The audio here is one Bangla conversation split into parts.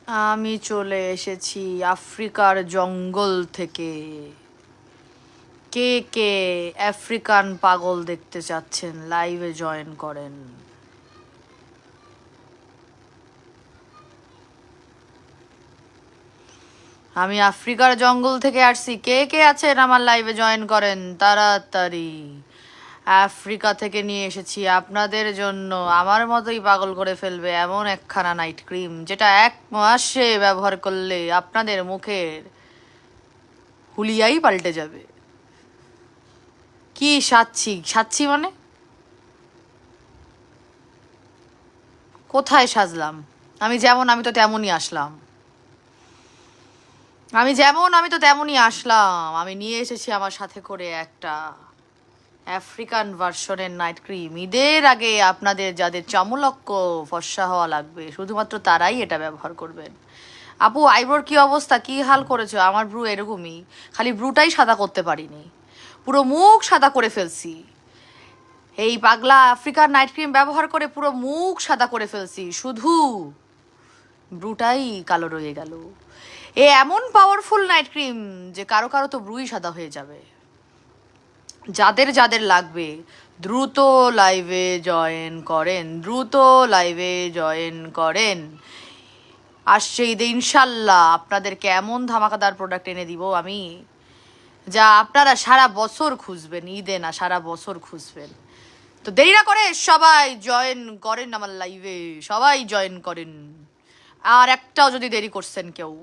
আমি চলে এসেছি আফ্রিকার জঙ্গল থেকে। কে কে আফ্রিকান পাগল দেখতে চাচ্ছেন লাইভে জয়েন করেন। আমি আফ্রিকার জঙ্গল থেকে আসছি, কে কে আছেন আমার লাইভে জয়েন করেন তাড়াতাড়ি। আফ্রিকা থেকে নিয়ে এসেছি আপনাদের জন্য আমার মতোই পাগল করে ফেলবে এমন একখানা নাইট ক্রিম, যেটা 1 মাসে ব্যবহার করলে আপনাদের মুখের হুলিয়াই পাল্টে যাবে। কি সাচ্ছি সাচ্ছি মানে কোথায় সাজলাম? আমি যেমন আমি তো তেমনই আসলাম। আমি তো তেমনই আসলাম। আমি নিয়ে এসেছি আমার সাথে করে একটা আফ্রিকান ভার্সনের নাইট ক্রিম। ঈদের আগে আপনাদের যাদের চামুলক্ক ফর্সা হওয়া লাগবে শুধুমাত্র তারাই এটা ব্যবহার করবেন। আপু আইব্রোর কি অবস্থা, কি হাল করেছো? আমার ব্রু এরকমই, খালি ব্রুটাই সাদা করতে পারিনি, পুরো মুখ সাদা করে ফেলছি। এই পাগলা আফ্রিকার নাইট ক্রিম ব্যবহার করে পুরো মুখ সাদা করে ফেলছি, শুধু ব্রুটাই কালো রয়ে গেল। এ এমন পাওয়ারফুল নাইট ক্রিম যে কারো কারো তো ব্রুই সাদা হয়ে যাবে। যাদের যাদের লাগবে দ্রুত লাইভে জয়েন করেন, দ্রুত লাইভে জয়েন করেন। আসছে ঈদে ইনশাল্লাহ আপনাদেরকে এমন ধামাকাদার প্রোডাক্ট এনে দিব আমি, যা আপনারা সারা বছর খুঁজবেন, ঈদে না সারা বছর খুঁজবেন। তো দেরি না করে সবাই জয়েন করেন আমার লাইভে, সবাই জয়েন করেন। আর একটাও যদি দেরি করছেন কেউ,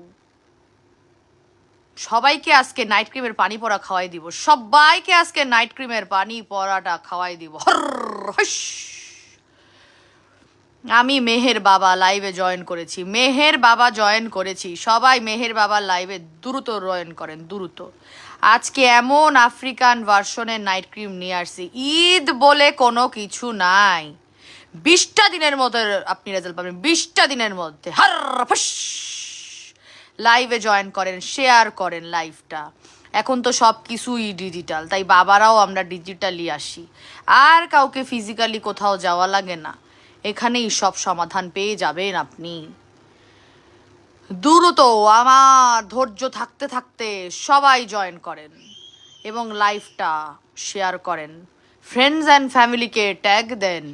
সবাইকে আজকে নাইট ক্রিমের পানি পড়া খাওয়াই দিব, সবাইকে আজকে নাইট ক্রিমের পানি পড়াটা খাওয়াই দিব। আমি মেহের বাবা লাইভে জয়েন করেছি, মেহের বাবা জয়েন করেছি, সবাই মেহের বাবার লাইভে দ্রুত জয়েন করেন দ্রুত। আজকে এমন আফ্রিকান ভার্সনের নাইট ক্রিম নিয়ে আসছি, ঈদ বলে কোনো কিছু নাই। 20টা দিনের মধ্যে আপনি রেজাল্ট পাবেন, 20টা দিনের মধ্যে। লাইভে জয়েন করেন, শেয়ার করেন লাইভটা। এখন তো সব কিছুই ডিজিটাল, তাই বাবারাও আমরা ডিজিটালি আসি, আর কাউকে ফিজিক্যালি কোথাও যাওয়া লাগে না। এখানেই সব সমাধান পেয়ে যাবেন আপনি। দ্রুত আমার ধৈর্য থাকতে থাকতে সবাই জয়েন করেন এবং লাইভটা শেয়ার করেন, ফ্রেন্ডস অ্যান্ড ফ্যামিলিকে ট্যাগ দেন।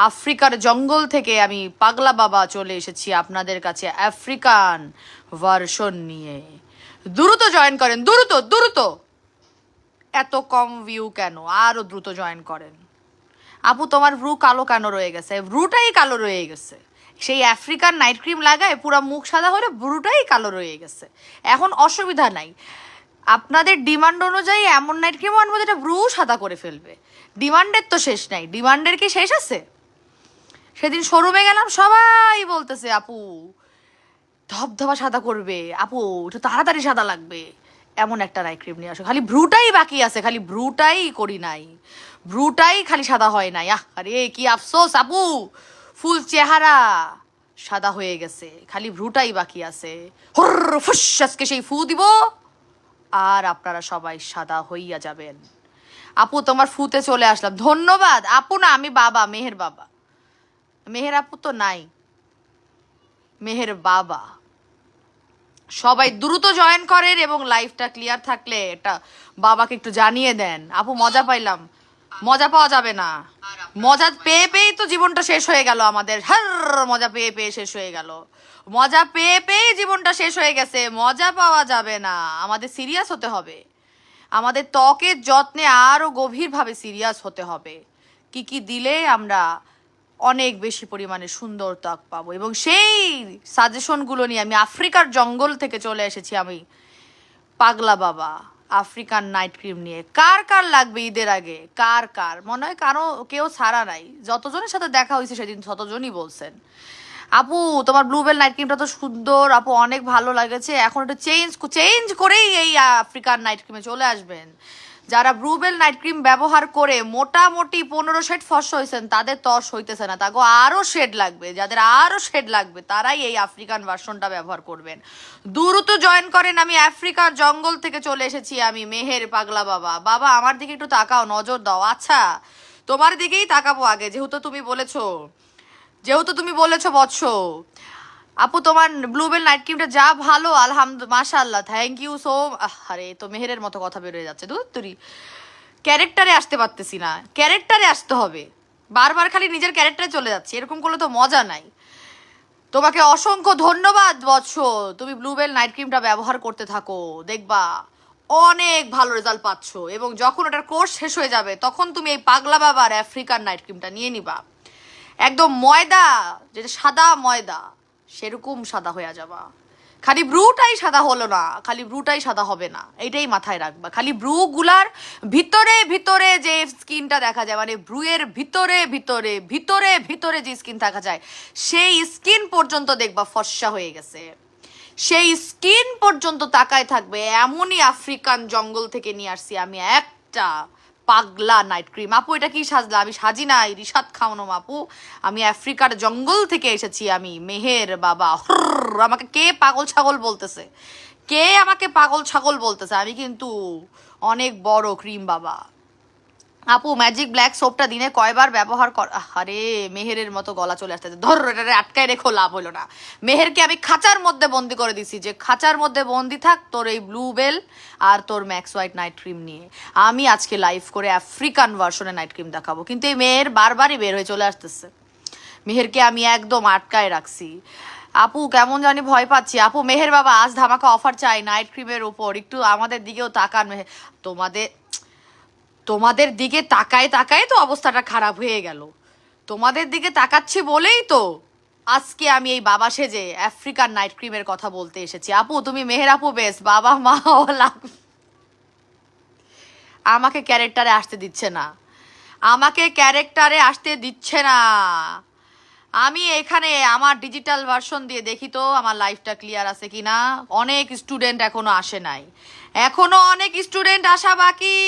আফ্রিকার জঙ্গল থেকে আমি পাগলা বাবা চলে এসেছি আপনাদের কাছে আফ্রিকান ভার্সন নিয়ে। দ্রুত জয়েন করেন, দ্রুত দ্রুত। এত কম ভিউ কেন? আরও দ্রুত জয়েন করেন। আপু তোমার ব্রু কালো কেন রয়ে গেছে? ব্রুটাই কালো রয়ে গেছে। সেই আফ্রিকান নাইট ক্রিম লাগায় পুরো মুখ সাদা হলে ব্রুটাই কালো রয়ে গেছে। এখন অসুবিধা নাই, আপনাদের ডিমান্ড অনুযায়ী এমন নাইট ক্রিম আনবো যেটা ব্রু সাদা করে ফেলবে। ডিমান্ডের তো শেষ নাই, ডিমান্ডের কি শেষ আছে? সেদিন শোরুমে গেলাম, সবাই বলতেছে আপু ধবধবা সাদা করবে, আপু একটু তাড়াতাড়ি সাদা লাগবে, এমন একটা নাইট ক্রিম নিয়ে আসো। খালি ব্রুটাই বাকি আছে, খালি ব্রুটাই করি নাই, ব্রুটাই খালি সাদা হয় নাই। আরে কি আফসোস আপু, ফুল চেহারা সাদা হয়ে গেছে, খালি ব্রুটাই বাকি আছে। হুর ফুস আজকে সেই ফু দিব আর আপনারা সবাই সাদা হইয়া যাবেন। আপু তোমার ফুতে চলে আসলাম, ধন্যবাদ। আপু না, আমি বাবা, মেহের বাবা। মেহের আপু তো নাই, মেহের বাবা। সবাই দ্রুত জয়েন করেন এবং লাইভটা ক্লিয়ার থাকলে এটা বাবাকে একটু জানিয়ে দেন। আপু মজা পাইলাম, মজা পাওয়া যাবে না, মজা পেয়ে পেয়েই তো জীবনটা শেষ হয়ে গেল আমাদের। মজা পেয়ে পেয়ে শেষ হয়ে গেল, মজা পেয়ে পেয়ে জীবনটা শেষ হয়ে গেছে। মজা পাওয়া যাবে না, আমাদের সিরিয়াস হতে হবে, আমাদের ত্বকের যত্নে আরও গভীরভাবে সিরিয়াস হতে হবে। কি কি দিলে আমরা অনেক বেশি পরিমাণে সুন্দর ত্বক পাবো, এবং সেই সাজেশনগুলো নিয়ে আমি আফ্রিকার জঙ্গল থেকে চলে এসেছি আমি পাগলা বাবা আফ্রিকান নাইট ক্রিম নিয়ে। কার কার লাগবে ঈদের আগে? কার কার মনে হয় কারো কেউ ছাড়া নাই, যতজনের সাথে দেখা হয়েছে সেদিন ততজনই বলছেন আপু তোমার ব্লুবেল নাইট ক্রিমটা তো সুন্দর, আপু অনেক ভালো লাগেছে, এখন একটু চেঞ্জ করেই এই আফ্রিকান নাইট ক্রিমে চলে আসবেন। যারা ব্লুবেল নাইট ক্রিম ব্যবহার করে মোটামুটি 15 শেড ফর্সা হয়েছেন, তাদের তর্স হইতেছে না, তাকে আরও শেড লাগবে। যাদের আরও শেড লাগবে তারাই এই আফ্রিকান ভার্সনটা ব্যবহার করবেন। দ্রুত জয়েন করেন। আমি আফ্রিকার জঙ্গল থেকে চলে এসেছি, আমি মেহের পাগলা বাবা। বাবা আমার দিকে একটু তাকাও, নজর দাও। আচ্ছা তোমার দিকেই তাকাবো আগে, যেহেতু তুমি বলেছো বৎস। আপু তোমার ব্লুবেল নাইট ক্রিমটা যা ভালো, আলহামদুলিল্লাহ, মাশাআল্লাহ, থ্যাংক ইউ সো। আরে তো মেহেরের মতো কথা বেরোয় যাচ্ছে, দূর তুরি ক্যারেক্টারে আসতে পারতেছি না, ক্যারেক্টারে আসতে হবে, বারবার খালি নিজের ক্যারেক্টারে চলে যাচ্ছে, এরকম করলে তো মজা নাই। তোমাকে অসংখ্য ধন্যবাদ বৎস, তুমি ব্লুবেল নাইট ক্রিমটা ব্যবহার করতে থাকো, দেখবা অনেক ভালো রেজাল্ট পাচ্ছ, এবং যখন ওটার কোর্স শেষ হয়ে যাবে তখন তুমি এই পাগলা বাবার আফ্রিকান নাইট ক্রিমটা নিয়ে নিবা, একদম ময়দা, যেটা সাদা ময়দা সেরকম সাদা হয়ে যাবা। খালি ব্রুটাই সাদা হলো না, খালি ব্রুটাই সাদা হবে না, এইটাই মাথায় রাখবা। খালি ব্রু গুলার ভিতরে ভিতরে যে স্কিনটা দেখা যায়, মানে ব্রুয়ের ভিতরে ভিতরে ভিতরে ভিতরে যে স্কিন দেখা যায়, সেই স্কিন পর্যন্ত দেখবা ফর্সা হয়ে গেছে, সেই স্কিন পর্যন্ত তাকায় থাকবে। এমনই আফ্রিকান জঙ্গল থেকে নিয়ে আসছি আমি একটা পাগলা নাইট ক্রিম। আপু এটা কি সাজলা? আমি সাজি নাই, রিশাদ খাওয়ানো আপু, আমি আফ্রিকার জঙ্গল থেকে এসেছি, আমি মেহের বাবা। আমাকে কে পাগল ছাগল বলতেছে? কে আমাকে পাগল ছাগল বলতেছে? আমি কিন্তু অনেক বড় ক্রিম বাবা। আপু ম্যাজিক ব্ল্যাক সোপটা দিনে কয়বার ব্যবহার কর? আরে মেহেরের মতো গলা চলে আসতেছে, ধর এটারে আটকায় রেখো, লাভ হলো না। মেহেরকে আমি খাঁচার মধ্যে বন্দি করে দিছি, যে খাঁচার মধ্যে বন্দি থাক তোর এই ব্লুবেল আর তোর ম্যাক্স হোয়াইট নাইট ক্রিম নিয়ে। আমি আজকে লাইভ করে আফ্রিকান ভার্সনে নাইট ক্রিম দেখাবো, কিন্তু এই মেহের বারবারই বের হয়ে চলে আসতেছে। মেহেরকে আমি একদম আটকায় রাখছি। আপু কেমন জানি ভয় পাচ্ছি। আপু মেহের বাবা আজ ধামাকা অফার চাই নাইট ক্রিমের উপর, একটু আমাদের দিকেও তাকান মেহের। তোমাদের দিকে তাকায় তাকায় তো অবস্থাটা খারাপ হয়ে গেল, তোমাদের দিকে তাকাচ্ছি বলেই তো আজকে আমি এই বাবা সেজে আফ্রিকান নাইট ক্রিমের কথা বলতে এসেছি। আপু তুমি মেহের আপু বেশ, বাবা মা লাগবে। আমাকে ক্যারেক্টারে আসতে দিচ্ছে না, আমাকে ক্যারেক্টারে আসতে দিচ্ছে না। আমি এখানে আমার ডিজিটাল ভার্সন দিয়ে দেখি তো আমার লাইফটা ক্লিয়ার আছে কিনা। অনেক স্টুডেন্ট এখনো আসে নাই, এখনো অনেক স্টুডেন্ট আসা বাকি,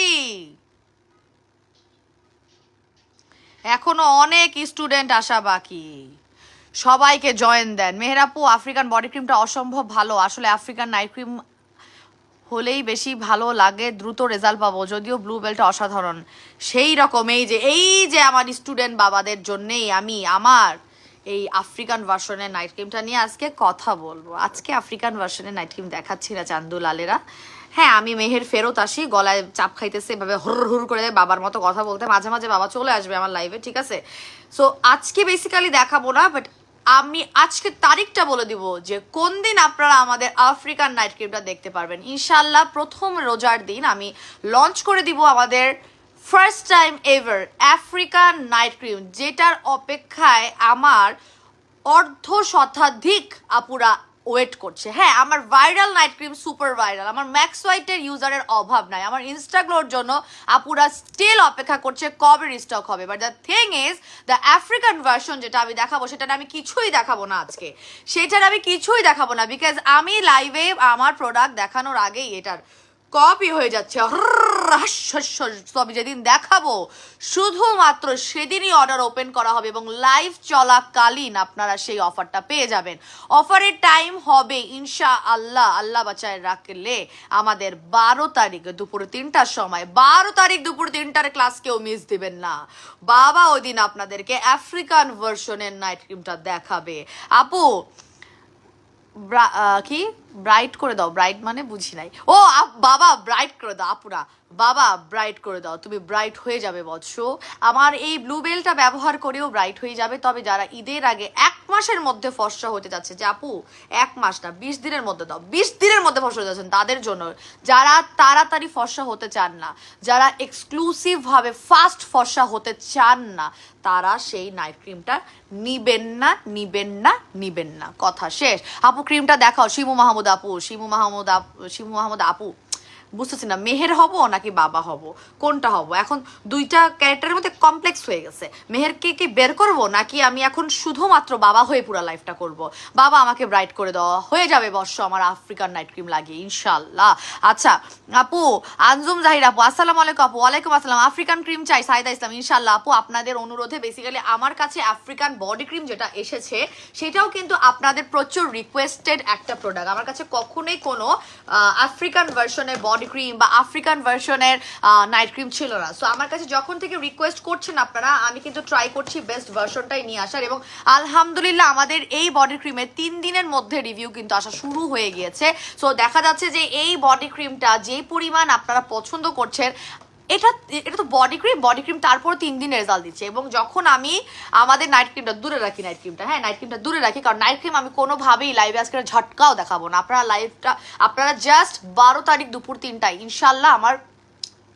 এখনো অনেক স্টুডেন্ট আসা বাকি। সবাইকে জয়েন দেন। মেহেরাপু আফ্রিকান বডি ক্রিমটা অসম্ভব ভালো, আসলে আফ্রিকান নাইট ক্রিম হলেই বেশি ভালো লাগে, দ্রুত রেজাল্ট পাবো, যদিও ব্লু বেলটা অসাধারণ। সেই রকম এই যে আমার স্টুডেন্ট বাবাদের জন্যেই আমি আমার এই আফ্রিকান ভার্সনের নাইট ক্রিমটা নিয়ে আজকে কথা বলবো। আজকে আফ্রিকান ভার্সনের নাইট ক্রিম দেখাচ্ছি না চান্দু লালেরা। হ্যাঁ আমি মেহের ফেরত আসি, গলায় চাপ খাইতেছে এভাবে হুর হুর করে বাবার মতো কথা বলতে, মাঝে মাঝে বাবা চলে আসবে আমার লাইভে, ঠিক আছে? সো আজকে বেসিক্যালি দেখাবো না, বাট আমি আজকে তারিখটা বলে দিব যে কোন দিন আপনারা আমাদের আফ্রিকান নাইট ক্রিমটা দেখতে পারবেন। ইনশাল্লাহ প্রথম রোজার দিন আমি লঞ্চ করে দিব আমাদের first time ever African night cream, যেটার অপেক্ষায় আমার অর্ধ শতাধিক আপুরা ওয়েট করছে। হ্যাঁ আমার viral night cream super viral, আমার ম্যাক্স হোয়াইটের ইউজারের অভাব নাই, আমার ইনস্টাগ্লোর জন্য আপুরা স্টিল অপেক্ষা করছে কবে রিস্টক হবে। But the thing is the African version যেটা আমি দেখাবো সেটা আমি কিছুই দেখাবো না আজকে, সেটার আমি কিছুই দেখাবো না, বিকজ আমি লাইভে আমার প্রোডাক্ট দেখানোর আগেই এটার কপি হয়ে যাচ্ছে। তবে যেদিন দেখাবো শুধুমাত্র সেদিনই অর্ডার ওপেন করা হবে এবং লাইভ চলাকালীন আপনারা সেই অফারটা পেয়ে যাবেন। অফারের টাইম হবে ইনশা আল্লাহ, আল্লাহ বাঁচায় রাখলে আমাদের 12 তারিখ দুপুর 3টার সময়। 12 তারিখ দুপুর 3টার ক্লাস কেউ মিস দিবেন না, বাবা ওই দিন আপনাদেরকে আফ্রিকান ভার্সনের নাইট ক্রিমটা দেখাবে। আপু কি ব্রাইট করে দাও? ব্রাইট মানে বুঝি নাই। ও বাবা ব্রাইট করে দাও আপুরা, বাবা ব্রাইট করে দাও, তুমি ব্রাইট হয়ে যাবে বৎস। আমার এই ব্লুবেলটা ব্যবহার করেও ব্রাইট হয়ে যাবে। তবে যারা ঈদের আগে 1 মাসের মধ্যে ফর্সা হতে যাচ্ছে, যে আপু 1 মাস না 20 দিনের মধ্যে দাও, 20 দিনের মধ্যে ফর্সা হতে যাচ্ছেন তাদের জন্য, যারা তাড়াতাড়ি ফর্সা হতে চান না, যারা এক্সক্লুসিভ ভাবে ফাস্ট ফর্সা হতে চান না, তারা সেই নাইট ক্রিমটা নিবেন না, নিবেন না, নিবেন না, কথা শেষ। আপু ক্রিমটা দেখাও। শিমু মাহমুদ আপু, শিমু মাহমুদ আপু বুঝতেছি না মেহের হব নাকি বাবা হব, কোনটা হব? এখন দুইটা ক্যারেক্টারের মধ্যে কমপ্লেক্স হয়ে গেছে। মেহেরকে কি বের করব নাকি আমি এখন শুধুমাত্র বাবা হয়ে পুরো লাইফটা করব? বাবা আমাকে ব্রাইট করে দেওয়া হয়ে যাবে বর্ষ আমার আফ্রিকান নাইট ক্রিম লাগিয়ে ইনশাল্লাহ। আচ্ছা আপু আঞ্জুম জাহির আপু আসসালামু আলাইকুম। আপু ওয়ালাইকুম আসসালাম। আফ্রিকান ক্রিম চাই সাইদা ইসলাম। ইনশাল্লাহ আপু আপনাদের অনুরোধে বেসিক্যালি আমার কাছে আফ্রিকান বডি ক্রিম যেটা এসেছে সেটাও কিন্তু আপনাদের প্রচুর রিকোয়েস্টেড একটা প্রোডাক্ট। আমার কাছে কখনোই কোনো আফ্রিকান ভার্সনের বডি বডি ক্রিম বা আফ্রিকান ভার্সনের নাইট ক্রিম ছিল না। সো আমার কাছে যখন থেকে রিকোয়েস্ট করছেন আপনারা, আমি কিন্তু ট্রাই করছি বেস্ট ভার্সনটাই নিয়ে আসার, এবং আলহামদুলিল্লাহ আমাদের এই বডি ক্রিমের 3 দিনের মধ্যে রিভিউ কিন্তু আসা শুরু হয়ে গিয়েছে। সো দেখা যাচ্ছে যে এই বডি ক্রিমটা যে পরিমাণ আপনারা পছন্দ করছেন, এটা এটা তো বডি ক্রিম তারপর 3 দিন রেজাল্ট দিচ্ছে। এবং যখন আমি আমাদের নাইট ক্রিমটা দূরে রাখি, নাইট ক্রিমটা দূরে রাখি, কারণ নাইট ক্রিম আমি কোনোভাবেই লাইভে আজকে ঝটকাও দেখাবো না। আপনারা জাস্ট 12 তারিখ দুপুর 3টায় ইনশাল্লাহ আমার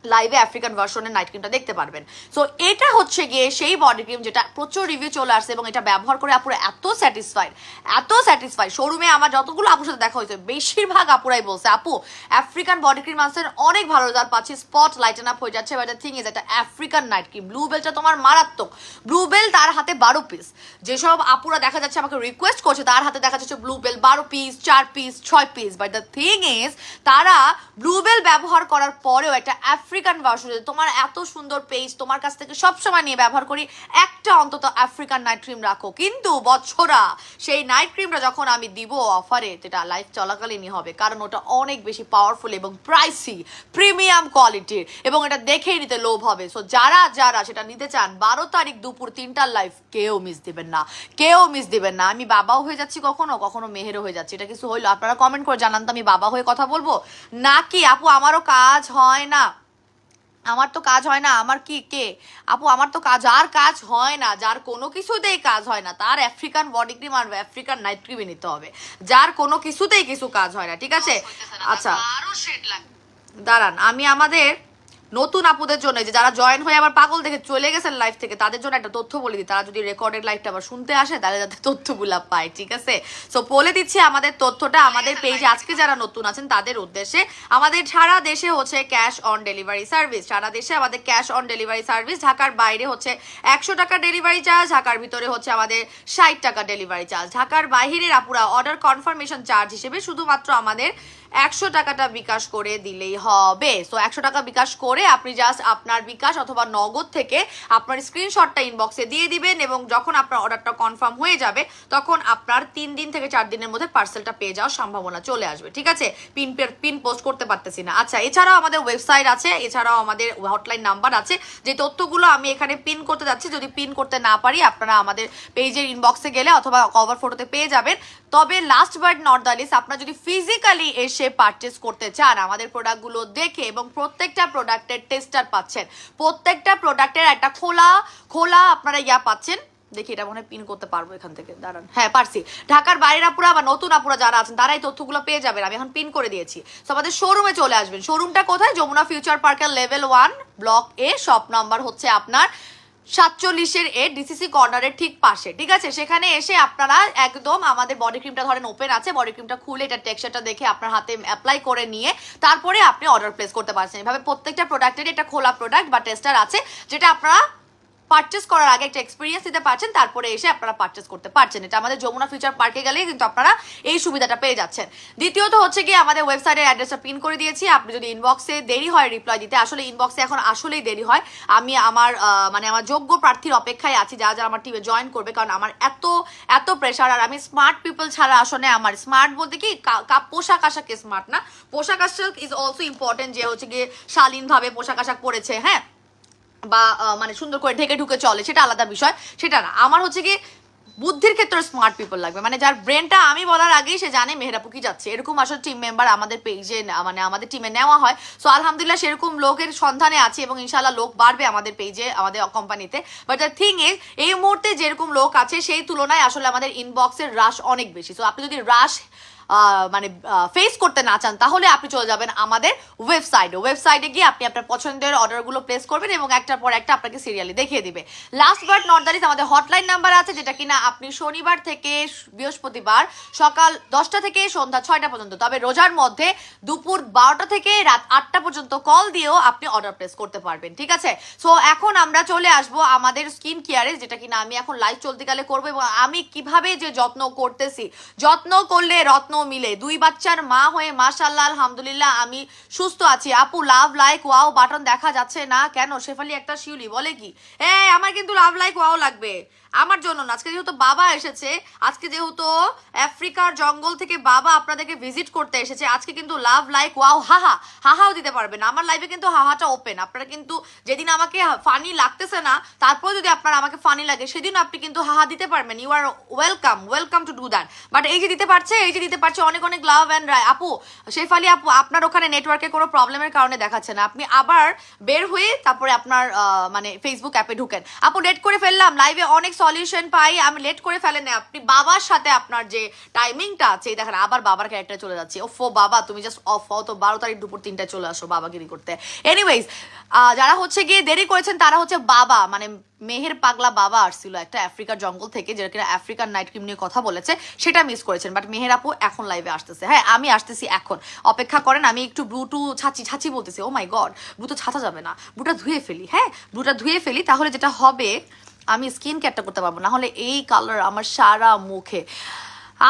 লাইভে আফ্রিকান ভার্সনের নাইট ক্রিমটা দেখতে পারবেন। সো এটা হচ্ছে গিয়ে সেই বডি ক্রিম যেটা প্রচুর রিভিউ চলে আসছে, এবং এটা ব্যবহার করে আপুরা এত স্যাটিসফাইড। শোরুমে আমার যতগুলো আপুর সাথে দেখা হয়েছে বেশিরভাগ আপুরাই বলছে আপু আফ্রিকান বডি ক্রিম আনছেন, অনেক ভালো রেজাল্ট পাচ্ছি, স্পট লাইটেন আপ হয়ে যাচ্ছে। বাট দ্য থিং ইজ এটা আফ্রিকান নাইট ক্রিম, ব্লু বেলটা তোমার মারাত্মক। ব্লু বেল তার হাতে 12 পিস, যেসব আপুরা দেখা যাচ্ছে আমাকে রিকোয়েস্ট করছে তার হাতে দেখা যাচ্ছে blue bell 12 piece, 4 piece, 6 piece. But the thing is তারা ব্লু বেল ব্যবহার করার পরেও একটা আফ্রিকান ভার্সন, তোমার এত সুন্দর পেজ তোমার কাছ থেকে সবসময় নিয়ে ব্যবহার করি, একটা অন্তত আফ্রিকান নাইট ক্রিম রাখো। কিন্তু বছরা সেই নাইট ক্রিমটা যখন আমি দিব অফারে, যেটা লাইভ চলাকালীনই হবে, কারণ ওটা অনেক বেশি পাওয়ারফুল এবং প্রাইসি, প্রিমিয়াম কোয়ালিটির, এবং এটা দেখেই নিতে লোভ হবে। সো যারা যারা সেটা নিতে চান 12 তারিখ দুপুর 3টার লাইভ কেউ মিস দিবেন না। আমি বাবাও হয়ে যাচ্ছি, কখনো কখনো মেহেরও হয়ে যাচ্ছে, এটা কিছু হইলো? আপনারা কমেন্ট করে জানান তো আমি বাবা হয়ে কথা বলবো নাকি আপু আমারও কাজ হয় না? আমার তো কাজ হয় না, আমার কি কে আপু, আমার তো কাজ হয় না, যার কোনো কিছুতেই কাজ হয় না, তার আফ্রিকান বডি ক্রিম আর আফ্রিকান নাইট ক্রিমই নিতে হবে, যার কোনো কিছুতেই কিছু কাজ হয় না। ঠিক আছে, আচ্ছা দাঁড়ান, আমি আমাদের নতুন আপুদের জন্য, যে যারা জয়েন হয়ে আবার পাগল দেখে চলে গেছেন লাইভ থেকে, তাদের জন্য একটা তথ্য বলে দিই, তারা যদি রেকর্ডেড লাইভটা আবার শুনতে আসে তাহলে যাতে তথ্যগুলা পায়। ঠিক আছে, সো বলে দিচ্ছি আমাদের তথ্যটা আমাদের পেজে আজকে যারা নতুন আছেন তাদের উদ্দেশ্যে। আমাদের সারা দেশে হচ্ছে ক্যাশ অন ডেলিভারি সার্ভিস, সারা দেশে আমাদের ক্যাশ অন ডেলিভারি সার্ভিস। ঢাকার বাইরে হচ্ছে 100 টাকা ডেলিভারি চার্জ, ঢাকার ভিতরে হচ্ছে আমাদের 60 টাকা ডেলিভারি চার্জ। ঢাকার বাইরের আপুরা অর্ডার কনফার্মেশন চার্জ হিসেবে শুধুমাত্র আমাদের 100 টাকাটা বিকাশ করে দিলেই হবে। সো 100 টাকা বিকাশ করে আপনি জাস্ট আপনার বিকাশ অথবা নগদ থেকে আপনার স্ক্রিনশটটা ইনবক্সে দিয়ে দিবেন, এবং যখন আপনার অর্ডারটা কনফার্ম হয়ে যাবে তখন আপনার 3 দিন থেকে 4 দিনের মধ্যে পার্সেলটা পেয়ে যাওয়ার সম্ভাবনা চলে আসবে। ঠিক আছে, পিন পোস্ট করতে পারতেছি না। আচ্ছা, এছাড়াও আমাদের ওয়েবসাইট আছে, এছাড়াও আমাদের হটলাইন নাম্বার আছে, যে তথ্যগুলো আমি এখানে পিন করতে যাচ্ছি, যদি পিন করতে না পারি আপনারা আমাদের পেজের ইনবক্সে গেলে অথবা কভার ফটোতে পেয়ে যাবেন। তবে last but not the least, আপনারা যদি ফিজিক্যালি এসে পারচেস করতে চান আমাদের প্রোডাক্টগুলো দেখে, এবং প্রত্যেকটা প্রোডাক্টের টেস্টার পাচ্ছেন, প্রত্যেকটা প্রোডাক্টের একটা খোলা আপনারা পাচ্ছেন। দেখি এটা মনে হয় পিন করতে পারবো এখান থেকে, দাঁড়ান, হ্যাঁ পারছি। ঢাকার বাইরের আপুরা বা নতুন আপুরা যারা আছেন তারা এই তথ্যগুলো পেয়ে যাবেন, আমি এখন পিন করে দিয়েছি। তো আমাদের শোরুমে চলে আসবেন। শোরুমটা কোথায়? যমুনা ফিউচার পার্কের লেভেল 1 ব্লক এ, শপ নাম্বার হচ্ছে আপনার 47 এ, ডিসিসি কর্নারের ঠিক পাশে। ঠিক আছে, সেখানে এসে আপনারা একদম আমাদের বডি ক্রিমটা ধরেন ওপেন আছে, বডি ক্রিমটা খুলে এটা টেক্সচারটা দেখে আপনার হাতে অ্যাপ্লাই করে নিয়ে তারপরে আপনি অর্ডার প্লেস করতে পারছেন। এভাবে প্রত্যেকটা প্রোডাক্টের একটা খোলা প্রোডাক্ট বা টেস্টার আছে, যেটা আপনারা পারচেস করার আগে একটা এক্সপিরিয়েন্স দিতে পারছেন, তারপরে এসে আপনারা পারচেস করতে পারছেন। এটা আমাদের যমুনা ফিউচার পার্কে গেলেই কিন্তু আপনারা এই সুবিধাটা পেয়ে যাচ্ছেন। দ্বিতীয়ত হচ্ছে গিয়ে আমাদের ওয়েবসাইটের অ্যাড্রেসটা পিন করে দিয়েছি। আপনি যদি ইনবক্সে দেরি হয় রিপ্লাই দিতে, আসলে ইনবক্সে এখন আসলেই দেরি হয়, আমি আমার আমার যোগ্য প্রার্থীর অপেক্ষায় আছি যারা যারা আমার টিমে জয়েন করবে, কারণ আমার এত প্রেশার। আর আমি স্মার্ট পিপল ছাড়া আসলে, আমার স্মার্ট বলতে কি পোশাক আশাকে স্মার্ট না, পোশাক আশাক ইজ অলসো ইম্পর্টেন্ট, যে হচ্ছে গিয়ে শালীনভাবে পোশাক আশাক পরেছে, হ্যাঁ, বা সুন্দর করে ঢেকে ঢুকে চলে, সেটা আলাদা বিষয়, সেটা না। আমার হচ্ছে কি বুদ্ধির ক্ষেত্রে স্মার্ট পিপল লাগবে, যার ব্রেনটা আমি বলার আগেই সে জানে মেহেরাপু কি যাচ্ছে, এরকম আসলে টিম মেম্বার আমাদের পেজে আমাদের টিমে নেওয়া হয়। সো আলহামদুলিল্লাহ সেরকম লোকের সন্ধানে আছে, এবং ইনশাল্লাহ লোক বাড়বে আমাদের পেজে, আমাদের কোম্পানিতে। বাট দ্য থিং ইজ, এই মুহূর্তে যেরকম লোক আছে সেই তুলনায় আসলে আমাদের ইনবক্সের রাশ অনেক বেশি। সো আপনি যদি রাশ ফেস করতে না চান তাহলে আপনি চলে যাবেন আমাদের ওয়েবসাইটে গিয়ে আপনি আপনার পছন্দের অর্ডারগুলো প্লেস করবেন, এবং একটার পর একটা আপনাকে সিরিয়ালি দেখিয়ে দিবে। Last but not the least, আমাদের হটলাইন নাম্বার আছে, যেটা কিনা আপনি শনিবার থেকে বৃহস্পতিবার সকাল 10টা থেকে সন্ধ্যা 6টা পর্যন্ত, তবে রোজার মধ্যে দুপুর 12টা থেকে রাত 8টা পর্যন্ত কল দিয়েও আপনি অর্ডার প্লেস করতে পারবেন। ঠিক আছে, সো এখন আমরা চলে আসবো আমাদের স্কিন কেয়ারে, যেটা কিনা আমি এখন লাইভ চলতিকালে করবো, এবং আমি কিভাবে যে যত্ন করতেছি, যত্ন করলে রত্ন মিলে। 2 বাচ্চার মা হয়ে মাশাআল্লাহ আলহামদুলিল্লাহ আমি সুস্থ আছি। আপু লাভ লাইক ওয়াও বাটন দেখা যাচ্ছে না কেন? শেফালি একটা শিউলি বলে কি, আমার কিন্তু লাভ লাইক ওয়াও লাগবে, আমার জন্য না, আজকে যেহেতু বাবা এসেছে, আজকে যেহেতু আফ্রিকার জঙ্গল থেকে বাবা আপনাদেরকে ভিজিট করতে এসেছে, আজকে কিন্তু লাভ লাইক ওয়াও হাহা হাহাও দিতে পারবেন। আমার লাইফে কিন্তু হাহাটা ওপেন। আপনারা কিন্তু যেদিন আমাকে ফানি লাগতেছে না, তারপর যদি আপনার আমাকে ফানি লাগে, সেদিন আপনি কিন্তু হাহা দিতে পারবেন। You are welcome to do that. But এই যে দিতে পারছে অনেক অনেক লাভ অ্যান্ড আপু শেফালি আপু, আপনার ওখানে নেটওয়ার্কের কোনো প্রবলেমের কারণে দেখাচ্ছে না, আপনি আবার বের হয়ে তারপরে আপনার মানে ফেসবুক অ্যাপে ঢুকেন। আপু লেট করে ফেললাম, লাইভে অনেক সলিউশন পাই, আমি লেট করে ফেলেন না। আপনি বাবার সাথে আপনার যে টাইমিংটা আছে, দেখেন আবার বাবার ক্যারেক্টারে চলে যাচ্ছে। ওফো বাবা, তুমি জাস্ট অফ হও তো, 12 তারিখ দুপুর 3টায় চলে আসো বাবাগিরি করতে। এনিওয়েজ, যারা হচ্ছে গিয়ে দেরি করেছেন তারা হচ্ছে বাবা মানে মেহের পাগলা বাবা আসছিল একটা আফ্রিকার জঙ্গল থেকে, যেটা কিনা আফ্রিকান নাইট ক্রিম নিয়ে কথা বলেছে, সেটা মিস করেছেন। বাট মেহের আপু এখন লাইভে আসতেছে। হ্যাঁ আমি আসতেছি এখন, অপেক্ষা করেন। আমি একটু ব্লুটু ছাঁচি বলতেছি, ও মাই গড ব্লুটু ছাঁচা যাবে না, ব্লুটা ধুয়ে ফেলি। হ্যাঁ ব্লুটা ধুয়ে ফেলি, তাহলে যেটা হবে আমি স্কিন কেয়ারটা করতে পারবো, না হলে এই কালার আমার সারা মুখে।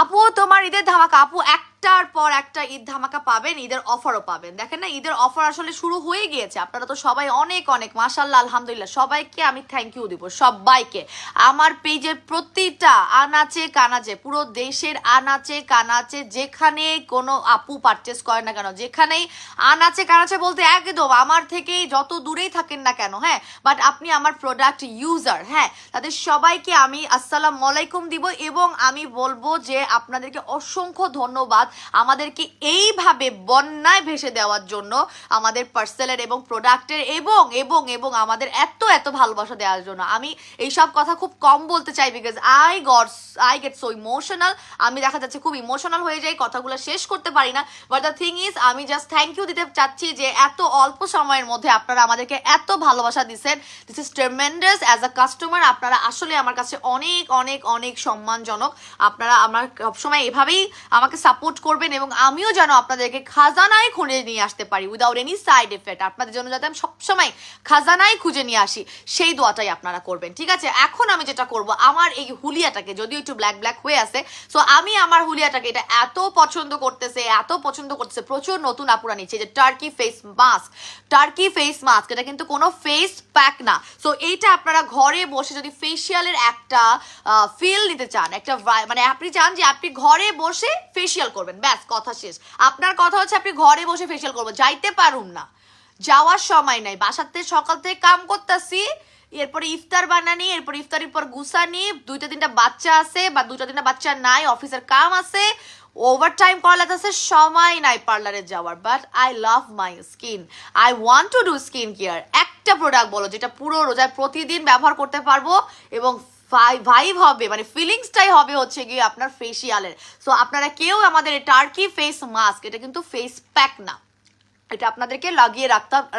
আপু তোমার ঈদের ধামাকা, আপু একটার পর একটা ঈদ ধামাকা পাবেন, ঈদের অফারও পাবেন। দেখেন না, ঈদের অফার আসলে শুরু হয়ে গিয়েছে। আপনারা তো সবাই অনেক অনেক মাশাআল্লাহ আলহামদুলিল্লাহ, সবাইকে আমি থ্যাংক ইউ দিব, সবাইকে। আমার পেজের প্রতিটা আনাচে কানাচে, পুরো দেশের আনাচে কানাচে, যেখানে কোনো আপু পারচেস করে না কেন, যেখানেই আনাচে কানাচে বলতে একদম আমার থেকেই যত দূরেই থাকেন না কেন, হ্যাঁ বাট আপনি আমার প্রোডাক্ট ইউজার, হ্যাঁ তাদের সবাইকে আমি আসসালামু আলাইকুম দিব। এবং আমি বলবো যে আপনাদেরকে অসংখ্য ধন্যবাদ আমাদেরকে এইভাবে বন্যায় ভেসে দেওয়ার জন্য, আমাদের পার্সেলের এবং প্রোডাক্টের এবং এবং এবং আমাদের এত এত ভালোবাসা দেওয়ার জন্য। আমি এইসব কথা খুব কম বলতে চাই, because I get so emotional. আমি দেখা যাচ্ছে খুব ইমোশনাল হয়ে যাই, কথাগুলো শেষ করতে পারি না। বাট দ্য থিং ইজ, আমি জাস্ট থ্যাংক ইউ দিতে চাচ্ছি যে এত অল্প সময়ের মধ্যে আপনারা আমাদেরকে এত ভালোবাসা দিচ্ছেন। This is tremendous. As a customer আপনারা আসলে আমার কাছে অনেক অনেক অনেক সম্মানজনক। আপনারা আমার সবসময় এভাবেই আমাকে সাপোর্ট করবেন এবং আমিও যেন আপনাদেরকে খাজানায় খুঁজে নিয়ে আসতে পারি উইদাউট এনি সাইড এফেক্ট। আপনাদের জন্য যাতে আমি সবসময় খাজানায় খুঁজে নিয়ে আসি, সেই দোয়াটাই আপনারা করবেন, ঠিক আছে? এখন আমি যেটা করব, আমার এই হুলিয়াটাকে যদিও একটু ব্ল্যাক ব্ল্যাক হয়ে আছে, সো আমি আমার হুলিয়াটাকে এটা এত পছন্দ করতেছে প্রচুর নতুন আপুরা নিচ্ছে, যে টার্কি ফেস মাস্ক। এটা কিন্তু কোনো ফেস প্যাক না। সো এইটা আপনারা ঘরে বসে যদি ফেসিয়ালের একটা ফিল নিতে চান, একটা মানে আপনি চান যে আপনি ঘরে বসে ফেসিয়াল করবেন, ব্যাস কথা শেষ। আপনার কথা হচ্ছে আপনি ঘরে বসে ফেসিয়াল করবেন, যাইতে পারুম না, যাওয়ার সময় নাই, বাসাতে সকাল থেকে কাম করতেছি, এরপরে ইফতার বানানি, এরপর ইফতারির পর গুছানি, 2-3টা বাচ্চা আছে বা 2-3টা বাচ্চা নাই, অফিসের কাম আছে, ওভারটাইম করা লাগতেছে, সময় নাই পার্লারে যাওয়ার। But I love my skin, I want to do skin care. একটা প্রোডাক্ট বলো যেটা পুরো রোজায় প্রতিদিন ব্যবহার করতে পারবো এবং ভাইব হবে, মানে ফিলিংসটাই হবে হচ্ছে গিয়ে আপনার ফেসিয়ালের। সো আপনারা কেউ আমাদের টার্কি ফেস মাস্ক, এটা কিন্তু ফেস প্যাক না, এটা আপনাদেরকে লাগিয়ে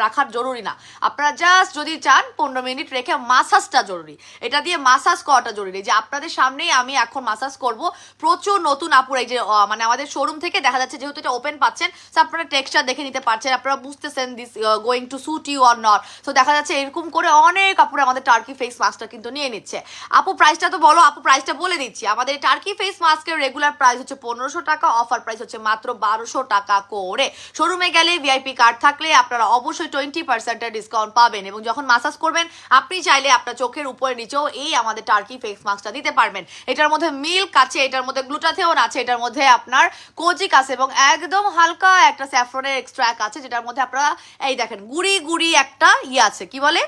রাখার জরুরি না। আপনারা জাস্ট যদি চান 15 মিনিট রেখে মাসাজটা জরুরি, এটা দিয়ে মাসাজ করাটা জরুরি। যে আপনাদের সামনেই আমি এখন মাসাজ করব। প্রচুর নতুন আপুরা এই যে মানে আমাদের শোরুম থেকে দেখা যাচ্ছে, যেহেতু এটা ওপেন পাচ্ছেন, সো আপনারা টেক্সচার দেখে নিতে পারছেন, আপনারা বুঝতেছেন this going to suit you or not. So দেখা যাচ্ছে এরকম করে অনেক আপুরা আমাদের টার্কি ফেস মাস্কটা কিন্তু নিয়ে নিচ্ছে। আপু প্রাইসটা তো বলো, আপু প্রাইসটা বলে দিচ্ছি। আমাদের টার্কি ফেস মাস্কের রেগুলার প্রাইস হচ্ছে 1500 টাকা, অফার প্রাইস হচ্ছে মাত্র 1200 টাকা করে। শোরুমে গেলে ভিআইপি কার্ড থাকলে আপনারা অবশ্যই 20% ডিসকাউন্ট পাবেন। এবং যখন মাসাজ করবেন, আপনি চাইলে আপনার চোখের উপরে নিচেও এই আমাদের টার্কি ফেস মাস্কটা দিতে পারবেন। এটার মধ্যে মিল্ক আছে, এটার মধ্যে গ্লুটাথিওন আছে, এটার মধ্যে আপনার কোজিক আছে এবং একদম হালকা একটা স্যাফরনের এক্সট্রাক্ট আছে, যেটার মধ্যে আপনারা এই দেখেন গুড়ি একটা আছে, কি বলে,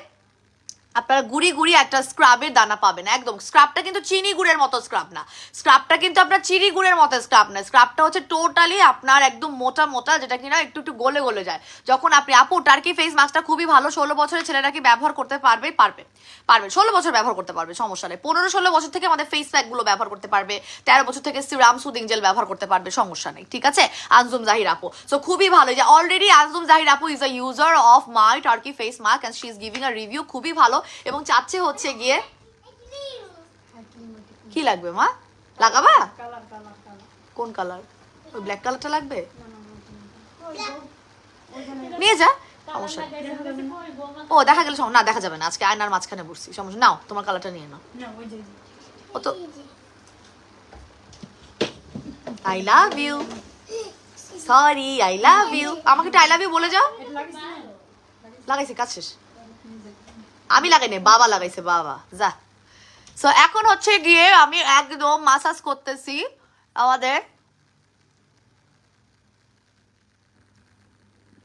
আপনারা গুড়ি একটা স্ক্রাবের দানা পাবেন। একদম স্ক্রাবটা কিন্তু চিনি গুড়ের মতো স্ক্রাব না, স্ক্রাবটা কিন্তু আপনার চিনি গুড়ের মতো স্ক্রাব না, স্ক্রাবটা হচ্ছে টোটালি আপনার একদম মোটা, যেটা কিনা একটু গলে যায়। যখন আপনি আপু টার্কি ফেস মাস্কটা খুবই ভালো, 16 বছরের ছেলেরা কি ব্যবহার করতে পারবে? পারবে 16 বছর ব্যবহার করতে পারবে, সমস্যা নেই। 15-16 বছর থেকে আমাদের ফেস প্যাক গুলো ব্যবহার করতে পারবে, 13 বছর থেকে সিরাম সুদিং জেল ব্যবহার করতে পারবে, সমস্যা নেই, ঠিক আছে? আনজুম জাহির আপু, সো খুবই ভালো যে অলরেডি আনজুম জাহির আপু is a user of my Turkey face mask and she is giving a review, খুবই ভালো এবং চাচ্ছে হচ্ছে গিয়ে কি লাগবে মা, লাগাবা কোন কালার? ওই ব্ল্যাক কালারটা লাগবে, নিয়ে যা, সমস্যা। ও দেখা গেলে না, দেখা যাবে না, আজকে আয়নার মাঝখানে বসছি, সমস্যা। নাও তোমার কালারটা নিয়ে নাও। ও তো I love you, sorry I love you, আমাকে একটু আই লাভ ইউ বলে যাও। লাগাইছে, কাজ শেষ। আমি লাগাই নাই, বাবা লাগাইছে, বাবা যা। সো এখন হচ্ছে গিয়ে আমি একদম মাসাজ করতেছি আমাদের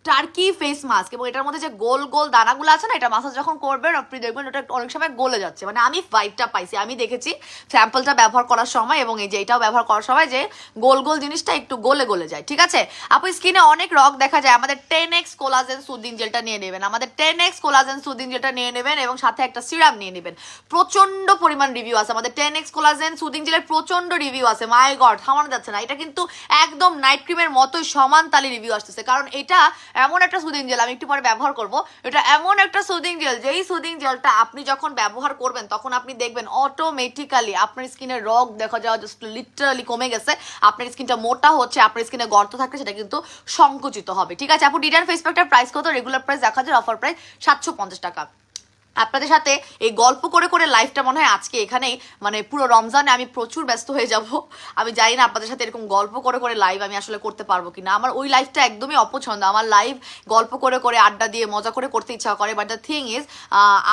টার্কি ফেস মাস্ক, এবং এটার মধ্যে যে গোল গোল দানাগুলো আছে না, এটা মাসাজ যখন করবেন আপনি দেখবেন ওটা অনেক সময় গলে যাচ্ছে, মানে আমি ভাইবটা পাইছি, আমি দেখেছি স্যাম্পলটা ব্যবহার করার সময় এবং এই যে এটাও ব্যবহার করার সময় যে গোল গোল জিনিসটা একটু গলে গলে যায়। ঠিক আছে আপু, স্কিনে অনেক রগ দেখা যায়, আমাদের 10x কোলাজেন সুদিন জেলটা নিয়ে নেবেন, আমাদের 10x কোলাজেন সুদিন জেলটা নিয়ে নেবেন এবং সাথে একটা সিরাম নিয়ে নেবেন। প্রচন্ড পরিমাণ রিভিউ আছে আমাদের 10x কোলাজেন সুদিন জেলের, প্রচন্ড রিভিউ আছে, মাই গড থামানো যাচ্ছে না। এটা কিন্তু একদম নাইট ক্রিমের মতোই সমান তালে রিভিউ আসতেছে, কারণ এটা এমন একটা সুদিং জেল, আমি একটু পরে ব্যবহার করব, এটা এমন একটা সুদিং জেল যেই সুদিং জেলটা আপনি যখন ব্যবহার করবেন তখন আপনি দেখবেন অটোমেটিক্যালি আপনার স্কিনের রগ দেখা যাওয়া জাস্ট লিটারালি কমে গেছে, আপনার স্কিনটা মোটা হচ্ছে, আপনার স্কিনে গর্ত থাকলে সেটা কিন্তু সংকুচিত হবে। ঠিক আছে আপু, ডিডার ফেস প্যাকটার প্রাইস কত? রেগুলার প্রাইস 1000, অফার প্রাইস 750 টাকা। আপনাদের সাথে এই গল্প করে করে লাইফটা মনে হয় আজকে এখানেই, মানে পুরো রমজানে আমি প্রচুর ব্যস্ত হয়ে যাব। আমি জানি না আপনাদের সাথে এরকম গল্প করে করে লাইভ আমি আসলে করতে পারবো কিনা, আমার ওই লাইফটা একদমই অপছন্দ, আমার লাইভ গল্প করে করে আড্ডা দিয়ে মজা করে করতে ইচ্ছা করে, বাট দ্য থিং ইজ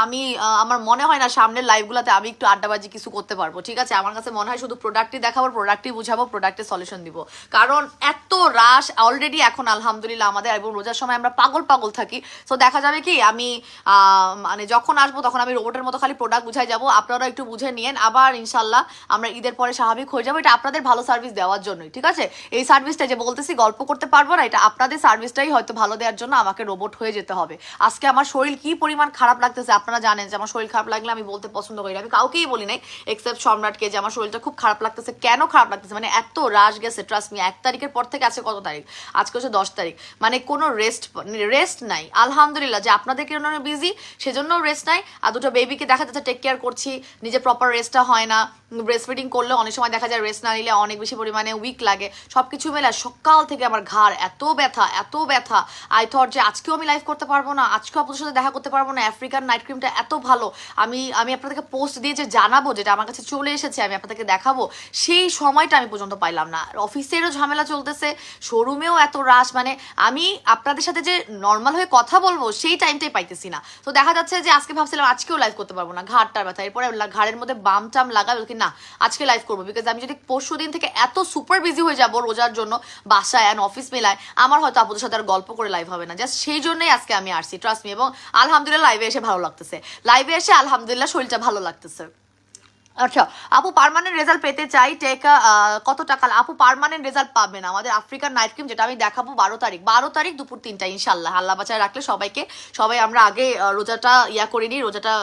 আমি আমার মনে হয় না সামনের লাইভগুলোতে আমি একটু আড্ডাবাজি কিছু করতে পারবো। ঠিক আছে আমার কাছে মনে হয় শুধু প্রোডাক্টই দেখাবো, প্রোডাক্টই বুঝাবো, প্রোডাক্টের সলিউশন দিব, কারণ এত রাশ অলরেডি এখন আলহামদুলিল্লাহ আমাদের, এবং রোজার সময় আমরা পাগল পাগল থাকি। তো দেখা যাবে কি আমি মানে যখন আসবো তখন আমি রোবটের মতো খালি প্রোডাক্ট বুঝাই যাবো, আপনারা একটু বুঝে নিয়েন, আবার ইনশাল্লাহ আমরা ঈদের পরে স্বাভাবিক হয়ে যাবো। এটা আপনাদের ভালো সার্ভিস দেওয়ার জন্যই। ঠিক আছে এই সার্ভিসটা যে বলতেছি গল্প করতে পারবো না, এটা আপনাদের সার্ভিসটাই হয়তো ভালো দেওয়ার জন্য আমাকে রোবট হয়ে যেতে হবে। আজকে আমার শরীর কি পরিমাণ খারাপ লাগতেছে আপনারা জানেন, যে আমার শরীর খারাপ লাগলে আমি বলতে পছন্দ করি না, আমি কাউকেই বলি নাই এক্সেপ্ট সম্রাটকে যে আমার শরীরটা খুব খারাপ লাগতেছে। কেন খারাপ লাগতেছে মানে এত রাশ গেছে, ট্রাস্ট মি। 1 তারিখের পর থেকে আছে কত তারিখ, আজকে হচ্ছে 10 তারিখ, মানে কোনো রেস্ট নাই। আলহামদুলিল্লাহ যে আপনাদেরকে বিজি সেজন্য রেস্ট নাই, আর দুটো বেবিকে দেখা যাচ্ছে টেক কেয়ার করছি, নিজে প্রপার রেস্টটা হয় না, ব্রেস্ট ফিডিং করলে অনেক সময় দেখা যায় রেস্ট না নিলে অনেক বেশি পরিমাণে উইক লাগে, সব কিছু মেলে সকাল থেকে আমার ঘাড় এত ব্যথা এত ব্যথা। আই থট যে আজকেও আমি লাইভ করতে পারবো না, আজকেও আপনাদের সাথে দেখা করতে পারবো না, আফ্রিকান নাইট ক্রিমটা এত ভালো, আমি আমি আপনাদেরকে পোস্ট দিয়ে যে জানাবো যেটা আমার কাছে চলে এসেছে আমি আপনাদেরকে দেখাবো, সেই সময়টা আমি পর্যন্ত পাইলাম না। অফিসেরও ঝামেলা চলতেছে, শোরুমেও এত রাশ, মানে আমি আপনাদের সাথে যে নর্মাল হয়ে কথা বলবো সেই টাইমটাই পাইতেছি না। তো দেখা যাচ্ছে যে আজকে ভাবছিলাম আজকেও লাইভ করতে পারবো না, ঘাড়টার ব্যথা, এরপরে ঘাড়ের মধ্যে বাম টাম লাগাবে কি না আজকে লাইভ করবো, বিকজ আমি যদি পরশু দিন থেকে এত সুপার বিজি হয়ে যাবো রোজার জন্য বাসায় অ্যান্ড অফিস মেলায়, আমার হয়তো আপনাদের সাথে আর গল্প করে লাইভ হবে না, জাস্ট সেই জন্যই আজকে আমি আসছি, ট্রাস্ট মি। এবং আলহামদুলিল্লাহ লাইভে এসে ভালো লাগতেছে, লাইভে এসে আলহামদুলিল্লাহ শরীরটা ভালো লাগতেছে। আচ্ছা আপু, পার্মানেন্ট রেজাল্ট পেতে চাই, টেকা কত টাকা? আপু পার্মানেন্ট রেজাল্ট পাবেন আমাদের আফ্রিকান নাইট ক্রিম, যেটা আমি দেখাবো 12 তারিখ দুপুর 3টায় ইনশাল্লাহ, আল্লাহ বাঁচায় রাখলে সবাই আমরা আগে রোজাটা করে নিই, রোজাটা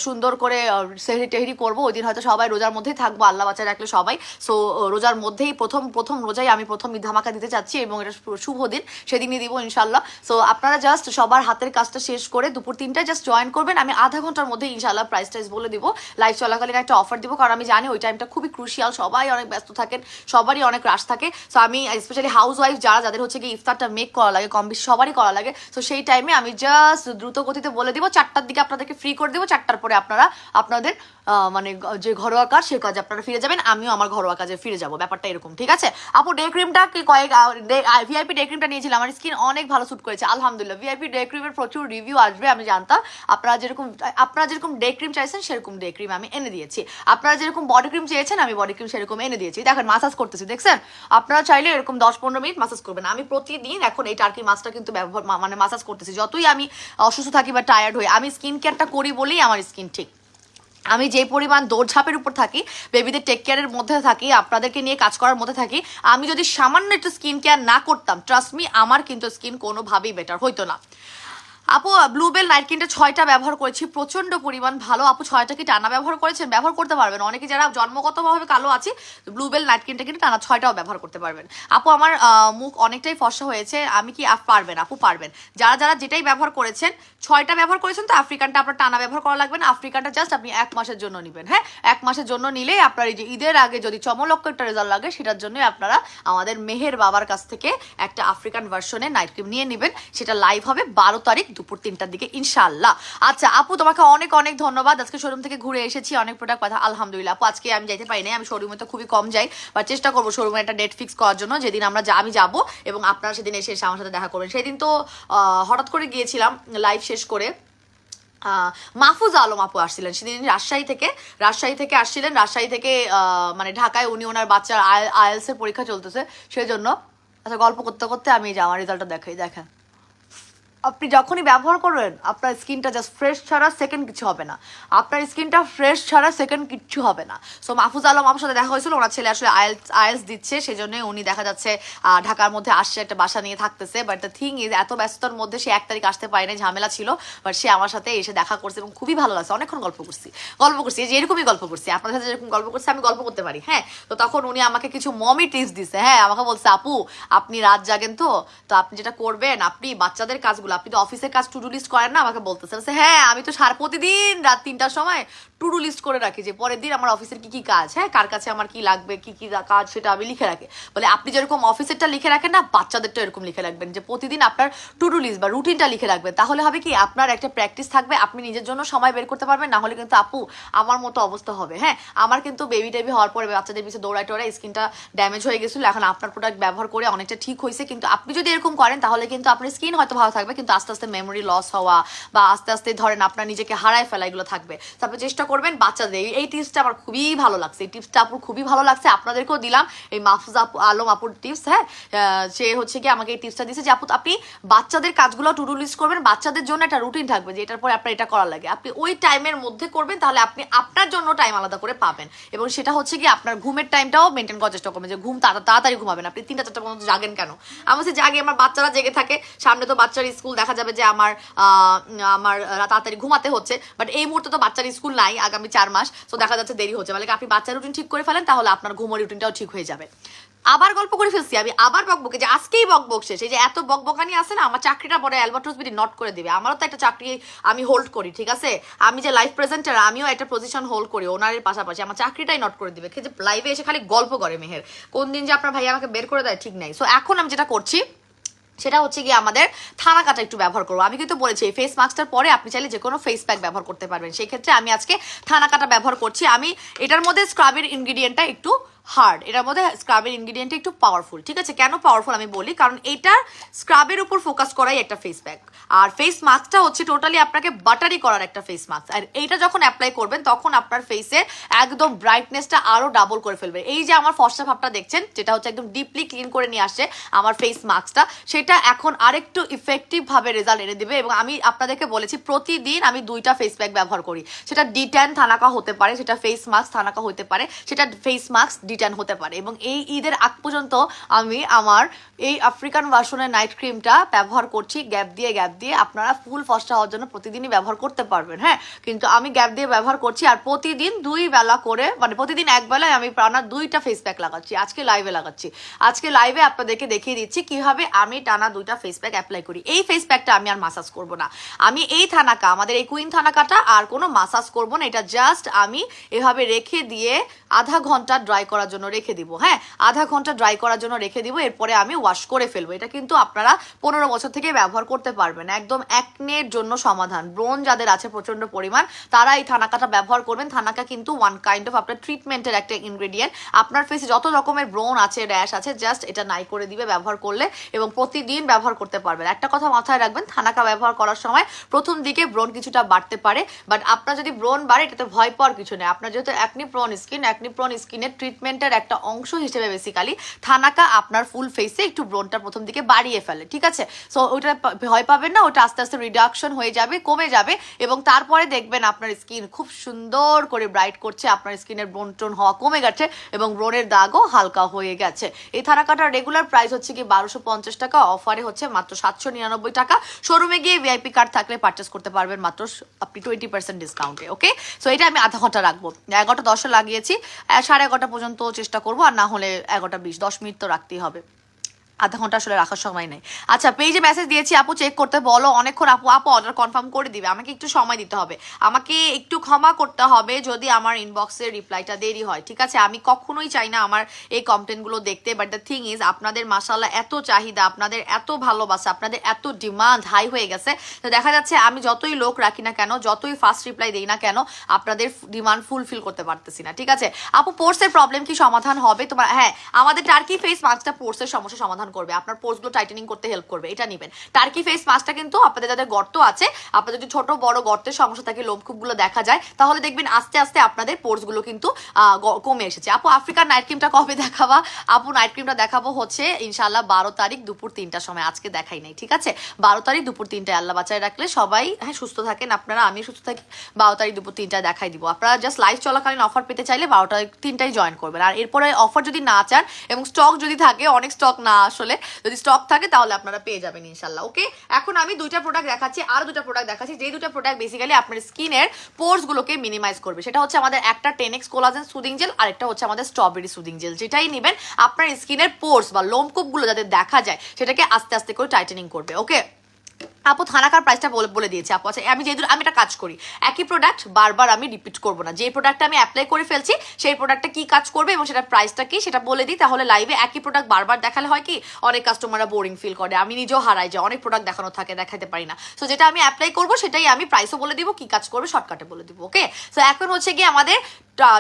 সুন্দর করে সেহরি টেহরি করবো, ওই দিন হয়তো সবাই রোজার মধ্যেই থাকবো আল্লাহ বাঁচায় রাখলে সবাই। সো রোজার মধ্যেই প্রথম রোজাই আমি প্রথম ঈদ ধামাকা দিতে চাচ্ছি, এবং এটা শুভ দিন, সেদিনই দিব ইনশাল্লাহ। সো আপনারা জাস্ট সবার হাতের কাজটা শেষ করে দুপুর 3টায় জাস্ট জয়েন করবেন, আমি আধা ঘন্টার মধ্যে ইনশাল্লাহ প্রাইস টাইস বলে দিব, লাইভ চলাকালীন একটা অফার দিব, কারণ আমি জানি ওই টাইমটা খুবই ক্রুশিয়াল, সবাই অনেক ব্যস্ত থাকেন, সবারই অনেক রাশ থাকে। সো আমি স্পেশালি হাউস ওয়াইফ যাদের হচ্ছে কি ইফতারটা মেক করা লাগে, কম বেশি সবারই করা লাগে, সো সেই টাইমে আমি জাস্ট দ্রুত গতিতে বলে দিব, 4টার দিকে আপনাদেরকে ফ্রি করে দেবো, 4টার পরে আপনারা আপনাদের মানে যে ঘরোয়া কাজ সেই কাজে আপনারা ফিরে যাবেন, আমিও আমার ঘরোয়া কাজে ফিরে যাবো, ব্যাপারটা এরকম। ঠিক আছে আপু, ডে ক্রিমটা কি ভিআইপি ডে ক্রিমটা নিয়েছিলাম, আমার স্কিন অনেক ভালো স্যুট করেছে আলহামদুলিল্লাহ। ভিআইপি ডে ক্রিমের প্রচুর রিভিউ আসবে আমি জানতাম, আপনারা যেরকম ডে ক্রিম চাইছেন সেরকম ডে ক্রিম আমি এনে দিয়েছি, আপনারা যেরকম বডি ক্রিম চেয়েছেন আমি বডি ক্রিম সেরকম এনে দিয়েছি। দেখেন মাসাজ করতেছি, দেখছেন আপনারা চাইলে এরকম 10-15 মিনিট মাসাজ করবেন, আমি প্রতিদিন এখন এই টার্কি মাছটা কিন্তু মানে মাসাজ করতেছি, যতই আমি অসুস্থ থাকি বা টায়ার্ড হই, আমি স্কিন কেয়ারটা করি বলেই আমার স্কিন ঠিক। আমি যে পরিমাণ দৌড়ঝাঁপের উপর থাকি, বেবিদের টেক কেয়ারের মধ্যে থাকি, আপনাদেরকে নিয়ে কাজ করার মধ্যে থাকি, আমি যদি সামান্য একটু স্কিন কেয়ার না করতাম, ট্রাস্ট মি আমার কিন্তু স্কিন কোনোভাবেই বেটার হইতো না। আপু ব্লুবেল নাইট ক্রিমটা 6টা ব্যবহার করেছি, প্রচন্ড পরিমাণ ভালো। আপু 6টা কি টানা ব্যবহার করেছেন? ব্যবহার করতে পারবেন, অনেকে যারা জন্মগতভাবে কালো আছে ব্লুবেল নাইট ক্রিমটা কিন্তু টানা 6টাও ব্যবহার করতে পারবেন। আপু আমার মুখ অনেকটাই ফর্সা হয়েছে, আমি কি পারবেন? আপু পারবেন, যারা যেটাই ব্যবহার করেছেন 6টা ব্যবহার করেছেন, তো আফ্রিকানটা আপনার টানা ব্যবহার করা লাগবে না, আফ্রিকানটা জাস্ট আপনি 1 মাসের জন্য নেবেন। হ্যাঁ 1 মাসের জন্য নিলে আপনার এই যে ঈদের আগে যদি চমলক্ষ একটা রেজাল্ট লাগে, সেটার জন্যই আপনারা আমাদের মেহের বাবার কাছ থেকে একটা আফ্রিকান ভার্সনের নাইট ক্রিম নিয়ে নেবেন, সেটা লাইভ হবে 12 তারিখ দুপুর 3টার দিকে ইনশাল্লাহ। আচ্ছা আপু তোমাকে অনেক অনেক ধন্যবাদ, আজকে শোরুম থেকে ঘুরে এসেছি, অনেক প্রোডাক্ট কথা আলহামদুলিল্লাহ। আপু আজকে আমি যাইতে পারি নাই, আমি শোরুমে তো খুবই কম যাই, বা চেষ্টা করবো শোরুমে একটা ডেট ফিক্স করার জন্য, যেদিন আমি যাবো এবং আপনারা সেদিন এসে আমার সাথে দেখা করবেন। সেদিন তো হঠাৎ করে গিয়েছিলাম লাইভ শেষ করে, মাহফুজ আলম আপু আসছিলেন সেদিন রাজশাহী থেকে আসছিলেন, রাজশাহী থেকে মানে ঢাকায় উনি ওনার বাচ্চার আইএলস এর পরীক্ষা চলতেছে সেই জন্য। আচ্ছা গল্প করতে করতে আমি আমার রেজাল্টটা দেখেন। আপনি যখনই ব্যবহার করবেন আপনার স্কিনটা জাস্ট ফ্রেশ ছাড়া সেকেন্ড কিছু হবে না, আপনার স্কিনটা ফ্রেশ ছাড়া সেকেন্ড কিচ্ছু হবে না। সো মাহফুজ আলম আমার সাথে দেখা হয়েছিল, ওনার ছেলে আসলে আইএলস দিচ্ছে, সেই জন্য উনি দেখা যাচ্ছে ঢাকার মধ্যে আসছে, একটা বাসা নিয়ে থাকতেছে। বাট দ্য থিং ইজ এত ব্যস্ততার মধ্যে সে 1 তারিখ আসতে পারেনি, ঝামেলা ছিল। বাট সে আমার সাথে এসে দেখা করছে এবং খুবই ভালো লাগছে, অনেকক্ষণ গল্প করছি যে এরকমই গল্প করছি, আপনার সাথে যেরকম গল্প করছি আমি গল্প করতে পারি। হ্যাঁ, তো তখন উনি আমাকে কিছু মমি টিপস দিছে। হ্যাঁ, আমাকে বলছে আপু আপনি রাত জাগেন তো আপনি যেটা করবেন, আপনি বাচ্চাদের কাজগুলো, আপনি তো অফিসের কাজ টু ডু লিস্ট করেন না, আমাকে বলতেছে। হ্যাঁ আমি তো প্রতিদিন রাত 3টার সময় টু ডু লিস্ট করে রাখি যে পরের দিন আমার অফিসের কি কি কাজ, হ্যাঁ কার কাছে আমার কি লাগবে, কি কি কাজ সেটা আমি লিখে রাখি। বলে আপনি যেরকম অফিসেরটা লিখে রাখেন না, বাচ্চাদেরটা এরকম লিখে রাখবেন যে প্রতিদিন আপনার টু ডু লিস্ট বা রুটিনটা লিখে রাখবেন। তাহলে হবে কি আপনার একটা প্র্যাকটিস থাকবে, আপনি নিজের জন্য সময় বের করতে পারবেন। না হলে কিন্তু আপু আমার মতো অবস্থা হবে। হ্যাঁ, আমার কিন্তু বেবি টেবি হওয়ার পরে বাচ্চাদের পিছিয়ে দৌড়ায় টোড়ায় স্কিনটা ড্যামেজ হয়ে গেছিলো, এখন আপনার প্রোডাক্ট ব্যবহার করে অনেকটা ঠিক হয়েছে। কিন্তু আপনি যদি এরকম করেন তাহলে কিন্তু আপনার স্কিন হয়তো ভালো থাকবে, কিন্তু আস্তে আস্তে মেমোরি লস হওয়া বা আস্তে আস্তে ধরেন আপনার নিজেকে হারায় ফেলা এগুলো থাকবে। তারপরে চেষ্টা করবেন বাচ্চাদের, এই টিপসটা আমার খুবই ভালো লাগছে, এই টিপসটা আপুর খুবই ভালো লাগছে, আপনাদেরকেও দিলাম এই মাহফুজ আলম আপুর টিপস। হ্যাঁ, সে হচ্ছে কি আমাকে এই টিপসটা দিয়েছে যে আপু আপনি বাচ্চাদের কাজগুলো টু ডু লিস্ট করবেন, বাচ্চাদের জন্য একটা রুটিন থাকবে যে এটার পরে আপনার এটা করা লাগে, আপনি ওই টাইমের মধ্যে করবেন, তাহলে আপনি আপনার জন্য টাইম আলাদা করে পাবেন। এবং সেটা হচ্ছে কি আপনার ঘুমের টাইমটাও মেনটেন করার চেষ্টা করবেন, যে ঘুম তাড়াতাড়ি ঘুমাবেন। আপনি 3টা 4টা পর্যন্ত জাগেন কেন? আমার সে জাগে, আমার বাচ্চারা জেগে থাকে, সামনে তো বাচ্চার স্কুল, দেখা যাবে যে আমার তাড়াতাড়ি ঘুমাতে হচ্ছে। বাট এই মুহূর্তে তো বাচ্চার স্কুল নাই আগামী 4 মাস, তো দেখা যাচ্ছে দেরি হচ্ছে। মানে আপনি বাচ্চার রুটিন ঠিক করে ফেলেন, তাহলে আপনার ঘুমের রুটিনটাও ঠিক হয়ে যাবে। আবার গল্প করে ফেলছি আমি, আবার বকবকে, যে আজকেই বকবক শেষ। এই যে এত বকবকানি আছে না, আমার চাকরিটা পরে অ্যালবার্টস বিডি নট করে দিবে। আমারও তো একটা চাকরি আমি হোল্ড করি, ঠিক আছে, আমি যে লাইভ প্রেজেন্টার আমিও একটা পজিশন হোল্ড করি ওনারের পাশাপাশি, আমার চাকরিটাই নট করে দিবে। যে লাইভে এসে খালি গল্প করে মেহের, কোন দিন যে আপনার ভাই আমাকে বের করে দেয় ঠিক নাই। সো এখন আমি যেটা করছি সেটা হচ্ছে গিয়ে আমাদের থানাকাটা একটু ব্যবহার করবো। আমি কিন্তু বলেছি এই ফেস মাস্কটার পরে আপনি চাইলে যে কোনো ফেস প্যাক ব্যবহার করতে পারবেন, সেই ক্ষেত্রে আমি আজকে থানাকাটা ব্যবহার করছি। আমি এটার মধ্যে স্ক্রাবের ইনগ্রিডিয়েন্টটা একটু হার্ড, এটার মধ্যে স্ক্রাবের ইনগ্রিডিয়েন্ট একটু পাওয়ারফুল, ঠিক আছে। কেন পাওয়ারফুল আমি বলি, কারণ এটা স্ক্রাবের উপর ফোকাস করাই একটা ফেস প্যাক, আর ফেস মাস্কটা হচ্ছে টোটালি আপনাকে বাটারি করার একটা ফেস মাস্ক। আর এইটা যখন অ্যাপ্লাই করবেন তখন আপনার ফেসের একদম ব্রাইটনেসটা আরো ডাবল করে ফেলবে। এই যে আমার ফর্সা ভাবটা দেখছেন, যেটা হচ্ছে একদম ডিপলি ক্লিন করে নিয়ে আসছে আমার ফেস মাস্কটা, সেটা এখন আরেকটু ইফেক্টিভ ভাবে রেজাল্ট এনে দিবে। এবং আমি আপনাদেরকে বলেছি প্রতিদিন আমি 2টা ফেস প্যাক ব্যবহার করি, সেটা D10 থানাকা হতে পারে, সেটা ফেস মাস্ক থানাকা হতে পারে, সেটা ফেস মাস্ক D10 হতে পারে। এবং এই ঈদের আগ পর্যন্ত আমি আমার এই আফ্রিকান ভার্সনের নাইট ক্রিমটা ব্যবহার করছি গ্যাপ দিয়ে। আপনারা ফুল ফর্সা হওয়ার জন্য প্রতিদিনই ব্যবহার করতে পারবেন। হ্যাঁ, কিন্তু আমি গ্যাপ দিয়ে ব্যবহার করছি, আর প্রতিদিন 2 বেলা করে, মানে প্রতিদিন 1 বেলায় আমি টানা 2টা ফেস প্যাক লাগাচ্ছি। আজকে লাইভে লাগাচ্ছি, আজকে লাইভে আপনাদেরকে দেখিয়ে দিচ্ছি কিভাবে আমি টানা 2টা ফেস প্যাক অ্যাপ্লাই করি। এই ফেস প্যাকটা আমি আর মাসাজ করব না, আমি এই থানাকা, আমাদের এই কুইন থানাকাটা আর কোনো মাসাজ করব না, এটা জাস্ট আমি এভাবে রেখে দিয়ে আধা ঘন্টা ড্রাই করার জন্য রেখে দিব। হ্যাঁ, আধা ঘন্টা ড্রাই করার জন্য রেখে দিব, এরপরে আমি ওয়াশ করে ফেলবো। এটা কিন্তু আপনারা 15 বছর থেকে ব্যবহার করতে পারবেন, একদম একনের জন্য সমাধান। ব্রণ যাদের আছে প্রচন্ড পরিমাণ, তারা এই থানাকাটা ব্যবহার করবেন। থানাকা কিন্তু ওয়ান কাইন্ড অফ আপনার ট্রিটমেন্টের একটা ইনগ্রেডিয়েন্ট। আপনার ফেসে যত রকমের ব্রণ আছে, র্যাশ আছে, জাস্ট এটা নাই করে দিবে ব্যবহার করলে, এবং প্রতিদিন ব্যবহার করতে পারবেন। একটা কথা মাথায় রাখবেন, থানাকা ব্যবহার করার সময় প্রথম দিকে ব্রণ কিছুটা বাড়তে পারে, বাট আপনার যদি ব্রণ বাড়ে এটাতে ভয় পাওয়ার কিছু নেই। আপনার যেহেতু অ্যাকনি প্রন স্কিনের ট্রিটমেন্টের একটা অংশ হিসেবে বেসিক্যালি থানাকা আপনার ফুল ফেসে একটু ব্রণটা প্রথম দিকে বাড়িয়ে ফেলে, ঠিক আছে। সো ওটা ভয় পাবেন না, ওটা আস্তে আস্তে রিডাকশন হয়ে যাবে, কমে যাবে, এবং তারপরে দেখবেন আপনার স্কিন খুব সুন্দর করে ব্রাইট করছে, আপনার স্কিনের ব্রণ টোন হওয়া কমে গেছে এবং ব্রণের দাগও হালকা হয়ে গেছে। এই থানাকাটার রেগুলার প্রাইস হচ্ছে কি 1250 টাকা, অফারে হচ্ছে মাত্র 799 টাকা। শোরুমে গিয়ে ভিআইপি কার্ড থাকলে পারচেস করতে পারবেন মাত্র আপনি 20% ডিসকাউন্টে। ওকে, সো এটা আমি আধা ঘন্টা রাখবো, 11:10 লাগিয়েছি, 11:30 পর্যন্ত চেষ্টা করবো, আর না হলে 11:20, 10 মিনিট তো রাখতেই হবে, আধা ঘন্টা আসলে রাখার সময় নেই। আচ্ছা, পেজে মেসেজ দিয়েছি আপু চেক করতে বলো, অনেকক্ষণ আপু অর্ডার কনফার্ম করে দিবে, আমাকে একটু সময় দিতে হবে, আমাকে একটু ক্ষমা করতে হবে যদি আমার ইনবক্সের রিপ্লাইটা দেরি হয়, ঠিক আছে। আমি কখনোই চাই না আমার এই কন্টেন্টগুলো দেখতে, বাট দ্য থিং ইজ আপনাদের মাশাআল্লাহ এত চাহিদা, আপনাদের এত ভালোবাসা, আপনাদের এত ডিমান্ড হাই হয়ে গেছে, তো দেখা যাচ্ছে আমি যতই লোক রাখি না কেন, যতই ফাস্ট রিপ্লাই দিই না কেন, আপনাদের ডিমান্ড ফুলফিল করতে পারতেছি না, ঠিক আছে। আপু পোর্সের প্রবলেম কি সমাধান হবে তোমার? হ্যাঁ, আমাদের টার্কি ফেস মাস্কটা পোর্সের সমস্যা সমাধান সমাধান করবে, আপনার পোর্সগুলো টাইটেনিং করতে হেল্প করবে, এটা নেবেন। টার্কি ফেস মাস্কটা কিন্তু আপনাদের যাদের গর্ত আছে, আপনাদের যদি ছোট বড় গর্তের সমস্যা থাকে, লোমকূপগুলো দেখা যায়, তাহলে দেখবেন আস্তে আস্তে আপনাদের পোর্সগুলো কিন্তু কমে এসেছে। আপু আফ্রিকার নাইট ক্রিমটা কবে দেখাবা? আপু নাইট ক্রিমটা দেখাবো হচ্ছে ইনশাল্লাহ 12 তারিখ দুপুর 3টার সময়, আজকে দেখাই নাই, ঠিক আছে? 12 তারিখ দুপুর 3টায় আল্লাহ বাঁচায় রাখলে সবাই হ্যাঁ সুস্থ থাকেন আপনারা, আমি সুস্থ থাকি, 12 তারিখ দুপুর 3টায় দেখাই দিব। আপনারা জাস্ট লাইভ চলাকালীন অফার পেতে চাইলে 12 তারিখ 3টায় জয়েন করবেন। আর এরপরে অফার যদি না চান এবং স্টক যদি থাকে, অনেক স্টক না আসলে, যদি স্টক থাকে তাহলে আপনারা পেয়ে যাবেন ইনশাল্লাহ। ওকে, এখন আমি দুইটা প্রোডাক্ট দেখাচ্ছি, আরো দুটা প্রোডাক্ট দেখাচ্ছি, যে দুটা প্রোডাক্ট বেসিক্যালি আপনার স্কিনের পোর্স গুলোকে মিনিমাইজ করবে। সেটা হচ্ছে আমাদের একটা 10x কোলাজেন সুদিং জেল, আর একটা হচ্ছে আমাদের স্ট্রবেরি সুদিং জেল। যেটাই নেবেন আপনার স্কিনের পোর্স বা লোমকূপ গুলো যাতে দেখা যায় সেটাকে আস্তে আস্তে করে টাইটেনিং করবে। ওকে আপু থানাকার প্রাইসটা বলে দিয়েছি আপু। আচ্ছা আমি যেহেতু আমি একটা কাজ করি, একই প্রোডাক্ট বারবার আমি রিপিট করবো না, যে প্রোডাক্টটা আমি অ্যাপ্লাই করে ফেলছি সেই প্রোডাক্টটা কি কাজ করবে এবং সেটার প্রাইসটা কি সেটা বলে দিই, তাহলে লাইভে একই প্রোডাক্ট বারবার দেখালে হয় কি অনেক কাস্টমাররা বোরিং ফিল করে, আমি নিজেও হারাই যে অনেক প্রোডাক্ট দেখানো থাকে, দেখাতে পারি না। সো যেটা আমি অ্যাপ্লাই করবো সেটাই আমি প্রাইসও বলে দিব, কি কাজ করবে শর্টকাটে বলে দিব। ওকে, সো এখন হচ্ছে কি আমাদের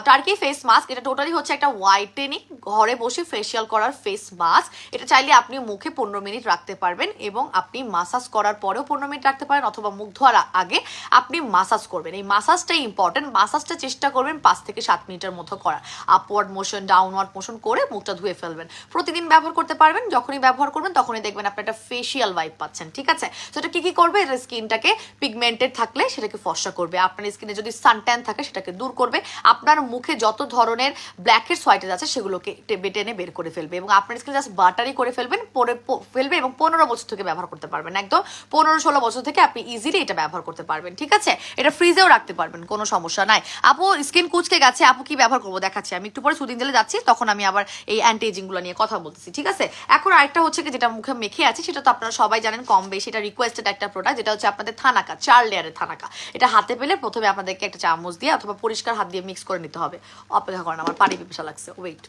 টার্কি ফেস মাস্ক, এটা টোটালি হচ্ছে একটা হোয়াইটেনিং ঘরে বসে ফেসিয়াল করার ফেস মাস্ক। এটা চাইলে আপনি মুখে 15 মিনিট রাখতে পারবেন এবং আপনি মাসাজ করার পরেও 15 মিনিট রাখতে পারেন, অথবা মুখ ধোয়ার আগে আপনি মাসাজ করবেন। এই মাসাজটাই ইম্পর্টেন্ট, মাসাজটা চেষ্টা করবেন 5 থেকে 7 মিনিটের মতো করার, আপওয়ার্ড মোশন ডাউনওয়ার্ড মোশন করে মুখটা ধুয়ে ফেলবেন। প্রতিদিন ব্যবহার করতে পারবেন, যখনই ব্যবহার করবেন তখনই দেখবেন আপনি একটা ফেসিয়াল ভাইব পাচ্ছেন, ঠিক আছে? তো এটা কি করবে, এটা স্কিনটাকে পিগমেন্টেড থাকলে সেটাকে ফর্সা করবে, আপনার স্কিনে যদি সানট্যান থাকে সেটাকে দূর করবে, আপনার মুখে যত ধরনের ব্ল্যাকের হোয়াইটেজ আছে সেগুলোকে টেনে বের করে ফেলবে এবং আপনার স্কিন জাস্ট বাটারি করে ফেলবে এবং 15 বছর থেকে ব্যবহার করতে পারবেন, একদম 15-16 বছর থেকে আপনি ইজিলি এটা ব্যবহার করতে পারবেন, ঠিক আছে? এটা ফ্রিজেও রাখতে পারবেন, কোনো সমস্যা নাই। আপু স্কিন কুচকে গেছে, আপু কি ব্যবহার করবো দেখাচ্ছি, আমি একটু পরে সুদিন জেলে যাচ্ছি, তখন আমি আবার এই অ্যান্টি এজিং গুলো নিয়ে কথা বলতেছি, ঠিক আছে? এখন আরেকটা হচ্ছে কি যেটা মুখে মেখে আছে, সেটা তো আপনারা সবাই জানেন কম বেশি, এটা রিকোয়েস্টেড একটা প্রোডাক্ট, যেটা হচ্ছে আপনাদের থানাকা 4 লেয়ারের থানাকা। এটা হাতে পেলে প্রথমে আপনাদেরকে একটা চামচ দিয়ে অথবা পরিষ্কার হাত দিয়ে মিক্স করে নিতে হবে। অপেক্ষা করেন, আমার পানি পিপাসা লাগছে, ওয়েট।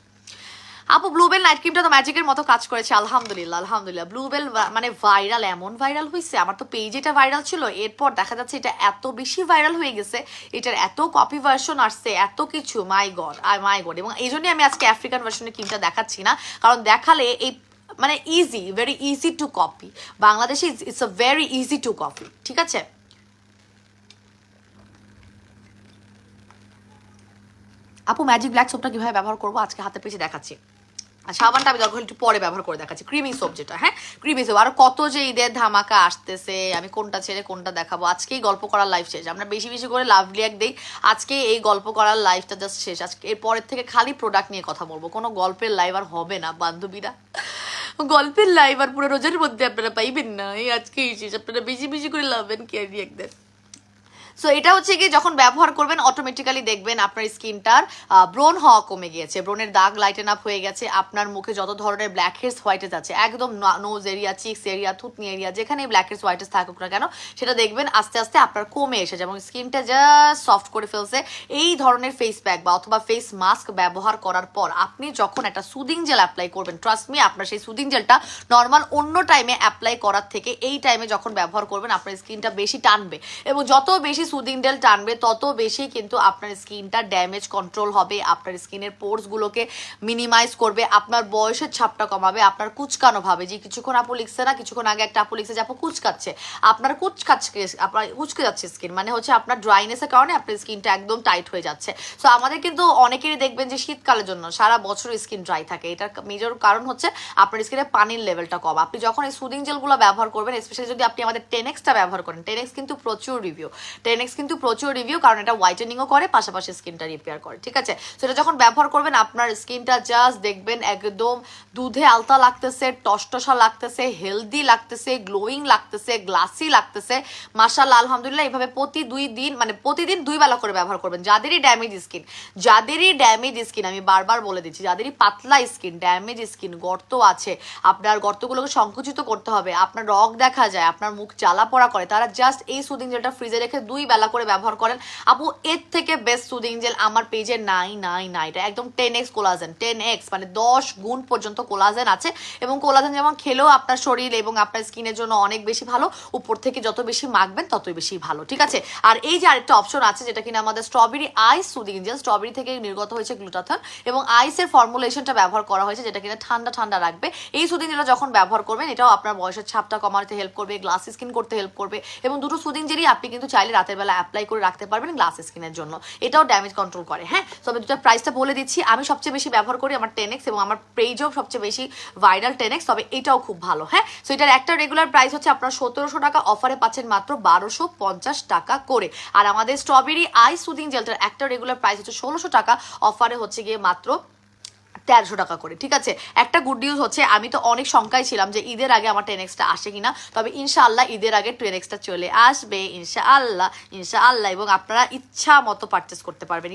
আপু ব্লুবেল নাইট ক্রিমটা তো ম্যাজিকের মতো কাজ করেছে, আলহামদুলিল্লাহ আলহামদুলিল্লাহ। ব্লুবেল মানে ভাইরাল, এমন ভাইরাল হয়েছে, আমার তো পেজ এটা ভাইরাল ছিল, এরপর দেখা যাচ্ছে এটা এত বেশি ভাইরাল হয়ে গেছে, এটার এত কপি ভার্সন আসছে, এত কিছু, মাই গড মাই গড। এবং এই জন্যই আমি আজকে আফ্রিকান ভার্সনের ক্রিমটা দেখাচ্ছি না, কারণ দেখালে এই মানে easy, very easy to copy, বাংলাদেশে it's a very easy to copy, ঠিক আছে? আপু ম্যাজিক ব্ল্যাক সোপটা কিভাবে ব্যবহার করবো আজকে হাতে পেয়েছে দেখাচ্ছি, আর সাবানটা আমি দরকার একটু পরে ব্যবহার করে দেখাচ্ছি। ক্রিমি সোপ যেটা, হ্যাঁ ক্রিমি সোপ। আর কত যে ঈদের ধামাকা আসতেছে, আমি কোনটা ছেড়ে কোনটা দেখাবো। আজকেই গল্প করার লাইফ শেষ, আমরা বেশি বেশি করে লাভ রিয়াক্ট দেই, আজকে এই গল্প করার লাইফটা জাস্ট শেষ। আজকে এরপরের থেকে খালি প্রোডাক্ট নিয়ে কথা বলবো, কোনো গল্পের লাইভ আর হবে না বান্ধবীরা, গল্পের লাইভ আর পুরো রোজার মধ্যে আপনারা পাইবেন না, এই আজকেই শেষ। আপনারা বেশি বেশি করে লাভেন কে রিয়াক্ট দেন। সো এটা হচ্ছে কি যখন ব্যবহার করবেন অটোমেটিক্যালি দেখবেন আপনার স্কিনটার ব্রোন হওয়া কমে গিয়েছে, ব্রোনের দাগ লাইটেন আপ হয়ে গেছে, আপনার মুখে যত ধরনের ব্ল্যাক হেডস হোয়াইটেজ আছে একদম নোজ এরিয়া, চিক্স এরিয়া, থুতনি এরিয়া, যেখানে ব্ল্যাক হেডস হোয়াইটেজ থাকুক না কেন সেটা দেখবেন আস্তে আস্তে আপনার কমে এসেছে এবং স্কিনটা জাস্ট সফট করে ফেলছে। এই ধরনের ফেস প্যাক বা অথবা ফেস মাস্ক ব্যবহার করার পর আপনি যখন একটা সুদিং জেল অ্যাপ্লাই করবেন, ট্রাস্ট মি আপনার সেই সুদিং জেলটা নর্মাল অন্য টাইমে অ্যাপ্লাই করার থেকে এই টাইমে যখন ব্যবহার করবেন আপনার স্কিনটা বেশি টানবে এবং যত বেশি সুদিং জেল টানবে তত বেশি কিন্তু আপনার স্কিনটা ড্যামেজ কন্ট্রোল হবে, আপনার স্কিনের পোর্স গুলোকে মিনিমাইজ করবে, আপনার বয়সের ছাপটা কমাবে, আপনার কুচকানো ভাবে যে কিছুক্ষণ আপু লিখছে না, কিছুক্ষণ আগে একটা আপু লিখছে যে আপু কুচকাচ্ছে, আপনার আপনার কুচকে যাচ্ছে স্কিন, মানে হচ্ছে আপনার ড্রাইনেসের কারণে আপনার স্কিনটা একদম টাইট হয়ে যাচ্ছে। সো আমাদের কিন্তু অনেকেরই দেখবেন যে শীতকালের জন্য সারা বছর স্কিন ড্রাই থাকে, এটার মেজর কারণ হচ্ছে আপনার স্কিনে পানির লেভেলটা কম। আপনি যখন এই সুদিং জেলগুলো ব্যবহার করবেন, স্পেশালি যদি আপনি আমাদের 10xটা ব্যবহার করেন, 10x কিন্তু প্রচুর রিভিউ, 10x কিন্তু প্রচুর রিভিউ, কারণ এটা হোয়াইটেনিংও করে পাশাপাশি স্কিনটা রিপেয়ার করে, ঠিক আছে? সেটা যখন ব্যবহার করবেন আপনার স্কিনটা জাস্ট দেখবেন একদম দুধে আলতা লাগতেছে, টসটসা লাগতেছে, হেলদি লাগতেছে, গ্লোয়িং লাগতেছে, গ্লাসি লাগতেছে, মাশাআল্লাহ আলহামদুলিল্লাহ। এইভাবে প্রতিদিন 2 বেলা করে ব্যবহার করবেন। যাদেরই ড্যামেজ স্কিন আমি বারবার বলে দিচ্ছি, যাদেরই পাতলা স্কিন, ড্যামেজ স্কিন, গর্ত আছে, আপনার গর্তগুলোকে সংকুচিত করতে হবে, আপনার রগ দেখা যায়, আপনার মুখ জ্বালা পড়া করে, তারা জাস্ট এই সুদিং জেলটা ফ্রিজে রেখে 2 বেলা করে ব্যবহার করেন আপু, এর থেকে বেস্ট সুদিং জেল আমার পেজে নাই নাই নাই। এটা একদম 10x কোলাজেন, 10x মানে 10 গুণ পর্যন্ত কোলাজেন আছে। এবং কোলাজেন যেমন খেলেও আপনার শরীর এবং আপনার স্কিনের জন্য অনেক বেশি ভালো, উপর থেকে যত বেশি মাখবেন ততই বেশি ভালো, ঠিক আছে। আর এই যে আরেকটা অপশন আছে যেটা কিনা আমাদের স্ট্রবেরি আইস সুদিং জেল, স্ট্রবেরি থেকে নির্গত হয়েছে গ্লুটাথন এবং আইসের ফর্মুলেশনটা ব্যবহার করা হয়েছে যেটা কিনা ঠান্ডা ঠান্ডা রাখবে। এই সুদিং জেলটা যখন ব্যবহার করবেন এটাও আপনার বয়সের ছাপটা কমাতে হেল্প করবে, গ্লাস স্কিন করতে হেল্প করবে। এবং দুটো সুদিং জেলই আপনি কিন্তু চাইলে রাতের বেলা অ্যাপ্লাই করে রাখতে পারবেন গ্লাস স্কিনের জন্য, এটাও ড্যামেজ কন্ট্রোল করে। হ্যাঁ, তবে দুটো প্রাইসটা বলে দিচ্ছি, আমি সবচেয়ে বেশি ব্যবহার করি আমার 10x এবং আমার পেজও সবচেয়ে বেশি ভাইরাল 10x, তবে এটাও খুব ভালো। হ্যাঁ, সো এটার একটা রেগুলার প্রাইস হচ্ছে আপনার 1700 টাকা, অফারে পাচ্ছেন মাত্র 1250 টাকা করে। আর আমাদের স্ট্রবেরি আই সুদিং জেলটার একটা রেগুলার প্রাইস হচ্ছে 1600 টাকা, অফারে হচ্ছে গিয়ে মাত্র 1300 টাকা করে, ঠিক আছে। একটা গুড নিউজ হচ্ছে, আমি তো অনেক শঙ্কায় ছিলাম যে ঈদের আগে আমার 10xটা আসে কিনা, তবে ইনশাআল্লাহ ঈদের আগে 10xটা চলে আসবে ইনশাআল্লাহ ইনশাআল্লাহ। এবং আপনারা ইচ্ছা মতো পারচেস করতে পারবেন,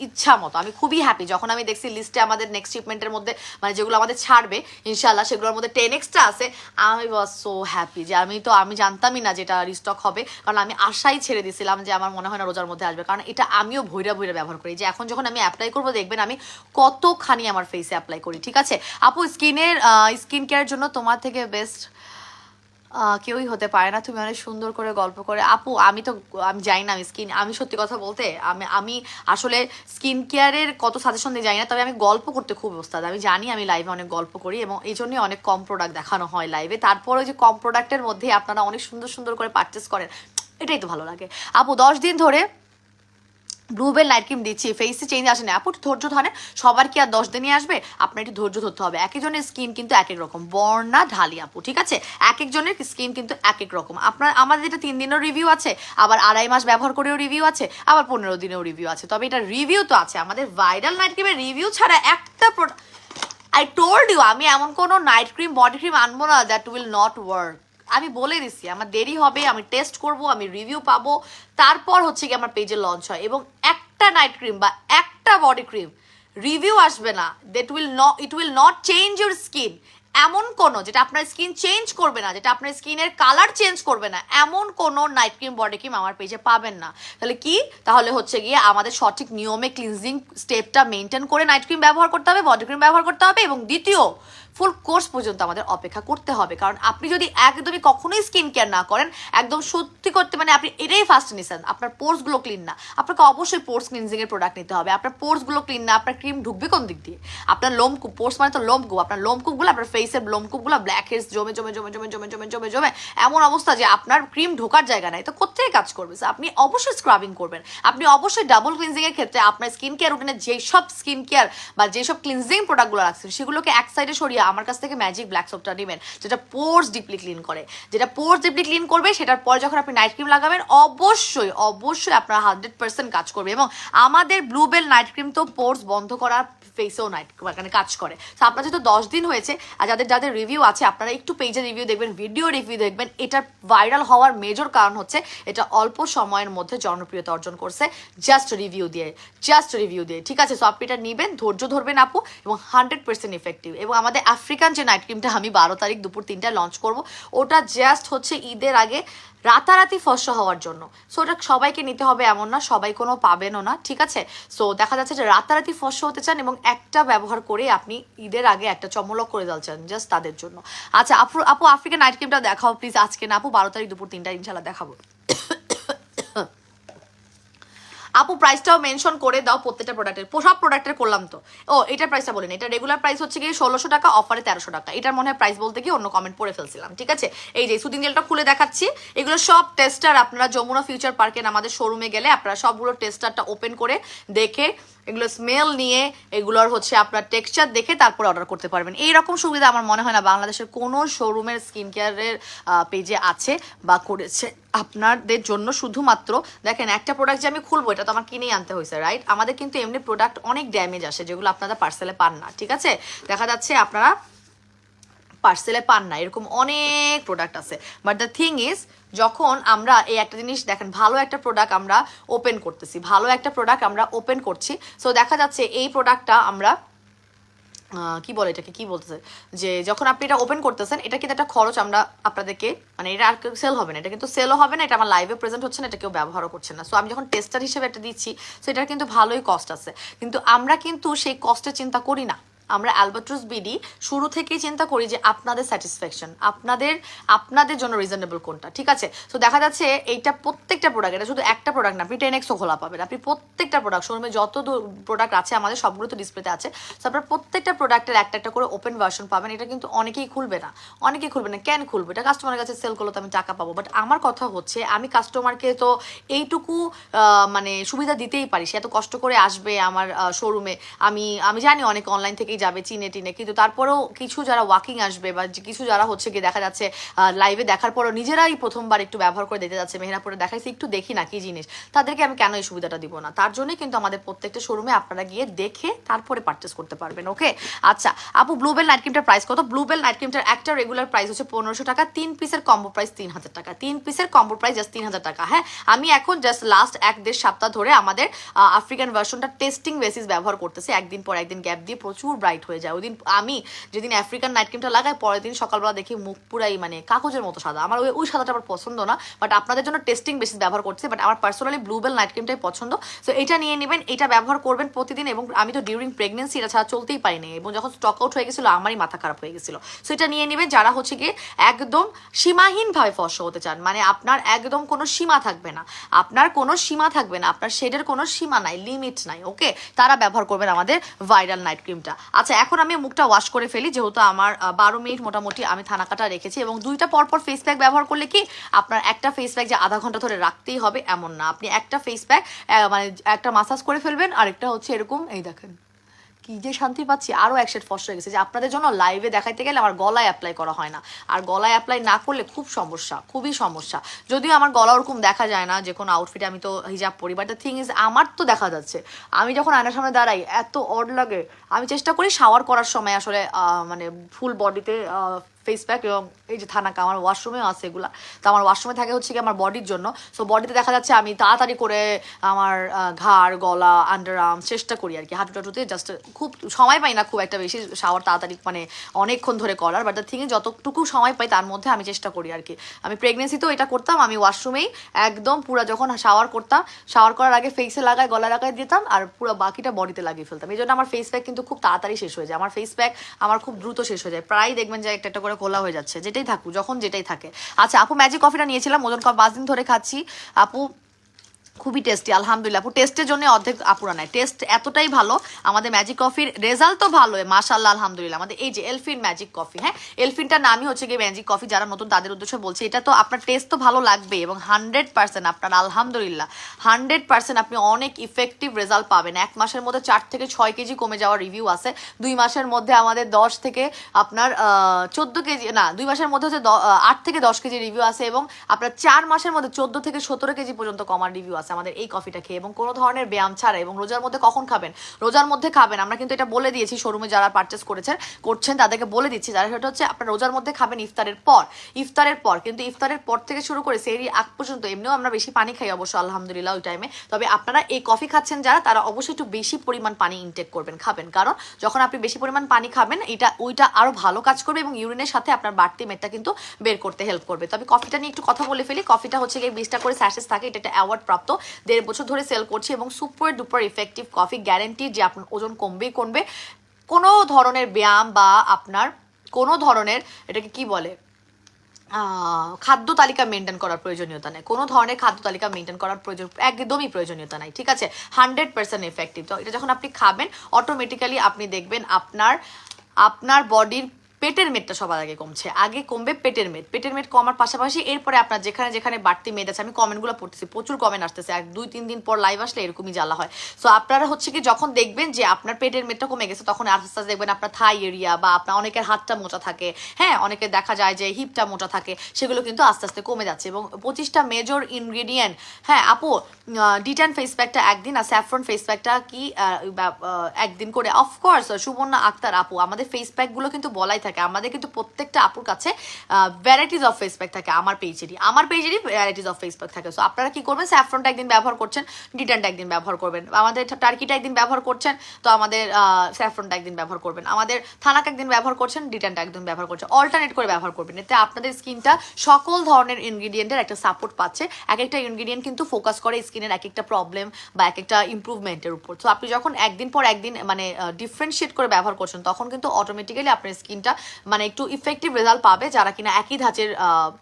ইচ্ছা মতো। আমি খুবই হ্যাপি যখন আমি দেখছি লিস্টে আমাদের নেক্সট শিপমেন্টের মধ্যে মানে যেগুলো আমাদের ছাড়বে ইনশাআল্লাহ সেগুলোর মধ্যে 10xটা আছে। আমি ওয়াজ সো হ্যাপি যে আমি জানতামই না যেটা রিস্টক হবে, কারণ আমি আশাই ছেড়ে দিয়েছিলাম যে আমার মনে হয় না রোজার মধ্যে আসবে, কারণ এটা আমিও ভৈরা ভৈরা ব্যবহার করি। যে এখন যখন আমি অ্যাপ্লাই করবো দেখবেন আমি কতখানি আমার ফেসে অ্যাপ্লাই করি, ঠিক আছে। আপু স্কিন কেয়ারের জন্য তোমার থেকে বেস্ট কেউই হতে পারে না, তুমি অনেক সুন্দর করে গল্প করে। আপু আমি জানি না, আমি সত্যি কথা বলতে আমি আসলে স্কিন কেয়ারের কত সাজেশন দিয়ে যাই না, তবে আমি গল্প করতে খুব ওস্তাদ। আমি জানি আমি লাইভে অনেক গল্প করি এবং এই জন্যই অনেক কম প্রোডাক্ট দেখানো হয় লাইভে। তারপরে যে কম প্রোডাক্টের মধ্যে আপনারা অনেক সুন্দর সুন্দর করে পারচেস করেন, এটাই তো ভালো লাগে। আপু 10 দিন ধরে ব্লুবেল নাইট ক্রিম দিচ্ছি, ফেসে চেঞ্জ আসে না। আপু ধৈর্য ধরেন, সবার কি আর 10 দিনই আসবে? আপনার একটু ধৈর্য ধরতে হবে। এক একজনের স্কিন কিন্তু এক এক রকম, বর্ণা ঢালি আপু, ঠিক আছে। এক একজনের স্কিন কিন্তু এক এক রকম। আমাদের যেটা 3 দিনেরও রিভিউ আছে, আবার 2.5 মাস ব্যবহার করেও রিভিউ আছে, আবার 15 দিনেও রিভিউ আছে। তবে এটা রিভিউ তো আছে, আমাদের ভাইরাল নাইট ক্রিমের রিভিউ ছাড়া একটা আই টোল্ড ইউ আমি এমন কোনো নাইট ক্রিম বডি ক্রিম আনবো না দ্যাট উইল নট ওয়ার্ক। আমি বলে দিচ্ছি আমার দেরি হবে, আমি টেস্ট করব, আমি রিভিউ পাবো, তারপর হচ্ছে কি আমার পেজে লঞ্চ হয়। এবং একটা নাইট ক্রিম বা একটা বডি ক্রিম রিভিউ আসবে না, it will not change your skin. এমন কোনো যেটা আপনার স্কিন চেঞ্জ করবে না, যেটা আপনার স্কিনের কালার চেঞ্জ করবে না, এমন কোনো নাইট ক্রিম বডি ক্রিম আমার পেজে পাবেন না। তাহলে হচ্ছে গিয়ে আমাদের সঠিক নিয়মে ক্লিনজিং স্টেপটা মেনটেন করে নাইট ক্রিম ব্যবহার করতে হবে, বডি ক্রিম ব্যবহার করতে হবে। এবং দ্বিতীয়, ফুল কোর্স পর্যন্ত আমাদের অপেক্ষা করতে হবে। কারণ আপনি যদি একদমই কখনোই স্কিন কেয়ার না করেন, একদম সত্যি করতে মানে আপনি এটাই ফার্স্ট নিছেন, আপনার পোর্সগুলো ক্লিন না, আপনাকে অবশ্যই পোর্স ক্লিনজিংয়ের প্রোডাক্ট নিতে হবে। আপনার পোর্সগুলো ক্লিন না, আপনার ক্রিম ঢুকবে কোন দিক দিয়ে? আপনার লোমকূপ, পোর্স মানে তো লোমকূপ, আপনার লোমকূপগুলো, আপনার ফেসের লোমকূপগুলো ব্ল্যাক হেডস জমে জমে জমে জমে জমে জমে জমে জমে এমন অবস্থা যে আপনার ক্রিম ঢোকার জায়গা নাই, তো কোথায় কাজ করবে? আপনি অবশ্যই স্ক্রাবিং করবেন, আপনি অবশ্যই ডাবল ক্লিনজিংয়ের ক্ষেত্রে আপনার স্কিন কেয়ার রুটিনে যেসব স্কিন কেয়ার বা যেসব ক্লিনজিং প্রোডাক্টগুলো রাখছেন সেগুলোকে এক সাইডে সরিয়ে আমার কাছ থেকে ম্যাজিক ব্ল্যাক সোপটা নেবেন, যেটা পোর্স ডিপলি ক্লিন করে। যেটা পোর্স ডিপলি ক্লিন করবে সেটার পর যখন আপনি নাইট ক্রিম লাগাবেন অবশ্যই অবশ্যই আপনার 100% কাজ করবে। এবং আমাদের ব্লুবেল নাইট ক্রিম তো পোর্স বন্ধ করার ফেসেও মানে কাজ করে। তো আপনার যেহেতু 10 দিন হয়েছে, আর যাদের রিভিউ আছে আপনারা একটু পেজে রিভিউ দেখবেন, ভিডিও রিভিউ দেখবেন। এটার ভাইরাল হওয়ার মেজর কারণ হচ্ছে এটা অল্প সময়ের মধ্যে জনপ্রিয়তা অর্জন করছে জাস্ট রিভিউ দিয়ে, ঠিক আছে। সো আপনি এটা নেবেন, ধৈর্য ধরবেন আপু, এবং 100% ইফেক্টিভ। এবং আমাদের আফ্রিকান যে নাইট ক্রিমটা আমি 12 তারিখ দুপুর 3টায় লঞ্চ করব, ওটা জাস্ট হচ্ছে ঈদের আগে রাতারাতি ফর্সা হওয়ার জন্য। সো ওটা সবাইকে নিতে হবে এমন না, সবাই কোনো পাবেনও না, ঠিক আছে। সো দেখা যাচ্ছে যে রাতারাতি ফর্সা হতে চান এবং একটা ব্যবহার করে আপনি ঈদের আগে একটা চমলক করে চান, জাস্ট তাদের জন্য। আচ্ছা আপু আফ্রিকান নাইট ক্রিমটা দেখাও প্লিজ, আজকে না আপু, 12 তারিখ দুপুর 3টায় ইনশাল্লাহ দেখাবো। আপু প্রাইসটাও মেনশন করে দাও প্রত্যেকটা প্রোডাক্টের, সব প্রোডাক্টের করলাম তো। ও এটার প্রাইসটা বলেন, এটা রেগুলার প্রাইস হচ্ছে গিয়ে 1600 টাকা, অফারে 1300 টাকা। এটার মনে হয় প্রাইস বলতে গিয়ে অন্য কমেন্ট পড়ে ফেলছিলাম, ঠিক আছে। এই যে সুদিং জেলটা খুলে দেখাচ্ছি, এগুলো সব টেস্টার। আপনারা যমুনা ফিউচার পার্কের আমাদের শোরুমে গেলে আপনারা সবগুলো টেস্টারটা ওপেন করে দেখে, এগুলো স্মেল নিয়ে, এগুলোর হচ্ছে আপনার টেক্সচার দেখে তারপর অর্ডার করতে পারবেন। এইরকম সুবিধা আমার মনে হয় না বাংলাদেশের কোনো শোরুমের স্কিন কেয়ারের পেজে আছে বা করেছে আপনাদের জন্য। শুধুমাত্র দেখেন একটা প্রোডাক্ট যে আমি খুলবো এটা তো আমার কিনেই আনতে হয়েছে, রাইট। আমাদের কিন্তু এমনি প্রোডাক্ট অনেক ড্যামেজ আসে যেগুলো আপনারা পার্সেলে পান না, ঠিক আছে। দেখা যাচ্ছে আপনারা পার্সেলে পান না, এরকম অনেক প্রোডাক্ট আছে। বাট দ্য থিং ইজ, যখন আমরা এই একটা জিনিস দেখেন, ভালো একটা প্রোডাক্ট আমরা ওপেন করছি, সো দেখা যাচ্ছে এই প্রোডাক্টটা আমরা কি বলে এটাকে, কি বলতেছে, যে যখন আপনি এটা ওপেন করতেছেন এটা কিন্তু একটা খরচ আমরা আপনাদেরকে, মানে এটা আর সেল হবে না, এটা কিন্তু সেলও হবে না, এটা আমার লাইভে প্রেজেন্ট হচ্ছে না, এটা কেউ ব্যবহারও করছে না। সো আমি যখন টেস্টার হিসেবে এটা দিচ্ছি, সো এটার কিন্তু ভালোই কস্ট আছে, কিন্তু আমরা কিন্তু সেই কস্টের চিন্তা করি না। আমরা অ্যালবাট্রস বিডি শুরু থেকেই চিন্তা করি যে আপনাদের স্যাটিসফ্যাকশন, আপনাদের জন্য রিজনেবল কোনটা, ঠিক আছে। তো দেখা যাচ্ছে এইটা প্রত্যেকটা প্রোডাক্ট, এটা শুধু একটা প্রোডাক্ট না, আপনি 10x খোলা পাবেন, আপনি প্রত্যেকটা প্রোডাক্ট শোরুমে যত প্রোডাক্ট আছে আমাদের সবগুলো তো ডিসপ্লেতে আছে, তো আপনার প্রত্যেকটা প্রোডাক্টের একটা একটা করে ওপেন ভার্সন পাবেন। এটা কিন্তু অনেকেই খুলবে না, কেন খুলবে, এটা কাস্টমারের কাছে সেল করলে তো আমি টাকা পাবো, বাট আমার কথা হচ্ছে আমি কাস্টমারকে তো এইটুকু মানে সুবিধা দিতেই পারি, সে এত কষ্ট করে আসবে আমার শোরুমে, আমি জানি অনেক অনলাইন থেকেই যাবে চিনে টিনে, কিন্তু তারপরেও কিছু যারা ওয়াকিং আসবে বা কিছু যারা হচ্ছে গিয়ে দেখা যাচ্ছে লাইভে দেখার পরও নিজেরাই প্রথমবার একটু ব্যবহার করে দেখতে যাচ্ছে, মেহেরাপুরে দেখাইছে একটু দেখি না কি জিনিস, তাদেরকে আমি কেন এই সুবিধাটা দিব না? তার জন্যই কিন্তু আমাদের প্রত্যেকটা শোরুমে আপনারা গিয়ে দেখে তারপরে পারচেস করতে পারবেন। ওকে, আচ্ছা আপু ব্লুবেল নাইট ক্রিমটার প্রাইস কত? ব্লুবেল নাইট ক্রিমটার একটা রেগুলার প্রাইস হচ্ছে 1500 টাকা, 3 পিসের কম্বো প্রাইস 3000 টাকা, 3 পিসের কম্বো প্রাইস জাস্ট 3000 টাকা। হ্যাঁ, আমি এখন জাস্ট লাস্ট 1-1.5 সপ্তাহ ধরে আমাদের আফ্রিকান ভার্সনটা টেস্টিং বেসিস ব্যবহার করতেছি, একদিন পর একদিন গ্যাপ দিয়ে প্রচুর ব্রাইট হয়ে যায়। ওই দিন আমি যেদিন আফ্রিকান নাইট ক্রিমটা লাগাই, পরের দিন সকালবেলা দেখি মুখ পুরাই মানে কাগজের মতো সাদা। আমার ওই সাদাটা আমার পছন্দ না, বাট আপনাদের জন্য টেস্টিং বেসিস ব্যবহার করছি, বাট আমার পার্সোনালি ব্লুবেল নাইট ক্রিমটাই পছন্দ। সো এটা নিয়ে নেবেন, এটা ব্যবহার করবেন প্রতিদিন, এবং আমি তো ডিউরিং প্রেগনেন্সি এটা ছাড়া চলতেই পারিনি, এবং যখন স্টক আউট হয়ে গেছিলো আমারই মাথা খারাপ হয়ে গেছিলো। সো এটা নিয়ে নেবেন যারা হচ্ছে গিয়ে একদম সীমাহীনভাবে ফর্সা হতে চান, মানে আপনার একদম কোনো সীমা থাকবে না, আপনার শেডের কোনো সীমা নাই, লিমিট নাই, ওকে, তারা ব্যবহার করবেন আমাদের ভাইরাল নাইট ক্রিমটা। আচ্ছা এখন আমি মুখটা ওয়াশ করে ফেলি, যেহেতু আমার 12 মিনিট মোটামুটি আমি থানাকাটা রেখেছি, এবং 2টা পরপর ফেস প্যাক ব্যবহার করলে কি আপনার একটা ফেস প্যাক যে আধা ঘন্টা ধরে রাখতেই হবে এমন না, আপনি একটা ফেস প্যাক মানে একটা মাসাজ করে ফেলবেন, আরেকটা হচ্ছে এরকম, এই দেখেন কি যে শান্তি পাচ্ছি, আরও এক শেড ফর্সা হয়ে গেছে। যে আপনাদের জন্য লাইভে দেখাইতে গেলে আমার গলায় অ্যাপ্লাই করা হয় না, আর গলায় অ্যাপ্লাই না করলে খুব সমস্যা, খুবই সমস্যা। যদিও আমার গলা ওরকম দেখা যায় না, যে কোনো আউটফিটে আমি তো হিজাব পরি, বাট দ্য থিং ইজ আমার তো দেখা যাচ্ছে, আমি যখন আয়নার সামনে দাঁড়াই এত অড লাগে। আমি চেষ্টা করি শাওয়ার করার সময় আসলে মানে ফুল বডিতে ফেস প্যাক, এবং এই যে থানাকা আমার ওয়াশরুমেও আছে এগুলা, তো আমার ওয়াশরুমে থাকে হচ্ছে কি আমার বডির জন্য। সো বডিতে দেখা যাচ্ছে আমি তাড়াতাড়ি করে আমার ঘাড়, গলা, আন্ডার আর্ম চেষ্টা করি আর কি, হাঁটু টাটুতে জাস্ট খুব সময় পাই না খুব একটা বেশি শাওয়ার তাড়াতাড়ি মানে অনেকক্ষণ ধরে করার, বাট দ্য থিং যতটুকু সময় পাই তার মধ্যে আমি চেষ্টা করি আর কি। আমি প্রেগনেন্সিতেও এটা করতাম, আমি ওয়াশরুমেই একদম পুরো যখন শাওয়ার করতাম, শাওয়ার করার আগে ফেসে লাগাই, গলা লাগাই দিতাম, আর পুরো বাকিটা বডিতে লাগিয়ে ফেলতাম। এই জন্য আমার ফেস প্যাক কিন্তু খুব তাড়াতাড়ি শেষ হয়ে যায়, আমার ফেস প্যাক আমার খুব দ্রুত শেষ হয়ে যায়, প্রায় দেখবেন যে একটা একটা করে খোলা হয়ে যাচ্ছে, যেটাই থাকুক যখন যেটাই থাকে। আচ্ছা আপু ম্যাজিক কফিটা নিয়েছিলাম, ওজন 5 দিন ধরে খাচ্ছি আপু, খুবই টেস্টি আলহামদুলিল্লাহ। আপু টেস্টের জন্য অর্ধেক আপুরা নাই, টেস্ট এতটাই ভালো, আমাদের ম্যাজিক কফির রেজাল্ট তো ভালো, মাশাআল্লাহ আলহামদুলিল্লাহ। আমাদের এই যে এলফিন ম্যাজিক কফি, হ্যাঁ এলফিনটার নামই হচ্ছে গিয়ে ম্যাজিক কফি, যারা নতুন তাদের উদ্দেশ্যে বলছি, এটা তো আপনার টেস্ট তো ভালো লাগবে, এবং 100% আপনার আলহামদুলিল্লাহ 100% আপনি অনেক ইফেক্টিভ রেজাল্ট পাবেন। 1 মাসের মধ্যে 4 থেকে 6 কেজি কমে যাওয়ার রিভিউ আছে, 2 মাসের মধ্যে আমাদের 10 থেকে আপনার 14 কেজি না, 2 মাসের মধ্যে হচ্ছে 8 থেকে 10 কেজি রিভিউ আছে, এবং আপনার 4 মাসের মধ্যে 14 থেকে 17 কেজি পর্যন্ত কমার রিভিউ আছে আমাদের এই কফিটা খেয়ে, এবং কোনো ধরনের ব্যায়াম ছাড়া। এবং রোজার মধ্যে কখন খাবেন? রোজার মধ্যে খাবেন, আমরা কিন্তু এটা বলে দিয়েছি শোরুমে যারা পারচেস করছেন তাদেরকে বলে দিচ্ছি, যারা সেটা হচ্ছে আপনার রোজার মধ্যে খাবেন ইফতারের পর, কিন্তু ইফতারের পর থেকে শুরু করে সেহরি আগ পর্যন্ত, এমনিও আমরা বেশি পানি খাই অবশ্য আলহামদুলিল্লাহ ওই টাইমে, তবে আপনারা এই কফি খাচ্ছেন যারা, তারা অবশ্যই একটু বেশি পরিমাণ পানি ইনটেক খাবেন, কারণ যখন আপনি বেশি পরিমাণ পানি খাবেন ওইটা আরো ভালো কাজ করবে, এবং ইউরিনের সাথে আপনার বাড়তি মেদটা কিন্তু বের করতে হেল্প করবে। তবে কফিটা নিয়ে একটু কথা বলে ফেলি, কফিটা হচ্ছে গিয়ে 20টা করে স্যাশেস থাকে, এটা একটা অ্যাওয়ার্ড প্রাপ্ত, 1.5 বছর ধরে সেল করছি, এবং super duper effective coffee, guarantee যে আপনার ওজন কমবে। কোনো ধরনের ব্যায়াম বা আপনার কোনো ধরনের এটাকে কি বলে খাদ্য তালিকা মেনটেন করার প্রয়োজনীয়তা নেই, কোনো ধরনের খাদ্য তালিকা মেনটেন করার একদমই প্রয়োজনীয়তা নাই, ঠিক আছে, 100% এফেক্টিভ। তো এটা যখন আপনি খাবেন অটোমেটিক্যালি আপনি দেখবেন আপনার বডির পেটের মেদটা সবার আগে কমছে, আগে কমবে পেটের মেদ কমার পাশাপাশি এরপরে আপনার যেখানে যেখানে বাড়তি মেদ আছে, আমি কমেন্টগুলো পড়তেছি, প্রচুর কমেন্ট আসতেছে, আর 2-3 দিন পর লাইভ আসলে এরকমই জ্বালা হয়। সো আপনারা হচ্ছে কি যখন দেখবেন যে আপনার পেটের মেদটা কমে গেছে, তখন আস্তে আস্তে দেখবেন আপনার থাই এরিয়া বা আপনার অনেকের হাতটা মোটা থাকে, হ্যাঁ অনেকের দেখা যায় যে হিপটা মোটা থাকে, সেগুলো কিন্তু আস্তে আস্তে কমে যাচ্ছে। এবং 25টা মেজর ইনগ্রেডিয়েন্ট, হ্যাঁ আপু ডিটান ফেস প্যাকটা একদিন, আর স্যাফরন ফেস প্যাকটা কি একদিন করে, অফকোর্স সুবর্ণা আক্তার আপু, আমাদের ফেস প্যাকগুলো কিন্তু বলাই থাকে থাকে, আমাদের কিন্তু প্রত্যেকটা আপুর কাছে ভ্যারাইটিস অফ ফেস প্যাক থাকে। আমার পেজেরই ভ্যারাইটিস অফ ফেস প্যাক থাকে। সো আপনারা কি করবেন, স্যাফরনটা একদিন ব্যবহার করছেন, ডিটানটা একদিন ব্যবহার করবেন, আমাদের টার্কিটা একদিন ব্যবহার করছেন, তো আমাদের স্যাফরনটা একদিন ব্যবহার করবেন, আমাদের থানাক একদিন ব্যবহার করছেন, ডিটানটা একদিন ব্যবহার করছেন, অল্টারনেট করে ব্যবহার করবেন। এতে আপনাদের স্কিনটা সকল ধরনের ইনগ্রিডিয়েন্টের একটা সাপোর্ট পাচ্ছে। এক একটা ইনগ্রিডিয়েন্ট কিন্তু ফোকাস করে স্কিনের এক একটা প্রবলেম বা এক একটা ইম্প্রুভমেন্টের উপর। তো আপনি যখন একদিন পর একদিন মানে ডিফারেন্সিয়েট করে ব্যবহার করছেন, তখন কিন্তু অটোমেটিক্যালি আপনার স্কিনটা মানে একটু ইফেক্টিভ রেজাল্ট পাবে, যারা কিনা একই ধাঁচের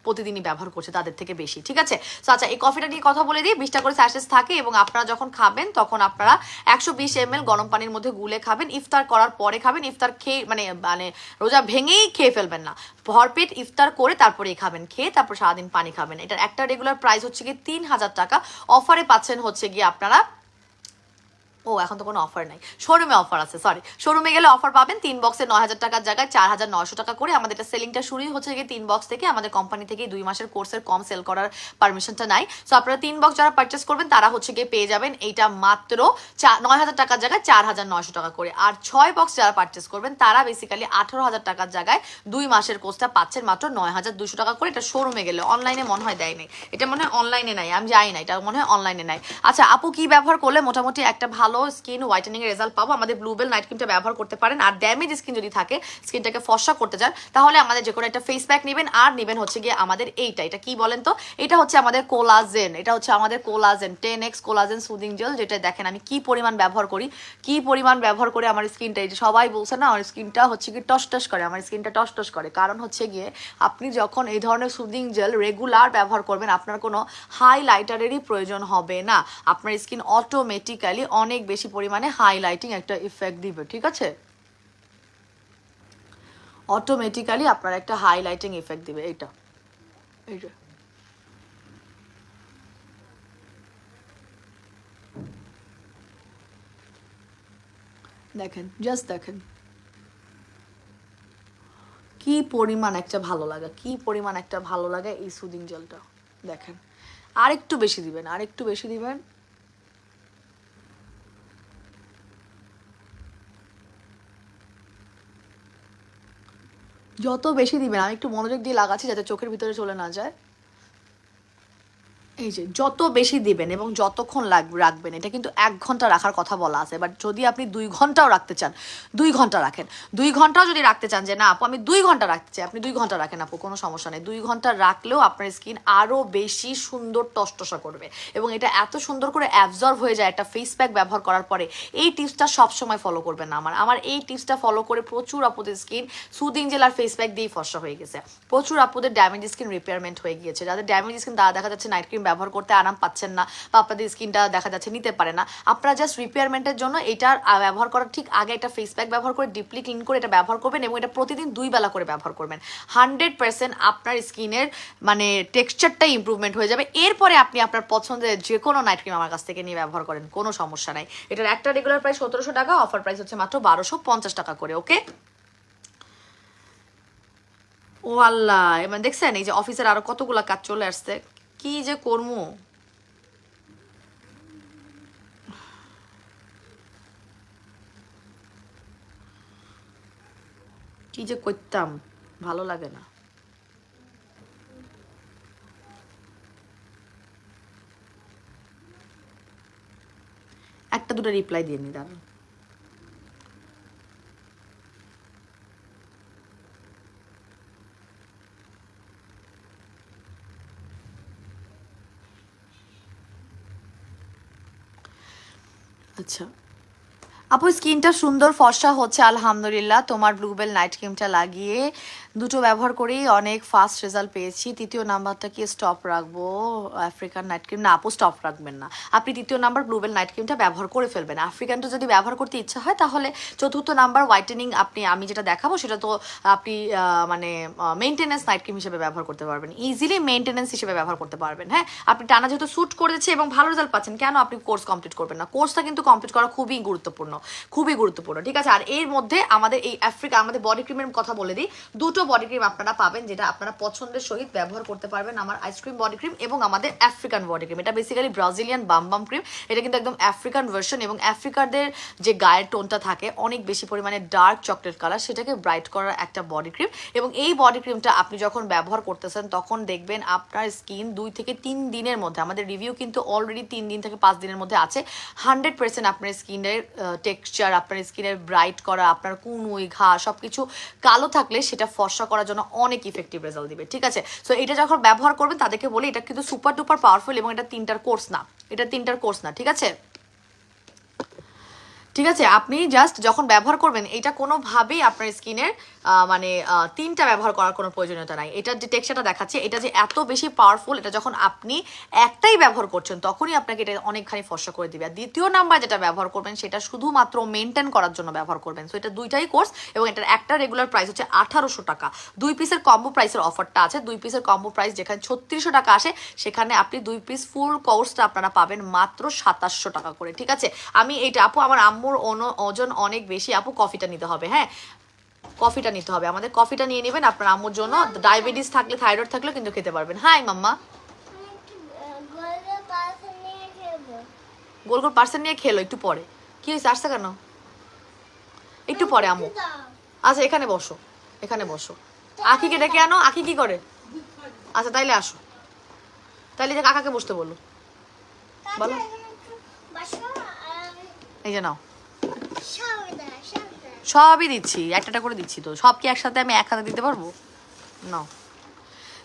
প্রতিদিনই ব্যবহার করছে তাদের থেকে বেশি। ঠিক আছে? তো আচ্ছা, এই কফিটা নিয়ে কথা বলে দিই। 20টা করে স্যাশেস থাকে এবং আপনারা যখন খাবেন তখন আপনারা 120 ml গরম পানির মধ্যে গুলে খাবেন। ইফতার করার পরে খাবেন। ইফতার খেয়ে মানে মানে রোজা ভেঙেই খেয়ে ফেলবেন না, ভরপেট ইফতার করে তারপরেই খাবেন। খেয়ে তারপর সারাদিন পানি খাবেন। এটার একটা রেগুলার প্রাইস হচ্ছে গিয়ে 3000 টাকা। অফারে পাচ্ছেন হচ্ছে গিয়ে আপনারা, এখন তো কোনো অফার নাই, শোরুমে অফার আছে, সরি, শোরুমে গেলে অফার পাবেন। 3 বক্সে 9000 টাকার জায়গায় 4900 টাকা করে। আমাদের এটা সেলিংটা শুরুই হচ্ছে গিয়ে 3 বক্স থেকে। আমাদের কোম্পানি থেকে 2 মাসের কোর্সের কম সেল করার পারমিশনটা নাই। সো আপনারা 3 বক্স যারা পারচেস করবেন তারা হচ্ছে গিয়ে পেয়ে যাবেন এইটা মাত্র 9000 টাকার জায়গায় 4900 টাকা করে। আর 6 বক্স যারা পারচেস করবেন তারা বেসিক্যালি 18000 টাকার জায়গায় 2 মাসের কোর্সটা পাচ্ছেন মাত্র 9200 টাকা করে। এটা শোরুমে গেলে, অনলাইনে মনে হয় দেয় নাই, এটা মনে হয় অনলাইনে নাই, আমি জানি না, এটা মনে হয় অনলাইনে নাই। আচ্ছা আপু, কি ব্যবহার করলে মোটামুটি একটা ভালো স্কিন হোয়াইটেনিং এর রেজাল্ট পাবো? আমাদের ব্লুবেল নাইট ক্রিমটা ব্যবহার করতে পারেন। আর ড্যামেজ স্কিন যদি থাকে, স্কিনটাকে ফর্সা করতে চান, তাহলে আমাদের যে কোনো একটা ফেস প্যাক নেবেন। আর নেবেন হচ্ছে গিয়ে আমাদের এটা কি বলেন তো, এটা হচ্ছে আমাদের কোলাজেন। এটা হচ্ছে আমাদের collagen 10x collagen soothing jail, যেটা দেখেন আমি কি পরিমাণ ব্যবহার করি, আমার স্কিনটা, এই যে সবাই বলছে না আমার স্কিনটা হচ্ছে কি টস করে, আমার স্কিনটা টস করে। কারণ হচ্ছে গিয়ে আপনি যখন এই ধরনের সুদিং জেল রেগুলার ব্যবহার করবেন, আপনার কোনো হাইলাইটারেরই প্রয়োজন হবে না। আপনার স্কিন অটোমেটিক্যালি অনেক বেশি পরিমাণে হাইলাইটিং একটা ইফেক্ট দিবে। ঠিক আছে? অটোমেটিক্যালি আপনার একটা হাইলাইটিং ইফেক্ট দিবে এইটা। দেখেন, জাস্ট দেখেন কি পরিমাণ একটা ভালো লাগে, এই সুদিং জেলটা দেখেন। আরেকটু বেশি দিবেন, যত বেশি দিবেন, আমি একটু মনোযোগ দিয়ে লাগাচ্ছি যাতে চোখের ভিতরে চলে না যায়। এই যে যত বেশি দিবেন এবং যতক্ষণ রাখবেন, এটা কিন্তু 1 ঘন্টা রাখার কথা বলা আছে, বাট যদি আপনি 2 ঘন্টাও রাখতে চান, 2 ঘন্টা রাখেন। 2 ঘন্টাও যদি রাখতে চান যে না আপু আমি 2 ঘন্টা রাখতে চাই, আপনি 2 ঘন্টা রাখেন আপু, কোনো সমস্যা নেই। 2 ঘন্টা রাখলেও আপনার স্কিন আরও বেশি সুন্দর টসটসা করবে এবং এটা এত সুন্দর করে অ্যাবজর্ব হয়ে যায় একটা ফেস প্যাক ব্যবহার করার পরে। এই টিপসটা সবসময় ফলো করবেন না, আমার এই টিপসটা ফলো করে প্রচুর আপুদের স্কিন সুদিং জেল আর ফেস প্যাক দিয়েই ফর্সা হয়ে গেছে। প্রচুর আপুদের ড্যামেজ স্কিন রিপেয়ারমেন্ট হয়ে গিয়েছে। যাদের ড্যামেজ স্কিন তারা দেখা যাচ্ছে নাইট ক্রিম ব্যবহার করতে আরাম পাচ্ছেন না, বা আপনাদের স্কিনটা দেখা যাচ্ছে নিতে পারে না। আপনারা জাস্ট রিপেয়ারমেন্টের জন্য এটার ব্যবহার করার ঠিক আগে একটা ফেস প্যাক ব্যবহার করে ডিপলি ক্লিন করে এটা ব্যবহার করবেন এবং এটা প্রতিদিন 2 বেলা করে ব্যবহার করবেন। 100% আপনার স্কিনের মানে টেক্সচারটাই ইম্প্রুভমেন্ট হয়ে যাবে। এরপরে আপনি আপনার পছন্দের যে কোনো নাইট ক্রিম আমার কাছ থেকে নিয়ে ব্যবহার করেন, কোনো সমস্যা নাই। এটার একটা রেগুলার প্রাইস 1700 টাকা, অফার প্রাইস হচ্ছে মাত্র 1250 টাকা করে। ওকে? ও আল্লাহ, মানে দেখছেন এই যে অফিসের আরো কতগুলা কাজ চলে আসছে, কি যে করবো। কি যে করতাম, ভালো লাগে না। একটা দুটো রিপ্লাই দিয়ে নি, দাঁড়ান। আচ্ছা আপু, স্কিনটা সুন্দর ফর্সা হচ্ছে আলহামদুলিল্লাহ। তোমার ব্লুবেল নাইট ক্রিমটা লাগিয়ে দুটো ব্যবহার করেই অনেক ফাস্ট রেজাল্ট পেয়েছি। তৃতীয় নাম্বারটা কি স্টপ রাখবো? আফ্রিকান নাইট ক্রিম, না আপু স্টপ রাখবেন না, আপনি তৃতীয় নাম্বার ব্লুবেল নাইট ক্রিমটা ব্যবহার করে ফেলবেন। আফ্রিকানটা যদি ব্যবহার করতে ইচ্ছা হয় তাহলে চতুর্থ নাম্বার হোয়াইটেনিং আমি যেটা দেখাবো সেটা তো আপনি মানে মেনটেনেন্স নাইট ক্রিম হিসেবে ব্যবহার করতে পারবেন, ইজিলি মেনটেনেন্স হিসেবে ব্যবহার করতে পারবেন। হ্যাঁ, আপনি টানা যেহেতু শ্যুট করেছে এবং ভালো রেজাল্ট পাচ্ছেন, কেন আপনি কোর্স কমপ্লিট করবেন না? কোর্সটা কিন্তু কমপ্লিট করা খুবই গুরুত্বপূর্ণ। খুবই গুরুত্বপূর্ণ, ঠিক আছে। আর এর মধ্যে আমাদের এই আফ্রিকা আমাদের বডি ক্রিমের কথা বলে দিই, দুটো বডি ক্রিম আপনারা পাবেন যেটা আপনারা পছন্দের সহিত ব্যবহার করতে পারবেন। আমার আইসক্রিম বডি ক্রিম এবং আমাদের আফ্রিকান বডি ক্রিম, এটা বেসিক্যালি ব্রাজিলিয়ান বাম ক্রিম, এটা কিন্তু একদম আফ্রিকান ভার্সন এবং আফ্রিকারদের যে গায়ের টোনটা থাকে অনেক বেশি পরিমাণে ডার্ক চকলেট কালার, সেটাকে ব্রাইট করার একটা বডি ক্রিম। এবং এই বডি ক্রিমটা আপনি যখন ব্যবহার করতেছেন তখন দেখবেন আপনার স্কিন 2 থেকে 3 দিনের মধ্যে, আমাদের রিভিউ কিন্তু অলরেডি 3 দিন থেকে 5 দিনের মধ্যে আছে, 100% আপনার স্কিনের টেক্সচার, আপনার স্কিনের ব্রাইট করা, আপনার কুনুই ঘা সব কিছু কালো থাকলে সেটা ফর্সা করার জন্য অনেক ইফেক্টিভ রেজাল্ট দিবে, ঠিক আছে। সো এটা যখন ব্যবহার করবেন তাদেরকে বলি এটা কিন্তু সুপার ডুপার পাওয়ারফুল এবং এটা 3টার কোর্স না, এটা 3টার কোর্স না, ঠিক আছে। ঠিক আছে, আপনি জাস্ট যখন ব্যবহার করবেন এটা কোনোভাবেই আপনার স্কিনের মানে 3টা ব্যবহার করার কোনো প্রয়োজনীয়তা নাই। এটার যে টেক্সচারটা দেখাচ্ছে এটা যে এত বেশি পাওয়ারফুল, এটা যখন আপনি একটাই ব্যবহার করছেন তখনই আপনাকে এটা অনেকখানি ফর্সা করে দিবে। আর দ্বিতীয় নাম্বার যেটা ব্যবহার করবেন সেটা শুধুমাত্র মেনটেন করার জন্য ব্যবহার করবেন। সো এটা দুইটাই কোর্স এবং এটার একটা রেগুলার প্রাইস হচ্ছে 1800 টাকা, 2 পিসের কম্বো প্রাইসের অফারটা আছে। 2 পিসের কম্বো প্রাইস যেখানে 3600 টাকা আসে সেখানে আপনি 2 পিস ফুল কোর্সটা আপনারা পাবেন মাত্র 2700 টাকা করে, ঠিক আছে। আমি এইটা আপু আমার আম্মুর ওজন অনেক বেশি, আপু কফিটা নিতে হবে, হ্যাঁ কফিটা নিতে হবে, আমাদের কফিটা নিয়ে নেবেন আপনার আম্মুর জন্য। ডায়াবেটিস থাকলে থাইরয়েড থাকলেও কিন্তু খেতে পারবেন। হাই মাম্মা, গোল গোল পার্সেন্ট নিয়ে খেলো একটু পরে। কি হয়েছে, আসছে কেন? একটু পরে আম্মু। আচ্ছা এখানে বসো, এখানে বসো। আখিকে ডেকে আনো, আখি কি করে? আচ্ছা তাইলে আসো, তাইলে যে কাকাকে বসতে বলো, বলো। এই যে নাও, সবই দিচ্ছি, একটা করে দিচ্ছি, তো সব কি একসাথে আমি এক হাতে দিতে পারবো? নাও।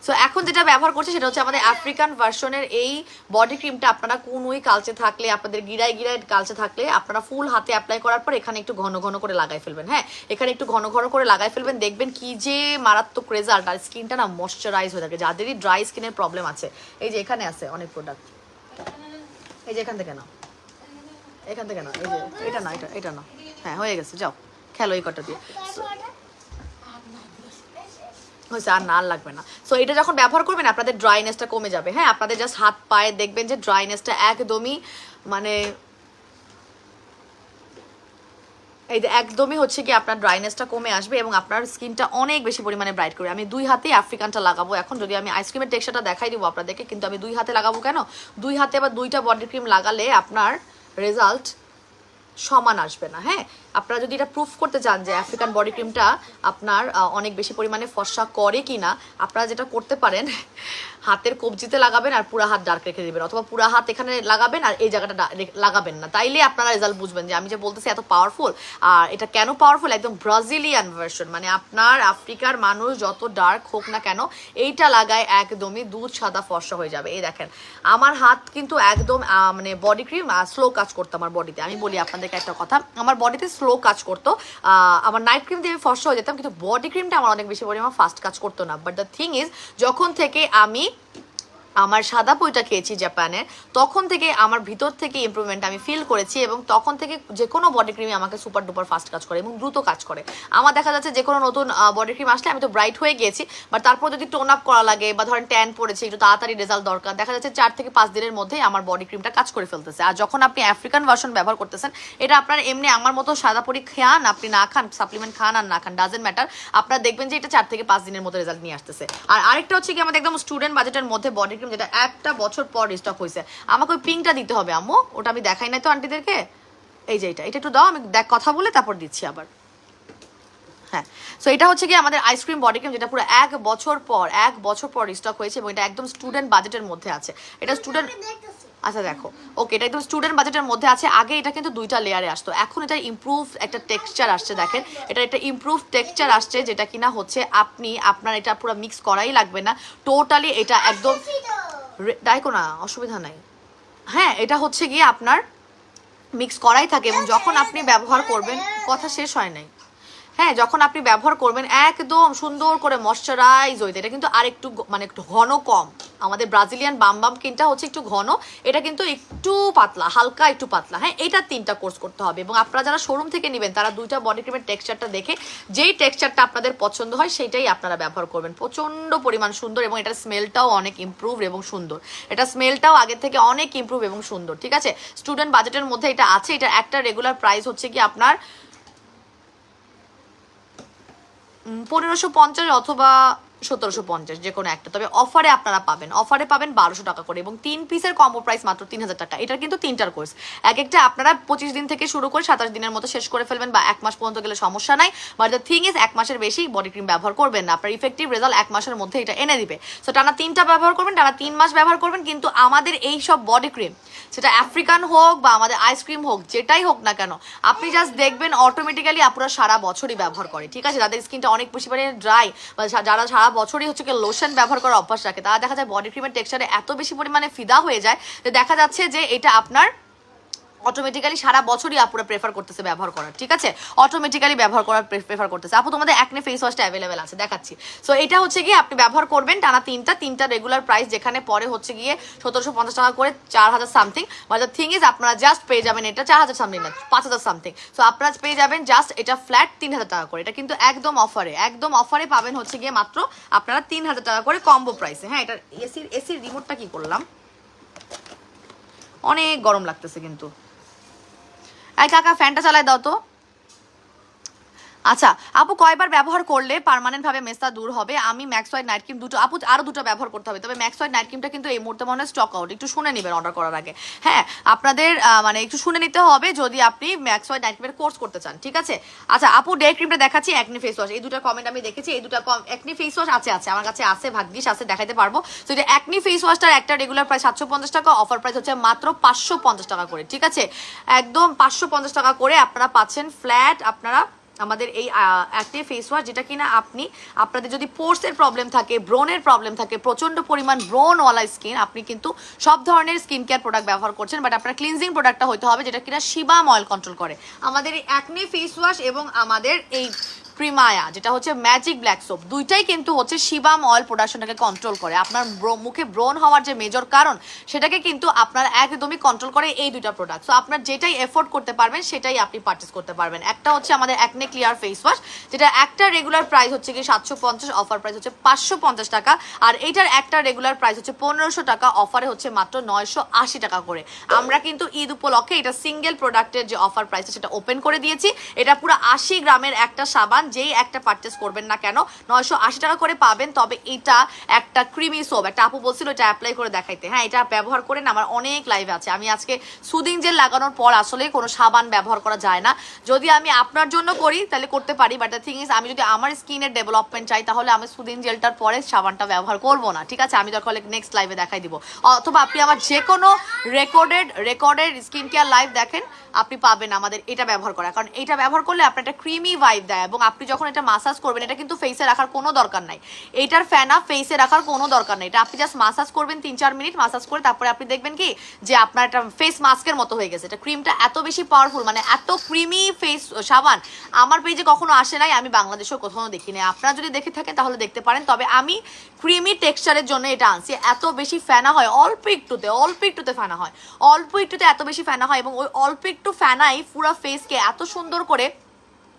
সো এখন যেটা ব্যবহার করছি সেটা হচ্ছে আমাদের আফ্রিকান ভার্সনের এই বডি ক্রিমটা। আপনারা কোনোই কালচে থাকলে, আপনাদের গিরায় গিরায় কালচে থাকলে আপনারা ফুল হাতে অ্যাপ্লাই করার পর এখানে একটু ঘন ঘন করে লাগাই ফেলবেন, হ্যাঁ এখানে একটু ঘন ঘন করে লাগাই ফেলবেন, দেখবেন কি যে মারাত্মক রেজাল্ট। আর স্কিনটা না ময়শ্চারাইজ হয়ে থাকে, যাদেরই ড্রাই স্কিনের প্রবলেম আছে। এই যে এখানে আছে অনেক প্রোডাক্ট, এই যে এখান থেকে নাও, এখান থেকে নাও, এই যে এটা না, এটা না, হ্যাঁ হয়ে গেছে, যাও খেলো এই কটা দিয়ে, হয়েছে আর না, আর লাগবে না। সো এটা যখন ব্যবহার করবেন আপনাদের ড্রাইনেসটা কমে যাবে, হ্যাঁ আপনাদের জাস্ট হাত পায়ে দেখবেন যে ড্রাইনেসটা একদমই মানে এই যে একদমই হচ্ছে কি আপনার ড্রাইনেসটা কমে আসবে এবং আপনার স্কিনটা অনেক বেশি পরিমাণে ব্রাইট করবে। আমি 2 হাতেই আফ্রিকানটা লাগাবো এখন, যদি আমি আইসক্রিমের টেক্সচারটা দেখাই দিব আপনাদেরকে, কিন্তু আমি 2 হাতে লাগাবো কেন, 2 হাতে বা 2টা বডি ক্রিম লাগালে আপনার রেজাল্ট সমান আসবে না, হ্যাঁ। আপনারা যদি এটা প্রুফ করতে চান যে আফ্রিকান বডি ক্রিমটা আপনার অনেক বেশি পরিমাণে ফর্সা করে কি না, আপনারা যেটা করতে পারেন হাতের কবজিতে লাগাবেন আর পুরা হাত ডার্ক রেখে দেবেন, অথবা পুরা হাত এখানে লাগাবেন আর এই জায়গাটা লাগাবেন না, তাইলে আপনারা রেজাল্ট বুঝবেন যে আমি যে বলতেছি এত পাওয়ারফুল। আর এটা কেন পাওয়ারফুল, একদম ব্রাজিলিয়ান ভার্সন, মানে আপনার আফ্রিকার মানুষ যত ডার্ক হোক না কেন এইটা লাগায় একদমই দুধ সাদা ফর্সা হয়ে যাবে। এই দেখেন আমার হাত কিন্তু একদম মানে বডি ক্রিম স্লো কাজ করতো আমার বডিতে। আমি বলি আপনাদেরকে একটা কথা, আমার বডিতে স্লো কাজ করতো, আমার নাইট ক্রিম দিয়ে ফর্সা হয়ে যেতাম, কিন্তু বডি ক্রিমটা আমার অনেক বেশি পরিমাণ ফাস্ট কাজ করতো না। বাট দ্য থিং ইজ যখন থেকে আমি আমার সাদা পইটা খেয়েছি জাপানের, তখন থেকে আমার ভিতর থেকে ইমপ্রুভমেন্ট আমি ফিল করেছি এবং তখন থেকে যে কোনো বডি ক্রিমই আমাকে সুপার ডুপার ফাস্ট কাজ করে এবং দ্রুত কাজ করে। আমার দেখা যাচ্ছে যে কোনো নতুন বডি ক্রিম আসলে আমি তো ব্রাইট হয়ে গিয়েছি, বাট তারপর যদি টোন আপ করা লাগে বা ধরেন ট্যান পড়েছে একটু তাড়াতাড়ি রেজাল্ট দরকার, দেখা যাচ্ছে 4 থেকে 5 দিনের মধ্যেই আমার বডি ক্রিমটা কাজ করে ফেলতেছে। আর যখন আপনি আফ্রিকান ভার্সন ব্যবহার করতেছেন, এটা আপনার এমনি আমার মতো সাদা পরি খান, আপনি না খান সাপ্লিমেন্ট খান আর না খান ডাজেন্ট ম্যাটার, আপনারা দেখবেন যে এটা 4 থেকে 5 দিনের মধ্যে রেজাল্ট নিয়ে আসতেছে। আর আরেকটা হচ্ছে কি আমাদের একদম স্টুডেন্ট বাজেটের মধ্যে বডি ক্রিম, যেটা একটা বছর পর রিস্টক হয়েছে, আমাকে ওই পিঙ্কটা দিতে হবে আম্মু, ওটা আমি দেখাই নাই তো আন্টিদেরকে। এই যে এটা একটু দাও, আমি কথা বলে তারপর দিচ্ছি আবার। হ্যাঁ, সো এটা হচ্ছে কি আমাদের আইসক্রিম বডি ক্রিম, যেটা পুরো 1 বছর পর রিস্টক হয়েছে এবং এটা একদম স্টুডেন্ট বাজেটের মধ্যে আছে। এটা স্টুডেন্ট, আচ্ছা দেখো ওকে, এটা একদম স্টুডেন্ট বাজেটের মধ্যে আছে। আগে এটা কিন্তু 2টা লেয়ারে আসতো, এখন এটা ইমপ্রুভ একটা টেক্সচার আসছে, দেখেন এটা একটা ইমপ্রুভ টেক্সচার আসছে, যেটা কিনা হচ্ছে আপনি আপনার এটা পুরো মিক্স করাই লাগবে না, টোটালি এটা একদম দেখো না, অসুবিধা নাই। হ্যাঁ এটা হচ্ছে গিয়ে আপনার মিক্স করাই থাকে এবং যখন আপনি ব্যবহার করবেন, কথা শেষ হয় নাই, হ্যাঁ, যখন আপনি ব্যবহার করবেন একদম সুন্দর করে ময়শ্চারাইজ হইতে, এটা কিন্তু আর একটু মানে একটু ঘন কম। আমাদের ব্রাজিলিয়ান বাম স্কিনটা হচ্ছে একটু ঘন, এটা কিন্তু একটু পাতলা, হালকা একটু পাতলা। হ্যাঁ, এটা 3টা কোর্স করতে হবে। এবং আপনারা যারা শোরুম থেকে নেবেন তারা 2টা বডি ক্রিমের টেক্সচারটা দেখে যেই টেক্সচারটা আপনাদের পছন্দ হয় সেইটাই আপনারা ব্যবহার করবেন। প্রচণ্ড পরিমাণ সুন্দর এবং এটার স্মেলটাও অনেক ইমপ্রুভ এবং সুন্দর। এটা স্মেলটাও আগের থেকে অনেক ইমপ্রুভ এবং সুন্দর। ঠিক আছে, স্টুডেন্ট বাজেটের মধ্যে এটা আছে। এটা একটা রেগুলার প্রাইস হচ্ছে কি আপনার 1550 অথবা 1750, যে কোনো একটা। তবে অফারে আপনারা পাবেন, অফারে পাবেন 1200 টাকা করে এবং 3 পিসের কম্বো প্রাইস মাত্র 3000 টাকা। এটার কিন্তু 3টার কোর্স, এক একটা আপনারা 25 দিন থেকে শুরু করে 27 দিনের মতো শেষ করে ফেলবেন, বা 1 মাস পর্যন্ত গেলে সমস্যা নাই। বাট দ্য থিং ইজ 1 মাসের বেশি বডি ক্রিম ব্যবহার করবেন না, আপনার ইফেক্টিভ রেজাল্ট 1 মাসের মধ্যে এটা এনে দিবে। সো টানা 3টা ব্যবহার করবেন, টানা 3 মাস ব্যবহার করবেন। কিন্তু আমাদের এই সব বডি ক্রিম, সেটা আফ্রিকান হোক বা আমাদের আইসক্রিম হোক, যেটাই হোক না কেন, আপনি জাস্ট দেখবেন অটোমেটিক্যালি আপনারা সারা বছরই ব্যবহার করে। ঠিক আছে, যাদের স্কিনটা অনেক বেশি পরিমাণে ড্রাই বা যারা সারা বছরই হচ্ছে কি লোশন ব্যবহার করার অভ্যাস রাখে, তারা দেখা যায় বডি ক্রিমের টেক্সচারে এত বেশি পরিমাণে ফিদা হয়ে যায় যে দেখা যাচ্ছে যে এটা আপনার অটোমেটিক্যালি সারা বছরই আপুরা প্রেফার করতেছে ব্যবহার করার। ঠিক আছে, অটোমেটিক্যালি ব্যবহার করার প্রেফার করতেছে। আপু তোমাদের অ্যাকনে ফেস ওয়াশটা অ্যাভেলেবেল আছে, দেখাচ্ছি। সো এটা হচ্ছে গিয়ে আপনি ব্যবহার করবেন টানা 3টা রেগুলার প্রাইস, যেখানে পরে হচ্ছে গিয়ে 1750 টাকা করে 4000 something. But the thing is আপনারা জাস্ট পেয়ে যাবেন এটা 4000 সামথিং না, 5000 সামথিং। সো আপনারা পেয়ে যাবেন জাস্ট এটা ফ্ল্যাট 3000 টাকা করে। এটা কিন্তু একদম অফারে, একদম অফারে পাবেন হচ্ছে গিয়ে মাত্র আপনারা 3000 টাকা করে কম্বো প্রাইসে। হ্যাঁ, এটা এসির রিমোটটা কি করলাম, অনেক গরম লাগতেছে কিন্তু। এই কাকা ফ্যানটা চালায় দাও তো। আচ্ছা আপু, কয়বার ব্যবহার করলে পার্মানেন্ট ভাবে মেস্তা দূর হবে? আমি ম্যাক্স হোয়াইট নাইট ক্রিম দুটো, আপু আরো 2টা ব্যবহার করতে হবে। তবে ম্যাক্স হোয়াইট নাইট ক্রিমটা কিন্তু এই মুহূর্তে মনে হয় স্টক আউট, একটু শুনে নেবেন অর্ডার করার আগে। হ্যাঁ, আপনাদের মানে একটু শুনে নিতে হবে যদি আপনি ম্যাক্স হোয়াইট নাইট ক্রিমের কোর্স করতে চান। ঠিক আছে, আচ্ছা আপু ডে ক্রিমটা দেখাচ্ছি, অ্যাকনি ফেস ওয়াশ। এই 2টা কমেন্ট আমি দেখেছি, এই 2টা অ্যাকনি ফেস ওয়াশ আছে আমার কাছে, আছে ভাগ্যিস আছে, দেখাইতে পারবো। তো এটা অ্যাকনি ফেস ওয়াশটার একটা রেগুলার প্রাইস 750 টাকা, অফার প্রাইস হচ্ছে মাত্র 550 টাকা করে। ঠিক আছে, একদম 550 টাকা করে আপনারা পাচ্ছেন ফ্ল্যাট আপনারা আমাদের এই অ্যাক্টিভ ফেস ওয়াশ, যেটা কিনা আপনাদের যদি পোর্সের প্রবলেম থাকে, ব্রোনের প্রবলেম থাকে, প্রচন্ড পরিমাণ ব্রোনওয়ালা স্কিন, আপনি কিন্তু সব ধরনের স্কিন কেয়ার প্রোডাক্ট ব্যবহার করছেন, বাট আপনার ক্লিনজিং প্রোডাক্টটা হতে হবে যেটা কিনা সিবাম অয়েল কন্ট্রোল করে। আমাদের এই অ্যাকনি ফেস ওয়াশ এবং আমাদের এই প্রিমায়া যেটা হচ্ছে ম্যাজিক ব্ল্যাক সোপ, দুইটাই কিন্তু হচ্ছে সিবাম অয়েল প্রোডাকশনটাকে কন্ট্রোল করে। আপনার মুখে ব্রোন হওয়ার যে মেজর কারণ, সেটাকে কিন্তু আপনার একদমই কন্ট্রোল করে এই 2টা প্রোডাক্ট। সো আপনার যেটাই এফোর্ড করতে পারবেন সেটাই আপনি পারচেস করতে পারবেন। একটা হচ্ছে আমাদের অ্যাকনে ক্লিয়ার ফেস ওয়াশ, যেটা একটা রেগুলার প্রাইস হচ্ছে কি 750, অফার প্রাইস হচ্ছে 550 টাকা। আর এইটার একটা রেগুলার প্রাইস হচ্ছে 1500 টাকা, অফারে হচ্ছে মাত্র 980 টাকা করে। আমরা কিন্তু ঈদ উপলক্ষে এটা সিঙ্গেল প্রোডাক্টের যে অফার প্রাইস সেটা ওপেন করে দিয়েছি। এটা পুরো 80 গ্রামের একটা সাবান, যেই একটা পারচেস করবেন না কেন 980 টাকা করে পাবেন। তবে এটা একটা ক্রিমি সোপ, একটা আপু বলছিল এটা অ্যাপ্লাই করে দেখাইতে। হ্যাঁ, এটা ব্যবহার করে না আমার অনেক লাইভ আছে। আমি আজকে সুদিং জেল লাগানোর পর আসলে কোনো সাবান ব্যবহার করা যায় না। যদি আমি আপনার জন্য করি তাহলে করতে পারি, বাট দ্য থিং ইজ আমি যদি আমার স্কিনের ডেভেলপমেন্ট চাই তাহলে আমি সুদিং জেলটার পরে সাবানটা ব্যবহার করব না। ঠিক আছে, আমি দরকার হলে নেক্সট লাইভে দেখাই দিব, অথবা আপনি আমার যে কোনো রেকর্ডেড স্কিন কেয়ার লাইভ দেখেন, আপনি পাবেন আমাদের এটা ব্যবহার করা। কারণ এটা ব্যবহার করলে আপনার একটা ক্রিমি ভাইব দেয়, এবং আপনি যখন এটা মাসাজ করবেন, এটা কিন্তু ফেসে রাখার কোনো দরকার নাই, এইটার ফ্যানা ফেসে রাখার কোনো দরকার নেই। এটা আপনি জাস্ট মাসাজ করবেন 3-4 মিনিট মাসাজ করে, তারপরে আপনি দেখবেন কি যে আপনার একটা ফেস মাস্কের মতো হয়ে গেছে। এটা ক্রিমটা এত বেশি পাওয়ারফুল, মানে এত ক্রিমি ফেস সাবান আমার পেজে কখনো আসে নাই, আমি বাংলাদেশেও কোথাও দেখি নাই। আপনারা যদি দেখে থাকেন তাহলে দেখতে পারেন। তবে আমি ক্রিমি টেক্সচারের জন্য এটা আনছি। এত বেশি ফ্যানা হয় অল্প একটুতে ফ্যানা হয়, অল্প একটুতে এত বেশি ফ্যানা হয়, এবং ওই অল্প একটু ফ্যানাই পুরো ফেসকে এত সুন্দর করে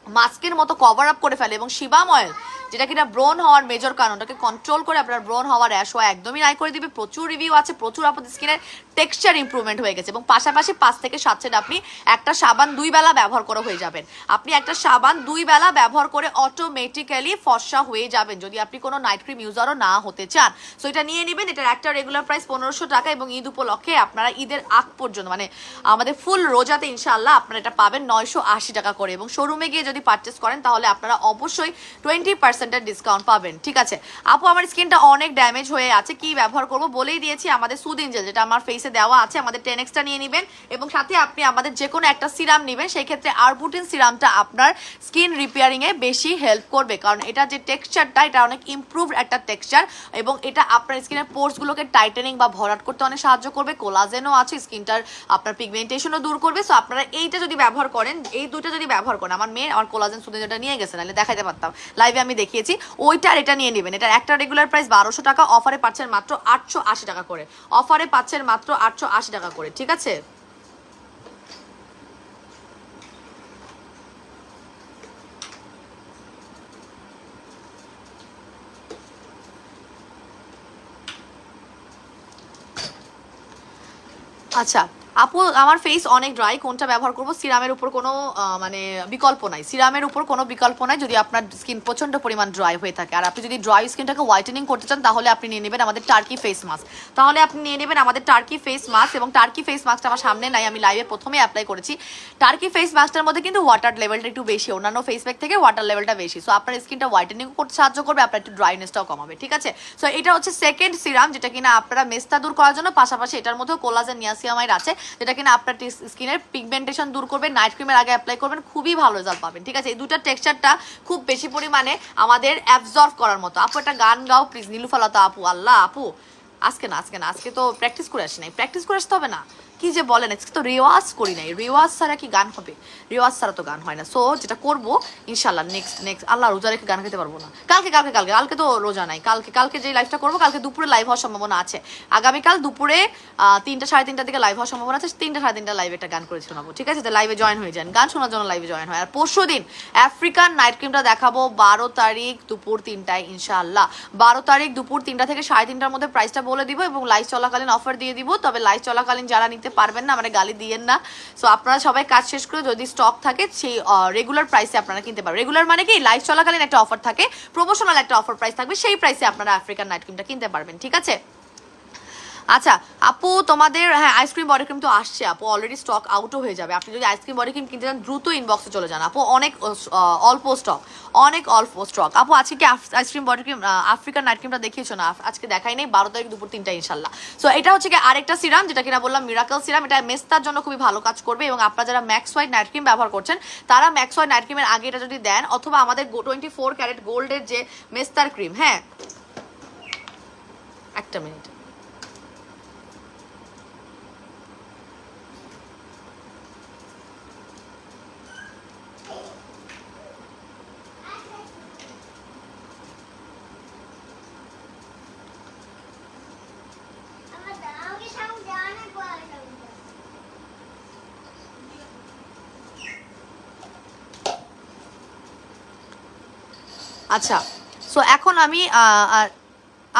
মাস্কের মতো কভার আপ করে ফেলে। এবং সিবাম অয়েল, যেটা কিনা ব্রোন হওয়ার মেজর কারণটাকে কন্ট্রোল করে, আপনার ব্রোন হওয়ার র্যাশ হওয়া একদমই নাই করে দিবে। প্রচুর রিভিউ আছে, প্রচুর আপনাদের স্কিনের টেক্সচার ইমপ্রুভমেন্ট হয়ে গেছে। এবং পাশাপাশি 5 থেকে 7 সেট আপনি একটা সাবান 2 বেলা ব্যবহার করে হয়ে যাবেন। আপনি একটা সাবান 2 বেলা ব্যবহার করে অটোমেটিক্যালি ফর্সা হয়ে যাবেন, যদি আপনি কোনো নাইট ক্রিম ইউজারও না হতে চান। সো এটা নিয়ে নেবেন। এটার একটা রেগুলার প্রাইস 1500 টাকা, এবং ঈদ উপলক্ষে আপনারা ঈদের আগ পর্যন্ত মানে আমাদের ফুল রোজাতে ইনশাআল্লাহ আপনারা এটা পাবেন 980 টাকা করে। এবং শোরুমে গিয়ে যদি পারচেস করেন তাহলে আপনারা অবশ্যই 20% ডিসকাউন্ট পাবেন। ঠিক আছে আপু, আমার স্কিনটা অনেক ড্যামেজ হয়ে আছে, কি ব্যবহার করব বলেই দিয়েছি। আমাদের সুদিং জেল, যেটা আমার ফেসে প্রাইসে দেওয়া আছে, আমাদের 10x নিয়ে নেবেন এবং সাথে আপনি আমাদের যে কোনো একটা সিরাম নেবেন, সেই ক্ষেত্রে আরবুটিন সিরামটা আপনার স্কিন রিপেয়ারিংয়ে বেশি হেল্প করবে, কারণ এটা যে টেক্সচারটা এটা অনেক ইমপ্রুভড একটা টেক্সচার এবং এটা আপনার স্কিনের পোর্সগুলোকে টাইটেনিং বা ভরাট করতে অনেক সাহায্য করবে। কোলাজেনও আছে, স্কিনটার আপনার পিগমেন্টেশনও দূর করবে। সো আপনারা এইটা যদি ব্যবহার করেন, এই দুটো যদি ব্যবহার করেন, আমার মেয়ে আমার কোলাজেন শুধু যেটা নিয়ে গেছে, নাহলে দেখাইতে পারতাম, লাইভে আমি দেখিয়েছি, ওইটা আর এটা নিয়ে নেবেন। এটার একটা রেগুলার প্রাইস 1200 টাকা, অফারে পাচ্ছেন মাত্র 880 টাকা করে, অফারে পাচ্ছেন মাত্র 880 টাকা করে, ঠিক আছে? আচ্ছা আপু, আমার ফেস অনেক ড্রাই, কোনটা ব্যবহার করবো? সিরামের উপর কোনো মানে বিকল্প নাই, সিরামের উপর কোনো বিকল্প নাই যদি আপনার স্কিন প্রচন্ড পরিমাণ ড্রাই হয়ে থাকে। আর আপনি যদি ড্রাই স্কিনটাকে হোয়াইটেনিং করতে চান তাহলে আপনি নিয়ে নেবেন আমাদের টার্কি ফেস মাস্ক, তাহলে আপনি নিয়ে নেবেন আমাদের টার্কি ফেস মাস্ক। এবং টার্কি ফেস মাস্কটা আমার সামনে নাই, আমি লাইভে প্রথমে অ্যাপ্লাই করেছি। টার্কি ফেস মাস্কটার মধ্যে কিন্তু ওয়াটার লেভেলটা একটু বেশি, অন্যান্য ফেস প্যাক থেকে ওয়াটার লেভেলটা বেশি। সো আপনার স্কিনটা হোয়াইটেনিং করতে সাহায্য করবে, আপনার একটু ড্রাইনেসটাও কমাবে, ঠিক আছে? সো এটা হচ্ছে সেকেন্ড সিরাম, যেটা কিনা আপনারা মেস্তা দূর করার জন্য, পাশাপাশি এটার মধ্যেও কোলাজেন নিয়াসিয়ামাইড আছে, যেটা কিনা আপনার স্কিনের পিগমেন্টেশন দূর করবে। নাইট ক্রিমের আগে অ্যাপ্লাই করবেন, খুবই ভালো রেজাল্ট পাবেন, ঠিক আছে? এই দুটার টেক্সচারটা খুব বেশি পরিমাণে আমাদের অ্যাবজর্ব করার মতো। আপু একটা গান গাও প্লিজ, নীলুফালতা আপু। আল্লাহ আপু, আজকে তো প্র্যাকটিস করে আসি নাই, প্র্যাকটিস করে আসতে হবে না? কি যে বলেন, আজকে তো রেওয়াজ করি নাই, রেওয়াজ ছাড়া কি গান হবে? রেওয়াজ ছাড়া তো গান হয় না। সো যেটা করবো ইনশাল্লাহ নেক্সট আল্লাহ, রোজা রেখে গান গাইতে পারবো না। কালকে তো রোজা নাই, কালকে যে লাইভটা করবো, কালকে দুপুরে লাইভ হওয়ার সম্ভাবনা আছে। আগামীকাল দুপুরে 3টা সাড়ে 3টার দিকে লাইভ হওয়ার সম্ভাবনা আছে। 3টা সাড়ে 3টা লাইভে একটা গান করে শোনাবো, ঠিক আছে? তো লাইভে জয়েন হয়ে যান, গান শোনার জন্য লাইভে জয়েন হয়। আর পরশু দিন আফ্রিকান নাইট ক্রিমটা দেখাবো 12 তারিখ দুপুর 3টায় ইনশাআল্লাহ। 12 তারিখ দুপুর 3টা থেকে সাড়ে 3টার মধ্যে প্রাইসটা বলে দিব এবং লাইভ চলাকালীন অফার দিয়ে দিব। তবে লাইভ চলাকালীন যারা নিতে পারবেন না, মানে গালি দিয়েন না। সো আপনারা সবাই কাজ শেষ করে যদি স্টক থাকে সেই রেগুলার প্রাইসে আপনারা কিনতে পারবেন। রেগুলার মানে কি, লাইভ চলাকালীন একটা অফার থাকে, প্রমোশনাল একটা অফার প্রাইস থাকবে, সেই প্রাইসে আপনারা আফ্রিকান নাইট ক্রিমটা কিনতে পারবেন, ঠিক আছে? আচ্ছা আপু, তোমাদের হ্যাঁ আইসক্রিম বডি ক্রিম তো আসছে আপু, অলরেডি স্টক আউটও হয়ে যাবে। আপনি যদি আইসক্রিম বডি ক্রিম কিনতে চান দ্রুত ইনবক্সে চলে যান আপু, অনেক অল্প স্টক আপু। আজকে কি ice cream body cream African night ক্রিমটা দেখিয়েছো না? আজকে দেখাই নেই, 12 তারিখ দুপুর 3টায় ইনশাল্লাহ। সো এটা হচ্ছে কি আরেকটা সিরাম, যেটা কিনা বললাম মিরাকল সিরাম। এটা মেস্তার জন্য খুবই ভালো কাজ করবে এবং আপনারা যারা ম্যাক্স হোয়াইট নাইট ক্রিম ব্যবহার করছেন তারা ম্যাক্স হোয়াইট নাইট ক্রিমের আগে এটা যদি দেন, অথবা আমাদের 24 ক্যারেট গোল্ডের যে মেস্তার ক্রিম, হ্যাঁ একটা মিনিট, আচ্ছা। সো এখন আমি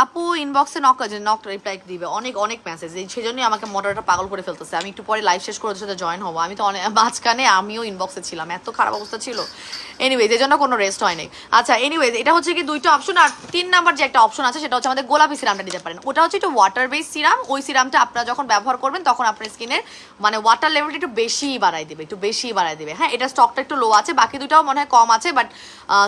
আপু ইনবক্সে নক রিপ্লাই দিবে, অনেক মেসেজ, সেই জন্যই আমাকে মডারেটর পাগল করে ফেলতেছে। আমি একটু পরে লাইভ শেষ করে ওদের সাথে জয়েন হবো। আমি তো অনেক মাঝখানে আমিও ইনবক্সে ছিলাম, এত খারাপ অবস্থা ছিল। এনিওয়েজ এই জন্য কোনো রেস্ট হয়নি। আচ্ছা এনিওয়েজ এটা হচ্ছে কি দুইটা অপশন, আর 3 নাম্বার যে একটা অপশন আছে সেটা হচ্ছে আমাদের গোলাপি সিরামটা দিতে পারেন। ওটা হচ্ছে একটু ওয়াটার বেস সিরাম, ওই সিরামটা আপনারা যখন ব্যবহার করবেন তখন আপনার স্কিনের মানে ওয়াটার লেভেলটা একটু বেশি বাড়াই দেবে, হ্যাঁ এটা স্টকটা একটু লো আছে, বাকি দুটাও মনে হয় কম আছে, বাট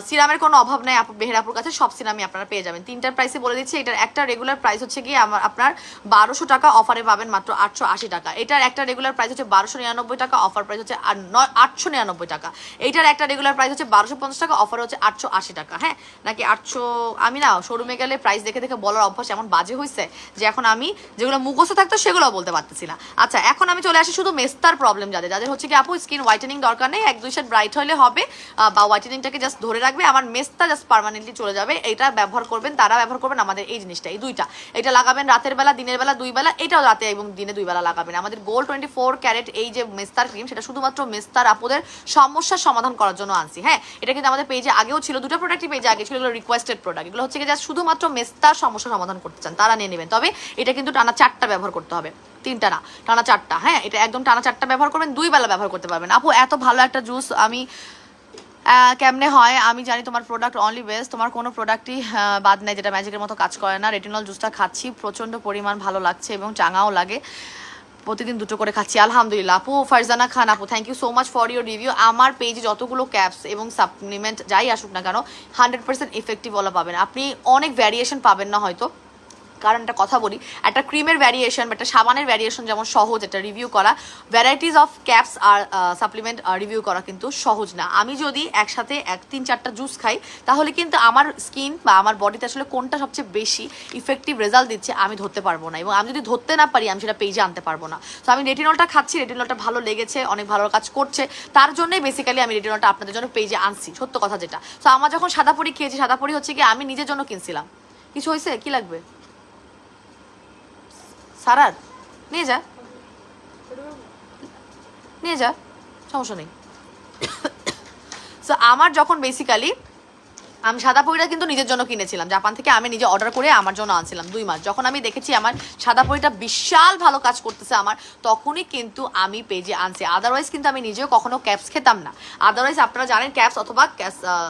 সিরামের কোনো অভাব নেই আপু, বেহেরাপুর কাছে সব সিরামই আপনারা পেয়ে যাবেন। 3টার প্রাইসে বলে দিচ্ছি, এটার একটা রেগুলার প্রাইস হচ্ছে গিয়ে আপনার 1200 টাকা, অফারে পাবেন মাত্র 880 টাকা। এটার একটা রেগুলার প্রাইস হচ্ছে 1299 টাকা, অফার প্রাইস হচ্ছে 899 টাকা। এইটার একটা রেগুলার প্রাইস হচ্ছে 1250 টাকা, অফার হচ্ছে 880 টাকা। হ্যাঁ নাকি 800, আমি না শোরুমে গেলে প্রাইস দেখে দেখে বলার অভ্যাস এমন বাজে হয়েছে যে এখন আমি যেগুলো মুখস্থ থাকতো সেগুলো বলতে পারতেছি না। আচ্ছা এখন আমি চলে আসি শুধু মেস্তার প্রবলেম যাদের হচ্ছে কি আপু স্কিন হোয়াইটেনিং দরকার নেই, 1-2 শেড ব্রাইট হলে হবে, বা হোয়াইটেনিংটাকে জাস্ট ধরে রাখবে, আমার মেস্তা জাস্ট পার্মানেন্টলি চলে যাবে, এটা ব্যবহার করবেন, তারা ব্যবহার করবেন আমাদের এই জিনিসটা, এই দুইটা। এটা লাগাবেন রাতের বেলা, দিনের বেলা 2 বেলা, এটাও রাতে এবং দিনে 2 বেলা লাগাবেন। আমাদের গোল্ড 24 ক্যারেট এই যে মেস্তার ক্রিম, সেটা শুধুমাত্র মেস্তার আপুদের সমস্যার সমাধান করার জন্য আনছি। হ্যাঁ এটা কিন্তু আমাদের পেজে আগেও ছিল, দুটো প্রোডাক্টই পেজে আগে ছিল, এগুলো রিকোয়েস্টেড প্রোডাক্ট। এগুলো হচ্ছে কি জাস্ট শুধুমাত্র মেস্তার সমস্যা সমাধান করতে চান তারা নিয়ে নেবেন। তবে এটা কিন্তু টানা 4টা ব্যবহার করতে হবে, 3টা না, টানা 4টা। হ্যাঁ এটা একদম টানা 4টা ব্যবহার করবেন, 2 বেলা ব্যবহার করতে পারবেন। আপু এত ভালো একটা জুস আমি কেমনে হয়? আমি জানি তোমার প্রোডাক্ট অনলি বেস্ট, তোমার কোনো প্রোডাক্টই বাদ নেই যেটা ম্যাজিকের মতো কাজ করে না। রেটিনল জুসটা খাচ্ছি, প্রচণ্ড পরিমাণ ভালো লাগছে এবং চাঙাও লাগে, প্রতিদিন 2টো করে খাচ্ছি আলহামদুলিল্লাহ। আপু ফারজানা খান আপু, thank you so much for your review. আমার পেজে যতগুলো ক্যাপস এবং সাপ্লিমেন্ট যাই আসুক না কেন 100% ইফেক্টিভ ওলা পাবেন, আপনি অনেক ভ্যারিয়েশন পাবেন না হয়তো, কারণ একটা কথা বলি, একটা ক্রিমের ভ্যারিয়েশন বা একটা সাবানের ভ্যারিয়েশন যেমন সহজ, একটা রিভিউ করা, ভ্যারাইটিস অফ ক্যাপস আর সাপ্লিমেন্ট রিভিউ করা কিন্তু সহজ না। আমি যদি একসাথে 3-4টা জুস খাই তাহলে কিন্তু আমার স্কিন বা আমার বডিতে আসলে কোনটা সবচেয়ে বেশি ইফেক্টিভ রেজাল্ট দিচ্ছে আমি ধরতে পারবো না, এবং আমি যদি ধরতে না পারি আমি সেটা পেজে আনতে পারবো না। তো আমি রেটিনলটা খাচ্ছি, রেটিনলটা ভালো লেগেছে, অনেক ভালো কাজ করছে, তার জন্যই বেসিক্যালি আমি রেটিনলটা আপনাদের জন্য পেজে আনছি, সত্য কথা যেটা। তো আমার যখন সাদা পরি খেয়েছি, সাদা পরি হচ্ছে কি আমি নিজের জন্য কিনছিলাম। কিছু হয়েছে? কি লাগবে? সারার নিয়ে যা, নিয়ে যা, সমস্যা নেই। সো আমার যখন বেসিক্যালি আমি সাদা পরিটা কিন্তু নিজের জন্য কিনেছিলাম জাপান থেকে, আমি নিজে অর্ডার করে আমার জন্য আনছিলাম 2 মাস। যখন আমি দেখেছি আমার সাদা পরিটা বিশাল ভালো কাজ করতেছে আমার, তখনই কিন্তু আমি পেজে আনছি। আদারওয়াইজ কিন্তু আমি নিজেও কখনো ক্যাপস খেতাম না। আদারওয়াইজ আপনারা জানেন ক্যাপস অথবা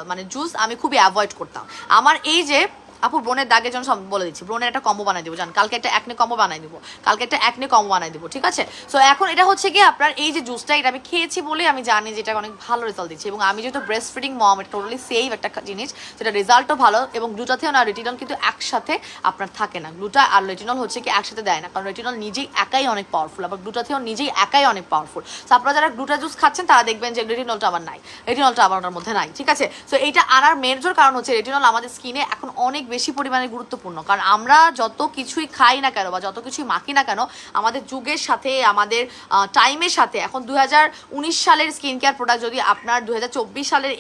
মানে জুস আমি খুবই অ্যাভয়েড করতাম। আমার এই যে আপু ব্রণের দাগের জন্য সব বলে দিচ্ছি, ব্রণের একটা কম্বো বানাই দেবো, জান কালকে একটা একনে কম্বো বানাই দেবো, কালকে একটা একনে কম্বো বানাই দেবো, ঠিক আছে? সো এখন এটা হচ্ছে কি আপনার এই যে জুসটা, এটা আমি খেয়েছি বলে আমি জানি যে এটা অনেক ভালো রেজাল্ট দিচ্ছে, এবং আমি যেহেতু ব্রেস্ট ফিডিং মম, এটা টোটালি সেফ একটা জিনিস, যেটা রেজাল্টও ভালো। এবং গ্লুটাথিয়ন আর রেটিনল কিন্তু একসাথে আপনার থাকে না, গ্লুটা আর রেটিনল হচ্ছে কি একসাথে দেয় না, কারণ রেটিনল নিজেই একাই অনেক পাওয়ারফুল, আবার গ্লুটাথিয়ন নিজেই একাই অনেক পাওয়ারফুল। সো আপনারা যারা গ্লুটা জুস খাচ্ছেন তারা দেখবেন যে রেটিনলটা আবার নাই, রেটিনলটা আবার ওটার মধ্যে নাই, ঠিক আছে? সো এইটা আনার মেজর কারণ হচ্ছে রেটিনল আমাদের স্কিনে এখন অনেক বেশি পরিমাণে গুরুত্বপূর্ণ, কারণ আমরা যত কিছুই খাই না কেন বা যত কিছুই মাখি না কেন, আমাদের যুগের সাথে আমাদের টাইমের সাথে, এখন 2019 সালের স্কিন কেয়ার প্রোডাক্ট যদি আপনার 2024 সালের,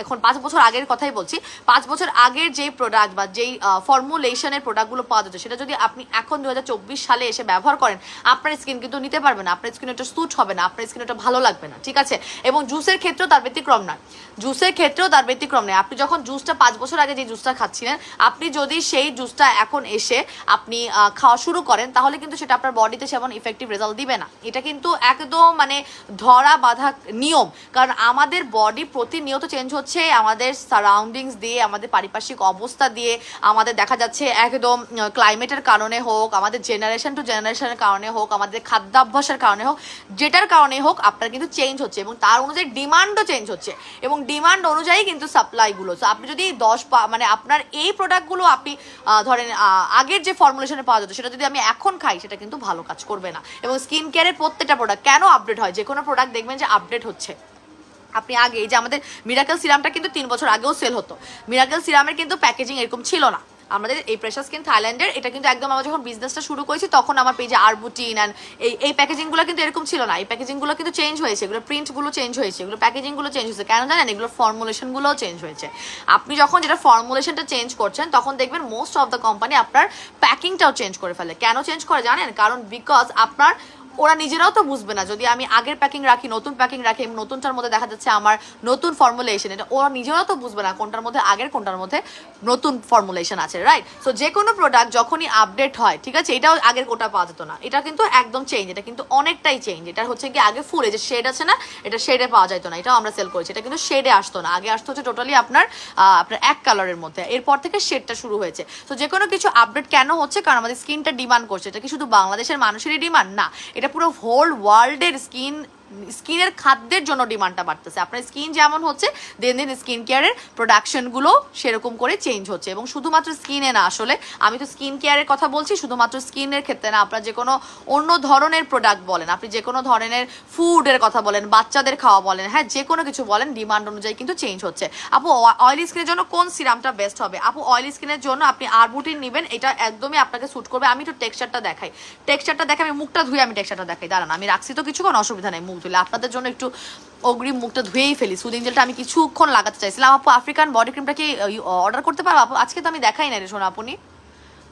এখন 5 বছর আগের কথাই বলছি, 5 বছর আগের যেই প্রোডাক্ট বা যেই ফর্মুলেশনের প্রোডাক্টগুলো পাওয়া যেত, সেটা যদি আপনি এখন 2024 সালে এসে ব্যবহার করেন, আপনার স্কিন কিন্তু নিতে পারবে না, আপনার স্কিন এটা স্যুট হবে না, আপনার স্কিন এটা ভালো লাগবে না, ঠিক আছে? এবং জুসের ক্ষেত্রেও তার ব্যতিক্রম নয়, জুসের ক্ষেত্রেও তার ব্যতিক্রম নেই। আপনি যখন জুসটা 5 বছর আগে যে জুসটা খাচ্ছিলেন, আপনি যদি সেই জুসটা এখন এসে আপনি খাওয়া শুরু করেন, তাহলে কিন্তু সেটা আপনার বডিতে সেমন ইফেক্টিভ রেজাল্ট দিবে না। এটা কিন্তু একদম মানে ধরা বাঁধা নিয়ম, কারণ আমাদের বডি প্রতিনিয়ত চেঞ্জ হচ্ছে, আমাদের সারাউন্ডিংস দিয়ে, আমাদের পারিপার্শ্বিক অবস্থা দিয়ে, আমাদের দেখা যাচ্ছে একদম ক্লাইমেটের কারণে হোক, আমাদের জেনারেশন টু জেনারেশনের কারণে হোক, আমাদের খাদ্যাভ্যাসের কারণে হোক, যেটার কারণে হোক আপনার কিন্তু চেঞ্জ হচ্ছে, এবং তার অনুযায়ী ডিমান্ডও চেঞ্জ হচ্ছে, এবং ডিমান্ড অনুযায়ী কিন্তু সাপ্লাইগুলো। তো আপনি যদি মানে আপনার এই প্রোডাক্টগুলো আপনি ধরেন আগের যে ফর্মুলেশনে পাওয়া যেত, সেটা যদি আমি এখন খাই, সেটা কিন্তু ভালো কাজ করবে না। এবং স্কিন কেয়ারের প্রত্যেকটা প্রোডাক্ট কেন আপডেট হয়, যে কোনো প্রোডাক্ট দেখবেন যে আপডেট হচ্ছে। আপনি আগে এই যে আমাদের মিরাকেল সিরামটা কিন্তু 3 বছর আগেও সেল হতো, মিরাকেল সিরামের কিন্তু প্যাকেজিং এরকম ছিল না। আমাদের এই প্রেশার স্কিন থাইল্যান্ডের, এটা কিন্তু একদম আমরা যখন বিজনেসটা শুরু করেছি তখন আমার পেজে আরবুটিন অ্যান্ড এই প্যাকেজিংগুলো কিন্তু এরকম ছিল না। এই প্যাকেজিংগুলো কিন্তু চেঞ্জ হয়েছে, এগুলো প্রিন্টগুলো চেঞ্জ হয়েছে, এগুলো প্যাকেজিংগুলো চেঞ্জ হয়েছে, কেন জানেন? এগুলোর ফর্মুলেশনগুলোও চেঞ্জ হয়েছে। আপনি যখন যেটা ফর্মুলেশনটা চেঞ্জ করছেন, তখন দেখবেন মোস্ট অফ দ্য কোম্পানি আপনার প্যাকিংটাও চেঞ্জ করে ফেলে। কেন চেঞ্জ করে জানেন? কারণ বিকজ আপনার ওরা নিজেরাও তো বুঝবে না, যদি আমি আগের প্যাকিং রাখি, নতুন প্যাকিং রাখি, নতুনটার মধ্যে দেখা যাচ্ছে আমার নতুন ফর্মুলেশন, এটা ওরা নিজেরাও তো বুঝবে না কোনটার মধ্যে আগের, কোনটার মধ্যে নতুন ফর্মুলেশন আছে, রাইট? সো যে কোনো প্রোডাক্ট যখনই আপডেট হয়, ঠিক আছে, এটাও আগের কোটা পাওয়া যেত না, এটা কিন্তু একদম চেঞ্জ, এটা কিন্তু অনেকটাই চেঞ্জ। এটা হচ্ছে কি আগে ফুল, এই যে শেড আছে না, এটা শেডে পাওয়া যেত না, এটাও আমরা সেল করেছি, এটা কিন্তু শেডে আসতো না, আগে আসতো হচ্ছে টোটালি আপনার এক কালারের মধ্যে, এরপর থেকে শেডটা শুরু হয়েছে। তো যে কোনো কিছু আপডেট কেন হচ্ছে? কারণ আমাদের স্কিনটা ডিমান্ড করছে। এটা কি শুধু বাংলাদেশের মানুষেরই ডিমান্ড? না, এটা পুরো হোল ওয়ার্ল্ডের স্কিনের খাদ্যের জন্য ডিমান্ডটা বাড়তেছে। আপনার স্কিন যেমন হচ্ছে, দিন দিন স্কিন কেয়ারের প্রোডাকশনগুলো সেরকম করে চেঞ্জ হচ্ছে। এবং শুধুমাত্র স্কিনে না, আসলে আমি তো স্কিন কেয়ারের কথা বলছি, শুধুমাত্র স্কিনের ক্ষেত্রে না, আপনার যে কোনো অন্য ধরনের প্রোডাক্ট বলেন, আপনি যে কোনো ধরনের ফুডের কথা বলেন, বাচ্চাদের খাওয়া বলেন, হ্যাঁ যে কোনো কিছু বলেন, ডিমান্ড অনুযায়ী কিন্তু চেঞ্জ হচ্ছে। আপু অয়েলি স্কিনের জন্য কোন সিরামটা বেস্ট হবে? আপু অয়েলি স্কিনের জন্য আপনি আরবুটিন নেবেন, এটা একদমই আপনাকে স্যুট করবে। আমি একটু টেক্সচারটা দেখাই, আমি মুখটা ধুয়ে আমি টেক্সচারটা দেখাই, দাঁড়ান আমি রাখছি তো কিছুক্ষণ, অসুবিধা নেই, মুখ ধুলে আপনাদের জন্য একটু অগ্রিম মুখটা ধুয়েই ফেলি। সুদিন জেলটা আমি কিছুক্ষণ লাগাতে চাইছিলাম। আপু আফ্রিকান বডি ক্রিমটা কি অর্ডার করতে পারবো? আপু আজকে তো আমি দেখাই নাই রে শোনো, আপনি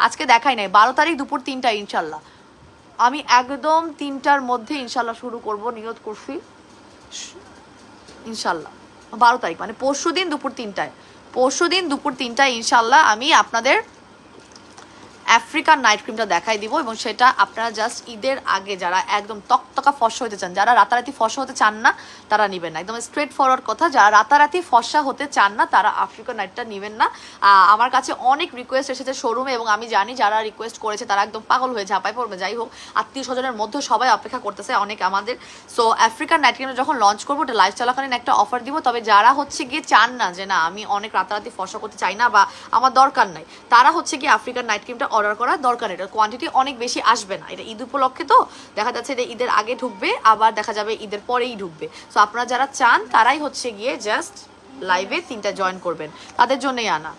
আজকে দেখাই নাই, 12 তারিখ দুপুর 3টায় ইনশাল্লাহ, আমি একদম 3টার মধ্যে ইনশাল্লাহ শুরু করব, নিয়ত করছি ইনশাল্লাহ। 12 তারিখ মানে পরশুদিন দুপুর 3টায় ইনশাল্লাহ আমি আপনাদের আফ্রিকান নাইট ক্রিমটা দেখাই দিব। এবং সেটা আপনারা জাস্ট ঈদের আগে যারা একদম তকতকা ফর্সা হতে চান, যারা রাতারাতি ফর্সা হতে চান না, তারা নেবেন না, একদম স্ট্রেট ফরওয়ার্ড কথা, যারা রাতারাতি ফর্সা হতে চান না তারা আফ্রিকান নাইটটা নেবেন না। আমার কাছে অনেক রিকোয়েস্ট এসেছে শোরুমে, এবং আমি জানি যারা রিকোয়েস্ট করেছে তারা একদম পাগল হয়ে ঝাঁপায় পড়বে। যাই হোক, আত্মীয় স্বজনের মধ্যে সবাই অপেক্ষা করতেছে অনেক আমাদের। সো আফ্রিকান নাইট ক্রিমটা যখন লঞ্চ করবো, ওটা লাইভ চলাকালীন একটা অফার দিব। তবে যারা হচ্ছে গিয়ে চান না যে না আমি অনেক রাতারাতি ফর্সা করতে চাই না বা আমার দরকার নাই, তারা হচ্ছে গিয়ে আফ্রিকান নাইট ক্রিমটা অর্ডার করার দরকার নেই, এটা কোয়ান্টিটি অনেক বেশি আসবে না, এটা ঈদ উপলক্ষে তো দেখা যাচ্ছে যে ঈদের আগে ঢুকবে, আবার দেখা যাবে ঈদের পরেই ঢুকবে। সো আপনারা যারা চান তারাই হচ্ছে গিয়ে জাস্ট লাইভে 3টা জয়েন করবেন, তাদের জন্যই আনা।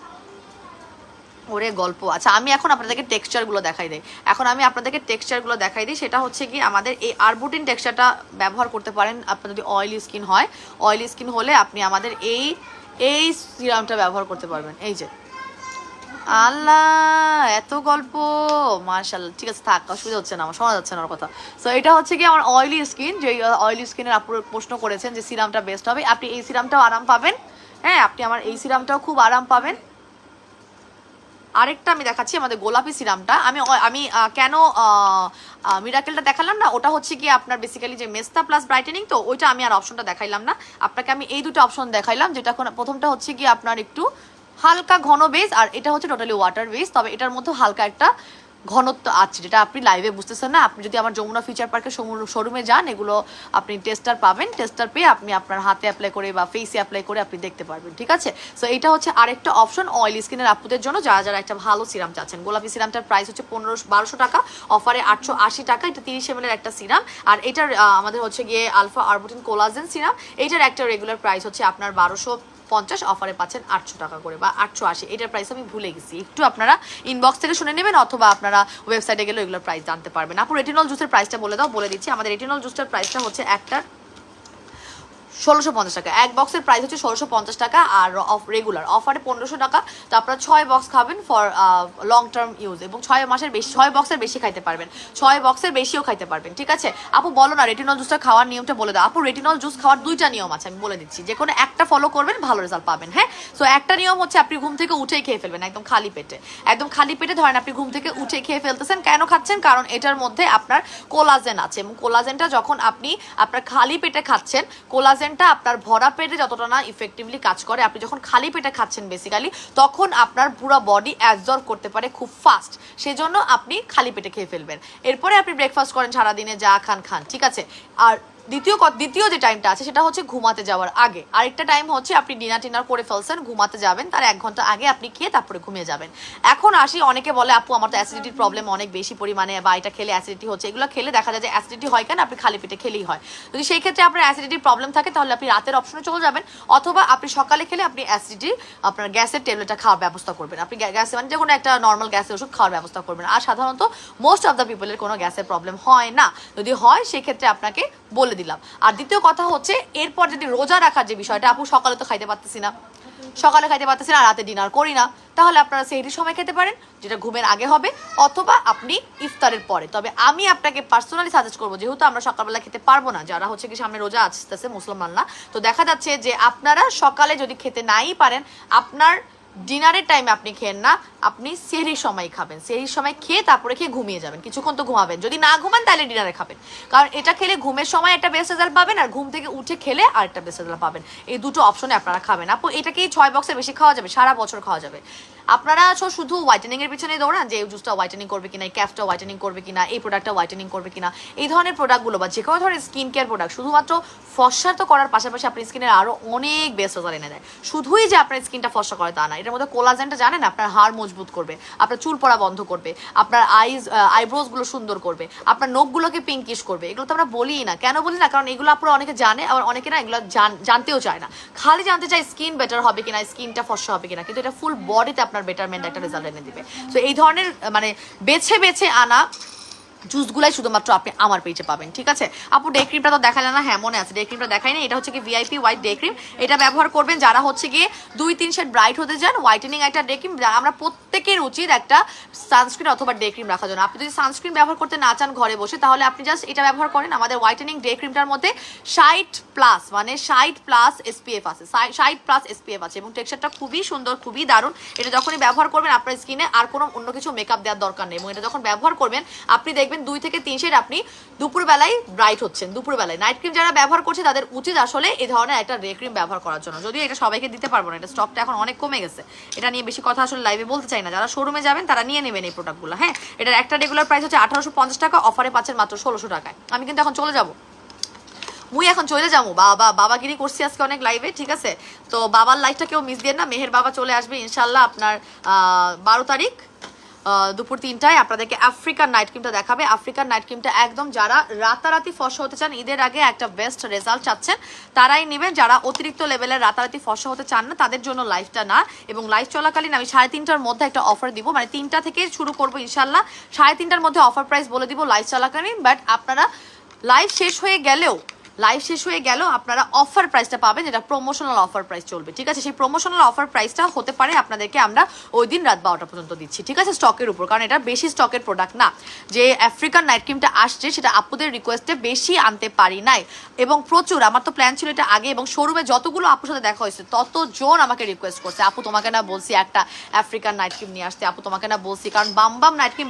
ওরে গল্প। আচ্ছা আমি এখন আপনাদেরকে টেক্সচারগুলো দেখাই দিই, সেটা হচ্ছে কি আমাদের এই আরবুটিন টেক্সচারটা ব্যবহার করতে পারেন আপনার যদি অয়েলি স্কিন হয়। অয়েলি স্কিন হলে আপনি আমাদের এই সিরামটা ব্যবহার করতে পারবেন। এই যে আল্লাহ এত গল্প, মাশাআল্লাহ। ঠিক আছে থাক, অসুবিধা হচ্ছে না, আমার শোনা যাচ্ছে না ওর কথা। সো এটা হচ্ছে কি আমার অয়েলি স্কিন, যে অয়েলি স্কিনের আপুর প্রশ্ন করেছেন যে সিরামটা বেস্ট হবে, আপনি এই সিরামটাও আরাম পাবেন। হ্যাঁ আপনি আমার এই সিরামটাও খুব আরাম পাবেন। আরেকটা আমি দেখাচ্ছি আমাদের গোলাপি সিরামটা। আমি আমি কেন মিরাকেলটা দেখালাম না, ওটা হচ্ছে কি আপনার বেসিক্যালি যে মেস্তা প্লাস ব্রাইটেনিং, তো ওইটা আমি আর অপশনটা দেখাইলাম না আপনাকে, আমি এই দুটো অপশন দেখাইলাম। যেটা প্রথমটা হচ্ছে কি আপনার একটু হালকা ঘন বেস, আর এটা হচ্ছে টোটালি ওয়াটার বেস, তবে এটার মধ্যে হালকা একটা ঘনত্ব আছে যেটা আপনি লাইভে বুঝতেছেন না। আপনি যদি আমার যমুনা ফিচার পার্কের শোরুমে যান, এগুলো আপনি টেস্টার পাবেন, টেস্টার পেয়ে আপনি আপনার হাতে অ্যাপ্লাই করে বা ফেসে অ্যাপ্লাই করে আপনি দেখতে পারবেন। ঠিক আছে, সো এটা হচ্ছে আরেকটা অপশন অয়েলি স্কিনের আপুদের জন্য, যারা যারা একটা ভালো সিরাম চাচ্ছেন। গোলাপি সিরামটার প্রাইস হচ্ছে 1200 টাকা, অফারে 880 টাকা। এটা 30 ml একটা সিরাম। আর এটার আমাদের হচ্ছে গিয়ে আলফা আরবুটিন কোলাজেন সিরাম, এইটার একটা রেগুলার প্রাইস হচ্ছে আপনার 1250, অফারে পাচ্ছেন 800 টাকা করে বা 880। এটার প্রাইস আমি ভুলে গেছি, একটু আপনারা ইনবক্স থেকে শুনে নেবেন অথবা আপনারা ওয়েবসাইটে গেলে এগুলোর প্রাইস জানতে পারবেন। আপু রেটিনল জুসের প্রাইসটা বলে দিচ্ছি। আমাদের রেটিনল জুসটার প্রাইসটা হচ্ছে একটা 1650 টাকা, এক বক্সের প্রাইস হচ্ছে 1650 টাকা, আর রেগুলার অফারে 1500 টাকা। তো আপনারা 6 বক্স খাবেন ফর লং টার্ম ইউজ, এবং 6 বক্সের বেশি খাইতে পারবেন, 6 বক্সের বেশিও খাইতে পারবেন। ঠিক আছে আপু বলো না রেটিনল জুসটা খাওয়ার নিয়মটা বলে দাও। আপু রেটিনল জুস খাওয়ার 2টা নিয়ম আছে, আমি বলে দিচ্ছি, যে কোনো একটা ফলো করবেন ভালো রেজাল্ট পাবেন। হ্যাঁ, সো একটা নিয়ম হচ্ছে আপনি ঘুম থেকে উঠেই খেয়ে ফেলবেন, একদম খালি পেটে ধরেন আপনি ঘুম থেকে উঠে খেয়ে ফেলতেছেন। কেন খাচ্ছেন? কারণ এটার মধ্যে আপনার কোলাজেন আছে, এবং কোলাজেনটা যখন আপনি আপনার খালি পেটে খাচ্ছেন, কোলাজেনটা আপনার ভরা পেটে যতটা না ইফেক্টিভলি কাজ করে, আপনি যখন খালি পেটে খাচ্ছেন বেসিক্যালি, তখন আপনার পুরো বডি অ্যাবজর্ব করতে পারে খুব ফাস্ট, সেজন্য আপনি খালি পেটে খেয়ে ফেলবেন। এরপরে আপনি ব্রেকফাস্ট করেন, সারাদিনে যা খান, ঠিক আছে। আর দ্বিতীয় যে টাইমটা আছে সেটা হচ্ছে ঘুমাতে যাওয়ার আগে। আরেকটা টাইম হচ্ছে আপনি ডিনার করে ফেলছেন, ঘুমাতে যাবেন, তার 1 ঘন্টা আগে আপনি খেয়ে তারপরে ঘুমিয়ে যাবেন। এখন আসি, অনেকে বলে আপু আমার তো অ্যাসিডিটির প্রবলেম অনেক বেশি পরিমাণে, বা এটা খেলে অ্যাসিডিটি হচ্ছে। এগুলো খেলে দেখা যায় যে অ্যাসিডিটি হয় কেন? আপনি খালি পেটে খেলেই হয়। যদি সেই ক্ষেত্রে আপনার অ্যাসিডিটির প্রবলেম থাকে, তাহলে আপনি রাতের অপশনে চলে যাবেন, অথবা আপনি সকালে খেলে আপনি আপনার গ্যাসের ট্যাবলেটটা খাওয়ার ব্যবস্থা করবেন। আপনি গ্যাস মানে যে কোনো একটা নর্মাল গ্যাসের ওষুধ খাওয়ার ব্যবস্থা করবেন। আর সাধারণত মোস্ট অফ দ্য পিপলের কোনো গ্যাসের প্রবলেম হয় না, যদি হয় সেক্ষেত্রে আপনাকে বলে দিলাম। আর দ্বিতীয় কথা হচ্ছে, এরপর যদি রোজা রাখার যে বিষয়টা, আপু সকালে তো খাইতে পারতেছি না, রাতে ডিনার করি না, তাহলে আপনারা সেহরির সময় খেতে পারেন, যেটা ঘুমের আগে হবে, অথবা আপনি ইফতারের পরে। তবে আমি আপনাকে পার্সোনালি সাজেস্ট করবো, যেহেতু আমরা সকালবেলা খেতে পারবো না, যারা হচ্ছে কি সামনে রোজা আসতেছে মুসলমানরা, তো দেখা যাচ্ছে যে আপনারা সকালে যদি খেতে নাই পারেন, আপনার ডিনারের টাইমে আপনি খেয়েন না, আপনি সেহরির সময় খাবেন। সেহরির সময় খেয়ে তারপরে খেয়ে ঘুমিয়ে যাবেন, কিছুক্ষণ তো ঘুমাবেন। যদি না ঘুমান তাহলে ডিনারে খাবেন, কারণ এটা খেলে ঘুমের সময় একটা বেস্ট রেজাল্ট পাবেন, আর ঘুম থেকে উঠে খেলে আর একটা বেস্ট রেজাল্ট পাবেন। এই দুটো অপশনে আপনারা খাবেন। আপু এটাকেই 6 বক্সের বেশি খাওয়া যাবে, সারা বছর খাওয়া যাবে। আপনারা শুধু হোয়াইটেনিং এর পিছনে দৌড়ান, যে এই জুসটা হোয়াইটেনিং করবে কিনা, এই ক্যাফটা হোয়াইটেনিং করবে কিনা, এই প্রোডাক্টটা হোয়াইটেনিং করবে কিনা, এই ধরনের প্রোডাক্টগুলো বা যে কোনো ধরনের স্কিন কেয়ার প্রোডাক্ট শুধুমাত্র ফর্সা তো করার পাশাপাশি আপনার স্কিনের আরও অনেক বেস্ট রেজাল্ট এনে দেয়। শুধুই যে আপনার স্কিনটা ফর্সা করে তা না, এটার মধ্যে কোলাজেনটা জানেন আপনার হাড় মজবুত করবে, আপনার চুল পড়া বন্ধ করবে, আপনার আইব্রোজগুলো সুন্দর করবে, আপনার নখগুলোকে পিঙ্কিশ করবে। এগুলো তো আমরা বলি না, কেন বলি না? কারণ এগুলো আপনারা অনেকে জানে, আবার অনেকে না এগুলো জানতেও চায় না, খালি জানতে চায় স্কিন বেটার হবে কিনা, স্কিনটা ফর্সা হবে কিনা, কিন্তু এটা ফুল বডিতে আপনার বেটারমেন্ট একটা রেজাল্ট এনে দিবে। তো এই ধরনের মানে বেছে আনা জুসগুলাই শুধুমাত্র আপনি আমার পেজে পাবেন। ঠিক আছে আপু, ডে ক্রিমটা তো দেখালে না? হ্যাঁ মনে আছে, ডে ক্রিমটা দেখাই না। এটা হচ্ছে কি ভিআইপি হোয়াইট ডে ক্রিম, এটা ব্যবহার করবেন যারা হচ্ছে গিয়ে 2-3 শেড ব্রাইট হতে চান। হোয়াইটেনিং একটা ডে ক্রিম, আমরা প্রত্যেকের উচিত একটা সানস্ক্রিন অথবা ডে ক্রিম রাখার জন্য। আপনি যদি সানস্ক্রিন ব্যবহার করতে না চান ঘরে বসে, তাহলে আপনি জাস্ট এটা ব্যবহার করেন। আমাদের হোয়াইটেনিং ডে ক্রিমটার মধ্যে 60+ মানে 60+ SPF আছে, 60+ SPF আছে, এবং টেক্সচারটা খুবই সুন্দর, খুবই দারুণ। এটা যখনই ব্যবহার করবেন আপনার স্কিনে আর কোনো অন্য কিছু মেকআপ দেওয়ার দরকার নেই, এবং এটা যখন ব্যবহার করবেন আপনি দেখবেন 2 থেকে 3 শেড আপনি দুপুরবেলায় ব্রাইট হচ্ছেন। দুপুরবেলায় নাইট ক্রিম যারা ব্যবহার করছে তাদের উচিত আসলে এই ধরনের একটা ডে ক্রিম ব্যবহার করার জন্য। যদিও এটা সবাইকে দিতে পারবো না, এটা স্টকটা এখন অনেক কমে গেছে, এটা নিয়ে বেশি কথা আসলে লাইভে বলতে চাই না। যারা শোরুমে যাবেন তারা নিয়ে নেবেন এই প্রোডাক্টগুলো। হ্যাঁ, এটার একটা রেগুলার প্রাইস হচ্ছে 1850 টাকা, অফারে পাচ্ছেন মাত্র 1600 টাকায়। আমি কিন্তু এখন চলে যাবো, এখন চলে যাবো, বাবাগিরি করছি আজকে অনেক লাইভে। ঠিক আছে, তো বাবার লাইভটা কেউ মিস দিয়ে না। মেহের বাবা চলে আসবে ইনশাল্লাহ আপনার 12 তারিখ, দুপুর 3টায় আপনাদেরকে আফ্রিকান নাইট ক্রিমটা দেখাবে। আফ্রিকান নাইট ক্রিমটা একদম যারা রাতারাতি ফর্সা হতে চান, ঈদের আগে একটা বেস্ট রেজাল্ট চাচ্ছেন, তারাই নেবেন। যারা অতিরিক্ত লেভেলের রাতারাতি ফর্সা হতে চান না, তাদের জন্য লাইফটা না। এবং লাইফ চলাকালীন আমি 3:30টার মধ্যে একটা অফার দিব, মানে 3টা থেকে শুরু করবো ইনশাল্লাহ। 3:30টার মধ্যে অফার প্রাইস বলে দিব লাইফ চলাকালীন। বাট আপনারা লাইভ শেষ হয়ে গেলেও আপনারা অফার প্রাইসটা পাবেন, যেটা প্রমোশনাল অফার প্রাইস চলবে, ঠিক আছে? সেই প্রমোশনাল অফার প্রাইসটা হতে পারে আপনাদেরকে আমরা ওই দিন রাত 12টা পর্যন্ত দিচ্ছি, ঠিক আছে? স্টকের উপর, কারণ এটা বেশি স্টকের প্রোডাক্ট না। যে আফ্রিকান নাইট ক্রিমটা আসছে সেটা আপুদের রিকোয়েস্টে বেশি আনতে পারি নাই, এবং প্রচুর আমার তো প্ল্যান ছিল এটা আগে, এবং শোরুমে যতগুলো আপুর সাথে দেখা হয়েছে ততজন আমাকে রিকোয়েস্ট করছে, আপু তোমাকে না বলছি একটা আফ্রিকান নাইট ক্রিম নিয়ে আসতে, আপু তোমাকে না বলছি। কারণ বাম নাইট ক্রিম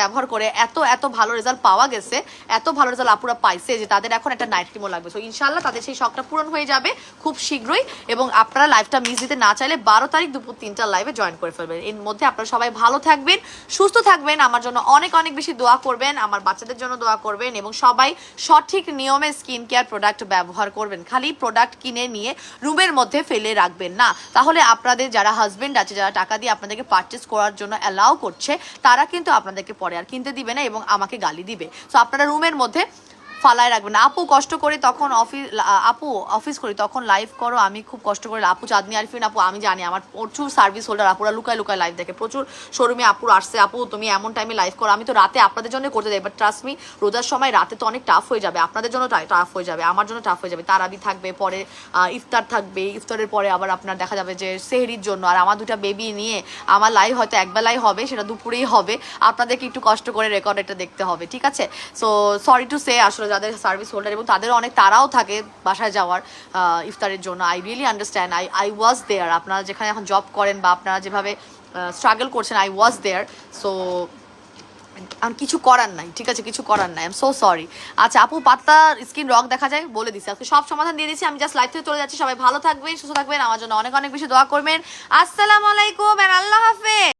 ব্যবহার করে এত ভালো রেজাল্ট পাওয়া গেছে, এত ভালো রেজাল্ট আপুরা পাইছে যে তাদের এখন একটা নাইট ক্রিমও লাগবে। সো ইনশাল্লাহ তাদের সেই শখটা পূরণ হয়ে যাবে খুব শীঘ্রই। এবং আপনারা লাইভটা মিস দিতে না চাইলে 12 তারিখ দুপুর 3টার লাইভে জয়েন করে ফেলবেন। এর মধ্যে আপনারা সবাই ভালো থাকবেন, সুস্থ থাকবেন, আমার জন্য অনেক বেশি দোয়া করবেন, আমার বাচ্চাদের জন্য দোয়া করবেন, এবং সবাই সঠিক নিয়মে স্কিন কেয়ার প্রোডাক্ট ব্যবহার করবেন। খালি প্রোডাক্ট কিনে নিয়ে রুমের মধ্যে ফেলে রাখবেন না, তাহলে আপনাদের যারা হাজবেন্ড আছে, যারা টাকা দিয়ে আপনাদেরকে পারচেস করার জন্য অ্যালাউ করছে, তারা কিন্তু আপনাদেরকে পরে আর কিনতে দিবে না এবং আমাকে গালি দিবে। সো আপনারা রুমের মধ্যে ফালায় রাখবেন না। আপু কষ্ট করি তখন অফিস করি তখন লাইভ করো, আমি খুব কষ্ট করি। আপু চাঁদনি আরিফিন আপু, আমি জানি আমার প্রচুর সার্ভিস হোল্ডার আপুরা লুকায় লাইভ দেখে, প্রচুর শোরুমে আপুর আসছে, আপু তুমি এমন টাইমে লাইভ করো। আমি তো রাতে আপনাদের জন্য করতে যাই, বাট ট্রাস্ট মি রোজার সময় রাতে তো অনেক টাফ হয়ে যাবে, আপনাদের জন্য টাফ হয়ে যাবে, আমার জন্য টাফ হয়ে যাবে। তারাবি থাকবে, পরে ইফতার থাকবে, ইফতারের পরে আবার আপনার দেখা যাবে যে সেহরির জন্য, আর আমার 2টা বেবি নিয়ে আমার লাইভ হয়তো একবেলাই হবে, সেটা দুপুরেই হবে, আপনাদেরকে একটু কষ্ট করে রেকর্ড এটা দেখতে হবে, ঠিক আছে? সো সরি টু সে, আসলে যাদের সার্ভিস হোল্ডার এবং তাদের অনেক তারাও থাকে বাসায় যাওয়ার ইফতারের জন্য, I really understand, I was there. আপনারা যেখানে এখন জব করেন বা আপনারা যেভাবে স্ট্রাগল করছেন, আই ওয়াজ দেয়ার। সো আর কিছু করার নাই, ঠিক আছে? কিছু করার নাই, আই এম সো সরি। আচ্ছা আপু, পাতলা স্কিন রক দেখা যায় বলে দিচ্ছি, আজকে সব সমাধান দিয়ে দিচ্ছি। আমি জাস্ট লাইভ থেকে চলে যাচ্ছি, সবাই ভালো থাকবেন, সুস্থ থাকবেন, আমার জন্য অনেক বেশি দোয়া করবেন। আসসালামু আলাইকুম, আল্লাহ হাফেজ।